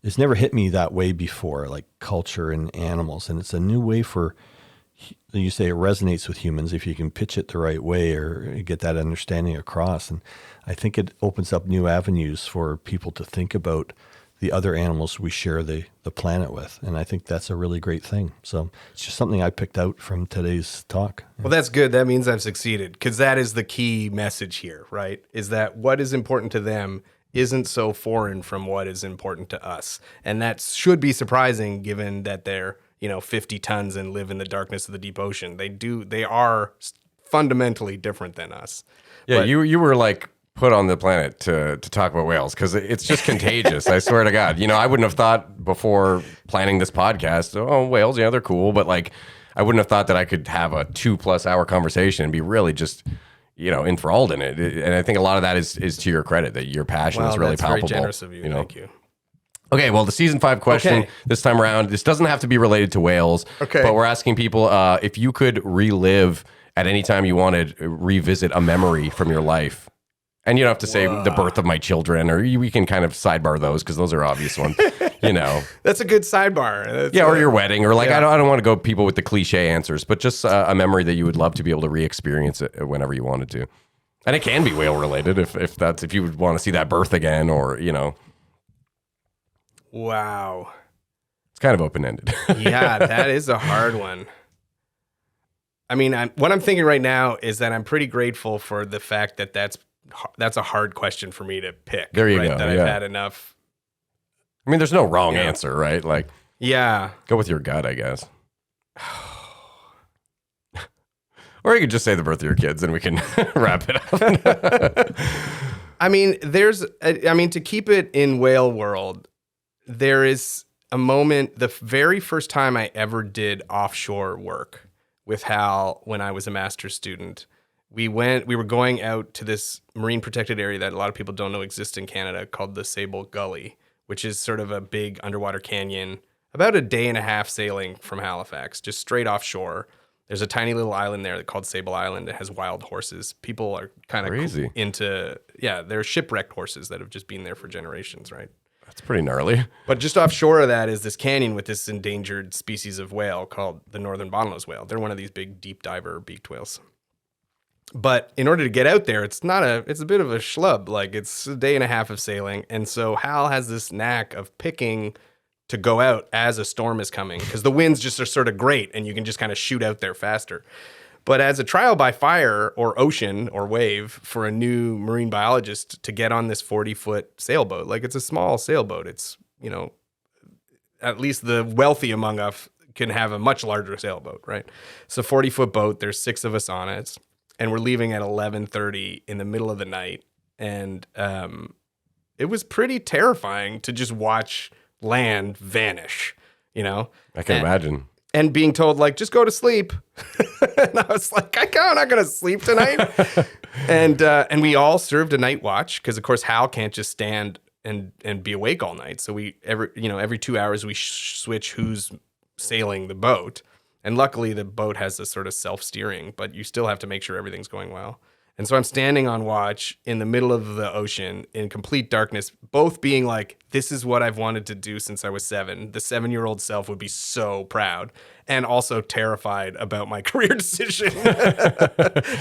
It's never hit me that way before, like culture in animals. And it's a new way for, you say it resonates with humans if you can pitch it the right way or get that understanding across. And I think it opens up new avenues for people to think about the other animals we share the planet with. And I think that's a really great thing. So it's just something I picked out from today's talk. Well, that's good. That means I've succeeded, because that is the key message here, right? Is that what is important to them isn't so foreign from what is important to us. And that should be surprising given that they're, 50 tons and live in the darkness of the deep ocean. They are fundamentally different than us. Yeah, But- you were like put on the planet to talk about whales because it's just contagious. I swear to God. I wouldn't have thought before planning this podcast, oh, whales, yeah, they're cool. But like, I wouldn't have thought that I could have a 2+ hour conversation and be really just, enthralled in it. And I think a lot of that is to your credit, that your passion is really that's palpable. very generous of you. Thank you. Okay, well, the season 5 question this time around, this doesn't have to be related to whales. Okay. But we're asking people if you could relive at any time you wanted, revisit a memory from your life. And you don't have to say the birth of my children, or we can kind of sidebar those because those are obvious ones, That's a good sidebar. or your wedding, or like, I don't want to go people with the cliche answers, but just a memory that you would love to be able to re-experience it whenever you wanted to. And it can be whale related if you would want to see that birth again, or, Wow. It's kind of open-ended. Yeah, that is a hard one. I mean, what I'm thinking right now is that I'm pretty grateful for the fact that that's a hard question for me to pick. There you right? go. That I've had enough. I mean, there's no wrong answer, right? Like, Yeah. go with your gut, I guess. Or you could just say the birth of your kids and we can wrap it up. I mean, to keep it in whale world, there is a moment, the very first time I ever did offshore work with Hal when I was a master's student. We were going out to this marine protected area that a lot of people don't know exists in Canada called the Sable Gully, which is sort of a big underwater canyon, about a day and a half sailing from Halifax, just straight offshore. There's a tiny little island there called Sable Island. It has wild horses. People are kind of Crazy. they're shipwrecked horses that have just been there for generations, right? That's pretty gnarly. But just offshore of that is this canyon with this endangered species of whale called the northern bottlenose whale. They're one of these big deep diver beaked whales. But in order to get out there, it's a bit of a schlub. Like it's a day and a half of sailing. And so Hal has this knack of picking to go out as a storm is coming because the winds just are sort of great and you can just kind of shoot out there faster. But as a trial by fire or ocean or wave for a new marine biologist to get on this 40-foot sailboat, like it's a small sailboat. It's, at least the wealthy among us can have a much larger sailboat, right? It's a 40-foot boat. There's 6 of us on it. And we're leaving at 11:30 in the middle of the night. And it was pretty terrifying to just watch land vanish, I can imagine. And being told, like, just go to sleep. And I was like, I'm not going to sleep tonight. And we all served a night watch because, of course, Hal can't just stand and be awake all night. So every 2 hours we switch who's sailing the boat. And luckily, the boat has this sort of self-steering, but you still have to make sure everything's going well. And so I'm standing on watch in the middle of the ocean in complete darkness, both being like, this is what I've wanted to do since I was 7. The 7-year-old self would be so proud and also terrified about my career decision.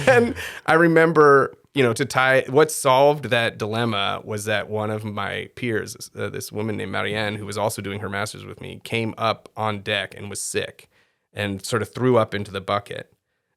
And I remember, what solved that dilemma was that one of my peers, this woman named Marianne, who was also doing her master's with me, came up on deck and was sick and sort of threw up into the bucket.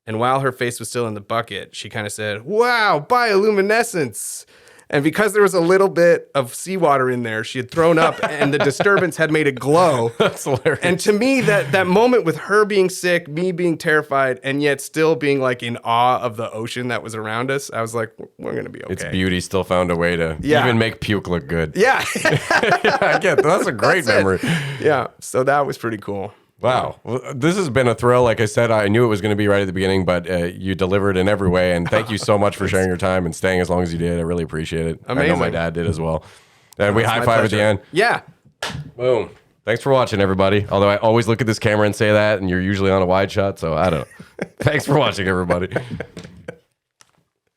And while her face was still in the bucket, she kind of said, wow, bioluminescence. And because there was a little bit of seawater in there, she had thrown up and the disturbance had made it glow. That's hilarious. And to me, that moment with her being sick, me being terrified, and yet still being like in awe of the ocean that was around us, I was like, we're going to be okay. Its beauty still found a way to even make puke look good. Yeah. Yeah, I get that. That's a great memory. Yeah. So that was pretty cool. Wow. Well, this has been a thrill. Like I said, I knew it was going to be right at the beginning, but you delivered in every way. And thank you so much for sharing your time and staying as long as you did. I really appreciate it. Amazing. I know my dad did as well. And we high five at the end. Yeah. Boom. Thanks for watching, everybody. Although I always look at this camera and say that, and you're usually on a wide shot. So I don't know. Thanks for watching, everybody.